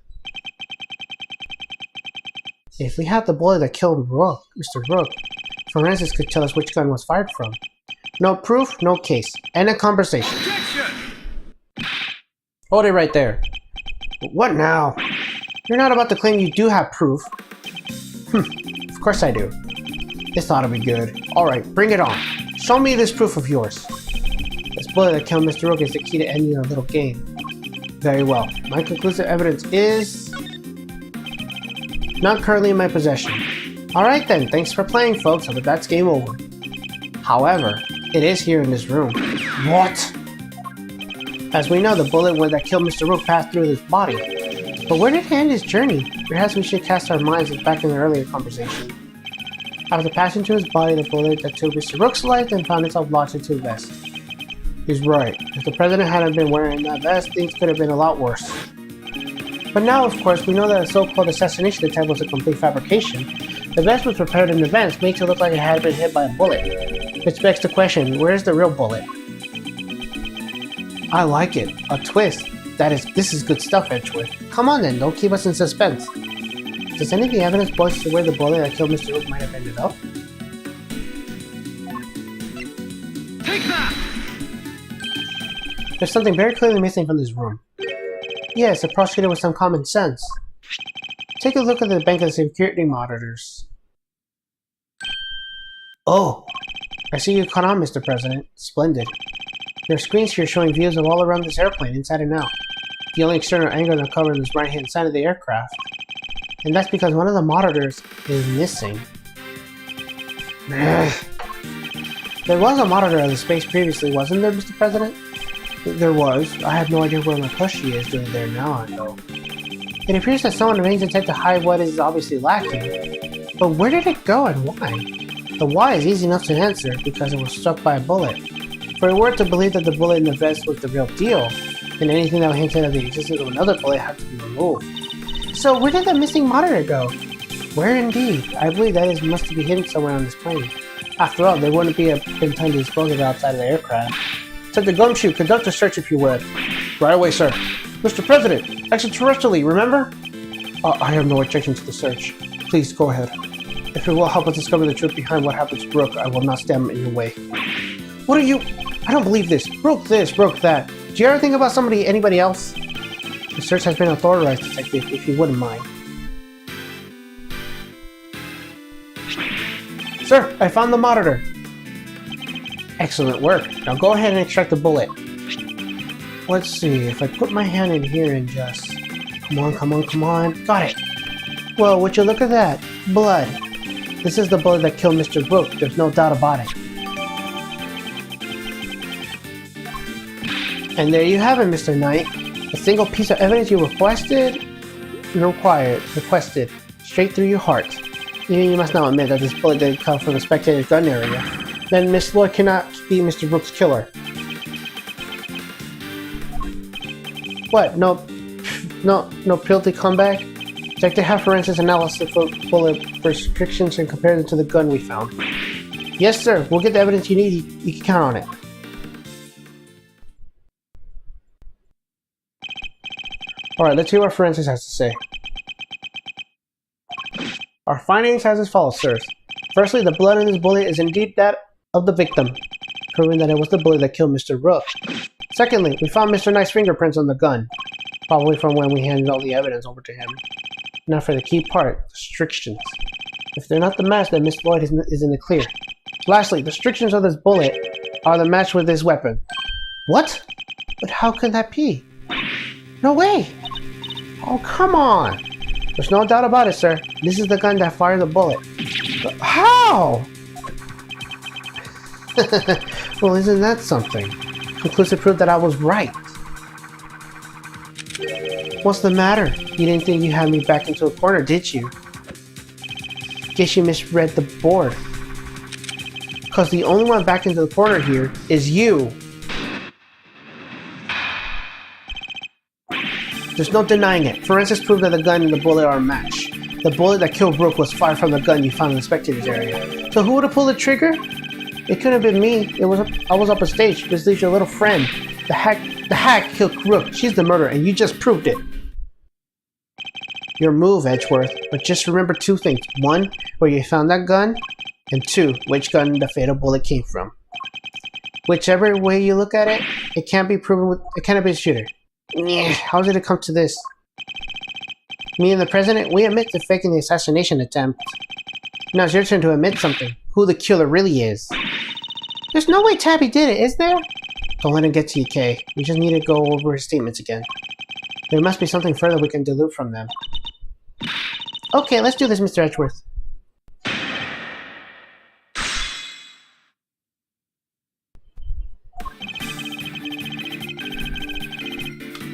If we had the bullet that killed Rook, Mr. Rook, forensics could tell us which gun was fired from. No proof, no case. End of conversation. Objection! Hold it right there. What now? You're not about to claim you do have proof. Of course I do. This ought to be good. Alright, bring it on. Show me this proof of yours. This bullet that killed Mr. Rook is the key to ending our little game. Very well. My conclusive evidence is... not currently in my possession. Alright then, thanks for playing, folks, but that's game over. However, it is here in this room. What? As we know, the bullet that killed Mr. Rook passed through his body. But where did he end his journey? Perhaps we should cast our minds back in the earlier conversation. After passing through his body, the bullet that took Mr. Rook's life then found itself lodged into the vest. He's right. If the president hadn't been wearing that vest, things could have been a lot worse. But now, of course, we know that the so-called assassination attempt was a complete fabrication. The vest was prepared in advance, made to look like it had been hit by a bullet. Which begs the question, where is the real bullet? I like it. A twist. This is good stuff, Edgeworth. Come on then, don't keep us in suspense. Does any of the evidence point to where the bullet that killed Mr. Rook might have ended up? Take that! There's something very clearly missing from this room. Yes, a prosecutor with some common sense. Take a look at the bank of security monitors. Oh! I see you caught on, Mr. President. Splendid. There are screens here showing views of all around this airplane, inside and out. The only external angle that covers is right-hand side of the aircraft. And that's because one of the monitors is missing. There was a monitor of the space previously, wasn't there, Mr. President? There was. I have no idea where my plushie is doing there now, though. It appears that someone remains intent to hide what is obviously lacking. But where did it go and why? The why is easy enough to answer, because it was struck by a bullet. For we were to believe that the bullet in the vest was the real deal, then anything that hinted at the existence of another bullet had to be removed. So where did the missing monitor go? Where indeed? I believe that must be hidden somewhere on this plane. After all, there wouldn't be been time to dispose of it outside of the aircraft. Take the gumshoe, conduct a search if you would. Right away, sir. Mr. President, extraterrestrially, remember? I have no objection to the search. Please, go ahead. If it will help us discover the truth behind what happened to Brooke, I will not stand in your way. What are you? I don't believe this. Broke this, broke that. Do you ever think about anybody else? The search has been authorized, Detective, if you wouldn't mind. Sir, I found the monitor. Excellent work. Now go ahead and extract the bullet. Let's see, if I put my hand in here and just... Come on, come on, come on. Got it. Well, would you look at that? Blood. This is the bullet that killed Mr. Brooke. There's no doubt about it. And there you have it, Mr. Knight. A single piece of evidence you requested, straight through your heart. Even you must now admit that this bullet didn't come from the spectator's gun area. Then Miss Lloyd cannot be Mr. Brooks' killer. What? No penalty comeback? Check to have forensic analysis for bullet restrictions and compare them to the gun we found. Yes, sir. We'll get the evidence you need. You can count on it. Alright, let's hear what forensics has to say. Our findings as follows, sirs. Firstly, the blood in this bullet is indeed that of the victim, proving that it was the bullet that killed Mr. Rook. Secondly, we found Mr. Knight's fingerprints on the gun, probably from when we handed all the evidence over to him. Now for the key part, restrictions. If they're not the match, then Miss Lloyd is in the clear. Lastly, the restrictions of this bullet are the match with this weapon. What? But how can that be? No way! Oh, come on! There's no doubt about it, sir. This is the gun that fired the bullet. But how? Well, isn't that something? Conclusive proof that I was right. What's the matter? You didn't think you had me back into a corner, did you? Guess you misread the board. Because the only one back into the corner here is you. There's no denying it. Forensics proved that the gun and the bullet are a match. The bullet that killed Brooke was fired from the gun you found in the spectator's area. So who would have pulled the trigger? It couldn't have been me. I was up on stage. This leaves your little friend. The hack killed Brooke. She's the murderer, and you just proved it. Your move, Edgeworth. But just remember two things. One, where you found that gun, and two, which gun the fatal bullet came from. Whichever way you look at it, it can't be proven. It cannot be a shooter. How did it come to this? Me and the president, we admit to faking the assassination attempt. Now it's your turn to admit something. Who the killer really is. There's no way Tabby did it, is there? Don't let him get to you, Kay. We just need to go over his statements again. There must be something further we can dilute from them. Okay, let's do this, Mr. Edgeworth.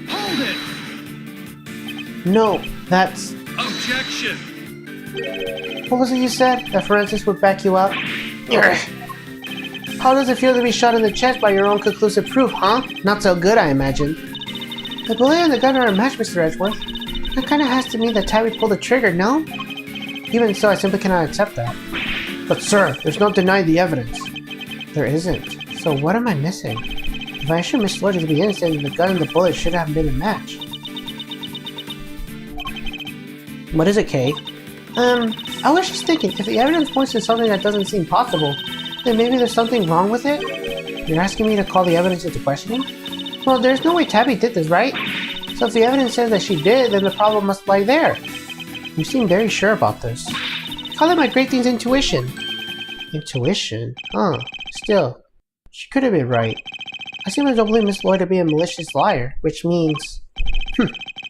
Hold it! No, that's... Objection! What was it you said? That forensics would back you up? How does it feel to be shot in the chest by your own conclusive proof, huh? Not so good, I imagine. The bullet and the gun are a match, Mr. Edgeworth. That kinda has to mean that Tabby pulled the trigger, no? Even so, I simply cannot accept that. But sir, there's no denying the evidence. There isn't. So what am I missing? If I should Miss Lloyd to be innocent, then the gun and the bullet should have been a match. What is it, Kay? I was just thinking, if the evidence points to something that doesn't seem possible, then maybe there's something wrong with it? You're asking me to call the evidence into questioning? Well, there's no way Tabby did this, right? So if the evidence says that she did, then the problem must lie there. You seem very sure about this. Call it my great thing's intuition. Intuition? Huh. Still, she could have been right. I simply don't believe Miss Lloyd to be a malicious liar, which means...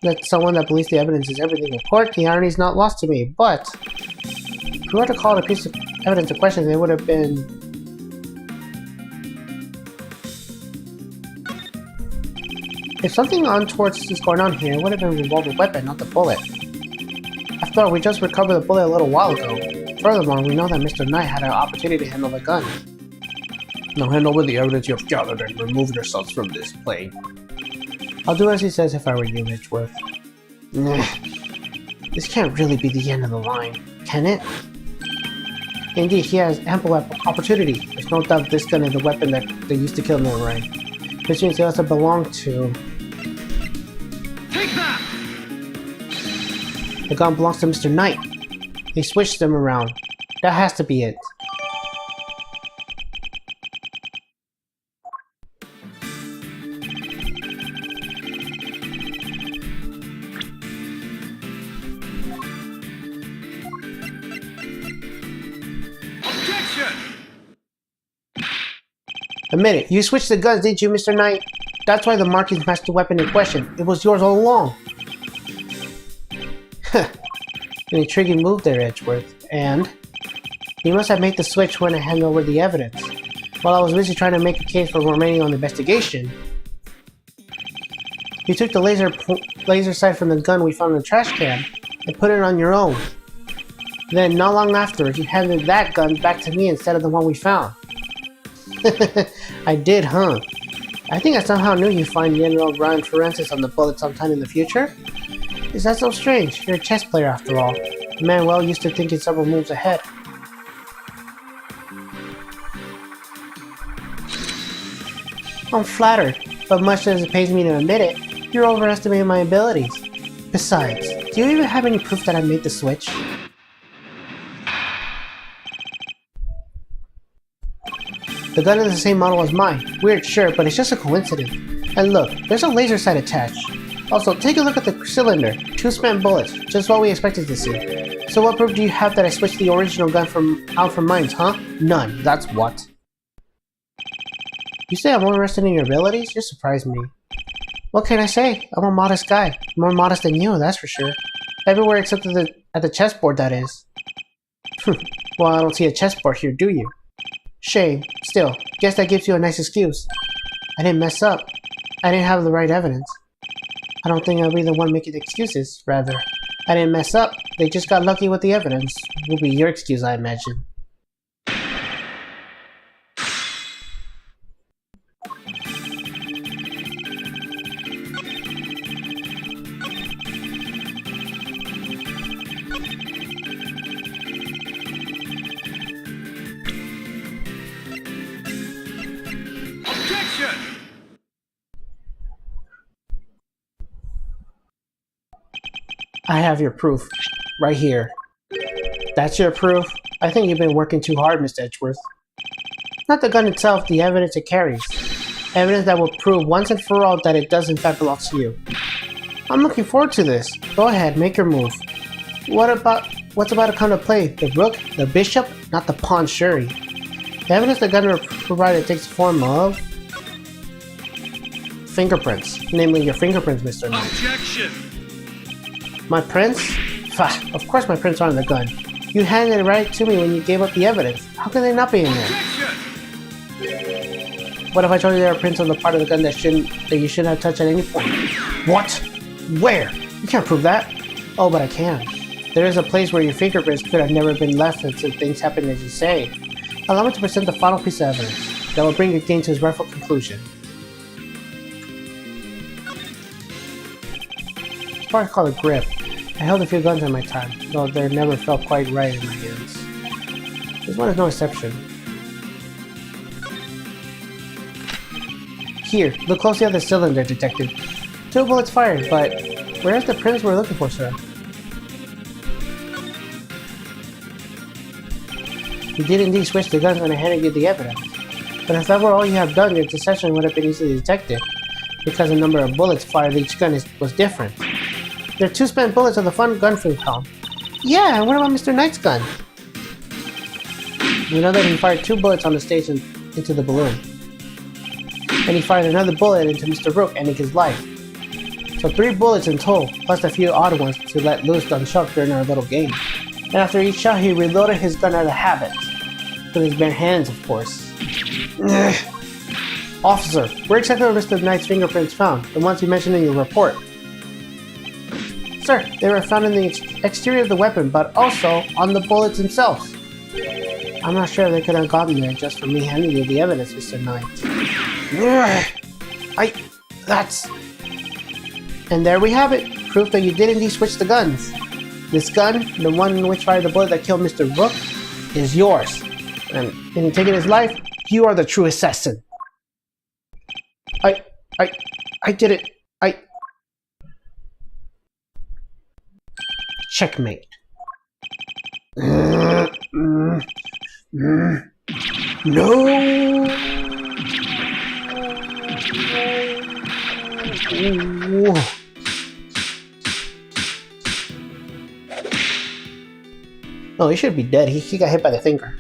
that someone that believes the evidence is everything in court, the irony is not lost to me, but... if we were to call it a piece of evidence in question, it would have been... if something untoward is going on here, it would have been a revolver weapon, not the bullet. After all, we just recovered the bullet a little while ago. Furthermore, we know that Mr. Knight had an opportunity to handle the gun. Now hand over the evidence you have gathered and remove yourselves from this plane. I'll do as he says if I were you, Edgeworth. This can't really be the end of the line, Can it? Indeed, he has ample opportunity. There's no doubt this gun is the weapon that they used to kill Norrai. Which means it also belonged to... Take that! The gun belongs to Mr. Knight. They switched them around. That has to be it. Admit it, you switched the guns, didn't you, Mr. Knight? That's why the markings matched the weapon in question. It was yours all along. An intriguing move there, Edgeworth. And? You must have made the switch when I handed over the evidence. While I was busy trying to make a case for remaining on the investigation. You took the laser sight from the gun we found in the trash can and put it on your own. Then, not long afterwards, you handed that gun back to me instead of the one we found. I did, huh? I think I somehow knew you'd find General Brian forensics on the bullet sometime in the future. Is that so strange? You're a chess player after all. A man well used to thinking several moves ahead. I'm flattered, but much as it pains me to admit it, you're overestimating my abilities. Besides, do you even have any proof that I made the switch? The gun is the same model as mine. Weird, sure, but it's just a coincidence. And look, there's a laser sight attached. Also, take a look at the cylinder. 2 spent bullets, just what we expected to see. So what proof do you have that I switched the original gun out from mine, huh? None, that's what. You say I'm overestimating your abilities? You surprise me. What can I say? I'm a modest guy. More modest than you, that's for sure. Everywhere except at the chessboard, that is. Well, I don't see a chessboard here, do you? Shame. Still, guess that gives you a nice excuse. I didn't mess up. I didn't have the right evidence. I don't think I'll be the one making excuses. Rather, I didn't mess up. They just got lucky with the evidence. Will be your excuse, I imagine. I have your proof. Right here. That's your proof? I think you've been working too hard, Mr. Edgeworth. Not the gun itself, the evidence it carries. Evidence that will prove once and for all that it does in fact belong to you. I'm looking forward to this. Go ahead, make your move. What's about to come to play? The rook? The bishop? Not the pawn, surely. The evidence the gun provided takes the form of... fingerprints. Namely, your fingerprints, Mr. Knight. Objection! My prints? Pah, of course my prints are on the gun. You handed it right to me when you gave up the evidence. How can they not be in there? What if I told you there are prints on the part of the gun that you shouldn't have touched at any point? What? Where? You can't prove that. Oh, but I can. There is a place where your fingerprints could have never been left until things happen as you say. Allow me to present the final piece of evidence that will bring your game to its rightful conclusion. It's probably called a grip. I held a few guns in my time, though they never felt quite right in my hands. This one is no exception. Here, look closely at the cylinder, Detective. 2 bullets fired, but where's the prints we're looking for, sir? You did indeed switch the guns when I handed you the evidence. But if that were all you have done, your deception would have been easily detected, because the number of bullets fired each gun was different. There are 2 spent bullets on the front gun from Tom. Yeah, and what about Mr. Knight's gun? You know that he fired 2 bullets on the stage into the balloon. Then he fired another bullet into Mr. Rook, ending his life. So 3 bullets in total, plus a few odd ones to let loose unshot during our little game. And after each shot, he reloaded his gun out of habit. With his bare hands, of course. Officer, where exactly were Mr. Knight's fingerprints found? The ones you mentioned in your report. Sir, they were found in the exterior of the weapon, but also on the bullets themselves. I'm not sure they could have gotten there just from me handing you the evidence, Mr. Knight. And there we have it. Proof that you did indeed switch the guns. This gun, the one in which fired the bullet that killed Mr. Rook, is yours. And in taking his life, you are the true assassin. I did it. Checkmate. No! Oh, he should be dead. He got hit by the finger.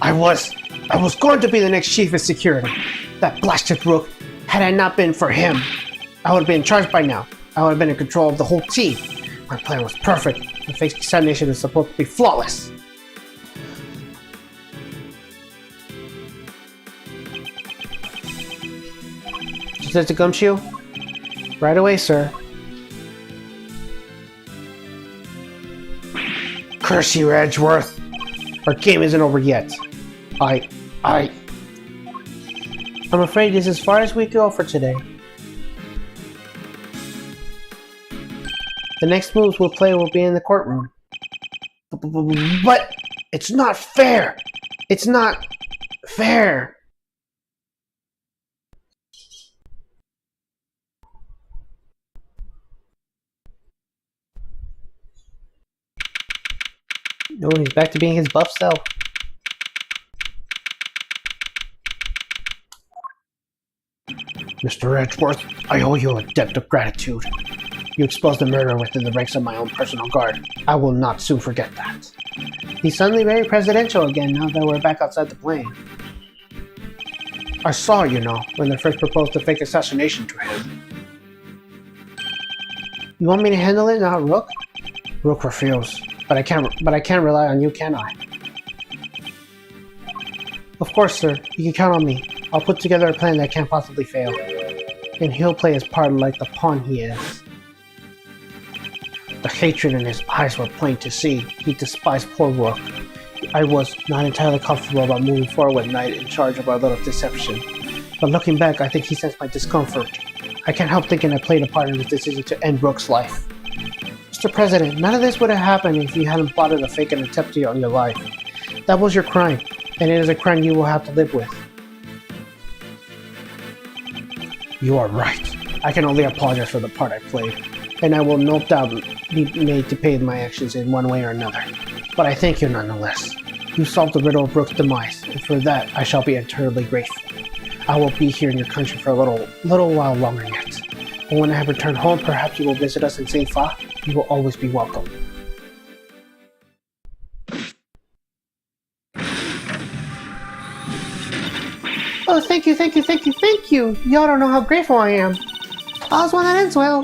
I was going to be the next chief of security. That blasted Rook. Had I not been for him, I would have been in charge by now. I would have been in control of the whole team. My plan was perfect. The fake examination is supposed to be flawless. Just as a gumshoe? Right away, sir. Curse you, Edgeworth. Our game isn't over yet. I'm afraid this is as far as we go for today. The next moves we'll play will be in the courtroom. But it's not fair! It's not fair! No, he's back to being his buff self. Mr. Edgeworth, I owe you a debt of gratitude. You exposed the murder within the ranks of my own personal guard. I will not soon forget that. He's suddenly very presidential again now that we're back outside the plane. I saw, you know, when they first proposed the fake assassination to him. You want me to handle it, not Rook? Rook refused. But I can't rely on you, can I? Of course, sir. You can count on me. I'll put together a plan that can't possibly fail. And he'll play his part like the pawn he is. The hatred in his eyes were plain to see. He despised poor Rook. I was not entirely comfortable about moving forward with Knight in charge of our little deception. But looking back, I think he sensed my discomfort. I can't help thinking I played a part in his decision to end Rook's life. Mr. President, none of this would have happened if you hadn't plotted a fake and attempt on your life. That was your crime, and it is a crime you will have to live with. You are right. I can only apologize for the part I played, and I will no doubt be made to pay my actions in one way or another. But I thank you nonetheless. You solved the riddle of Rook's demise, and for that I shall be eternally grateful. I will be here in your country for a little while longer yet. And when I have returned home, perhaps you will visit us in St. Fa. You will always be welcome. Oh, thank you! Y'all don't know how grateful I am. All's one that ends well.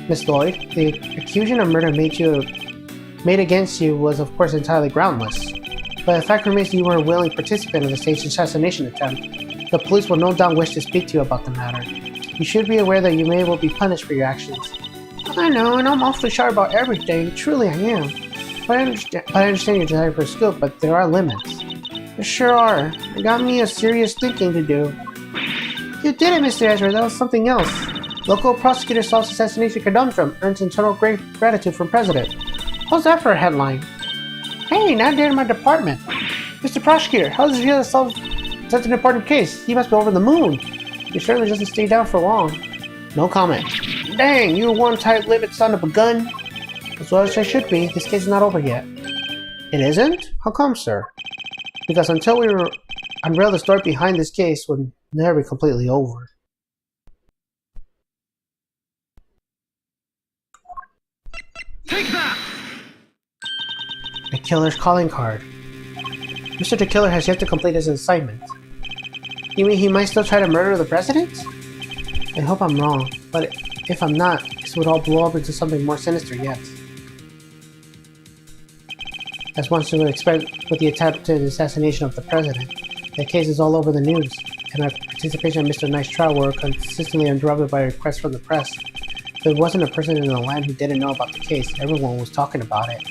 Miss Lloyd, the accusation of murder made against you was of course entirely groundless. But the fact remains that you were a willing participant in the staged assassination attempt. The police will no doubt wish to speak to you about the matter. You should be aware that you may well be punished for your actions. I know, and I'm awfully shy about everything. Truly I am. But I understand your desire for scoop, but there are limits. There sure are. It got me a serious thinking to do. You did it, Mr. Ezra. That was something else. Local prosecutor solves assassination conundrum. Earns internal gratitude from president. How's that for a headline? Hey, now they're in my department. Mr. Prosecutor, how does it feel to solve such an important case? He must be over the moon. He certainly doesn't stay down for long. No comment. Dang, you one tight-lipped son of a gun. As well as I should be, this case is not over yet. It isn't? How come, sir? Because until we unveil the story behind this case, we'll never be completely over. Take that! The killer's calling card. Mr. The Killer has yet to complete his assignment. You mean he might still try to murder the president? I hope I'm wrong, but if I'm not, this would all blow up into something more sinister yet. As one should expect with the attempted assassination of the president, the case is all over the news, and our participation in Mr. Knight's trial were consistently interrupted by requests from the press. There wasn't a person in the land who didn't know about the case. Everyone was talking about it.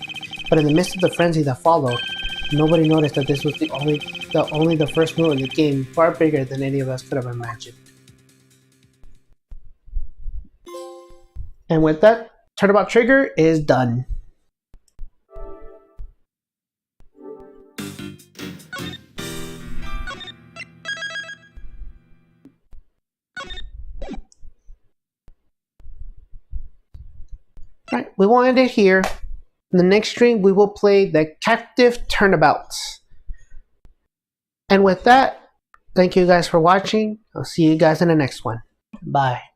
But in the midst of the frenzy that followed, nobody noticed that this was only the first move in the game, far bigger than any of us could have imagined. And with that, Turnabout Trigger is done. Right, we will end it here. In the next stream, we will play the Captive Turnabout. And with that, thank you guys for watching. I'll see you guys in the next one. Bye.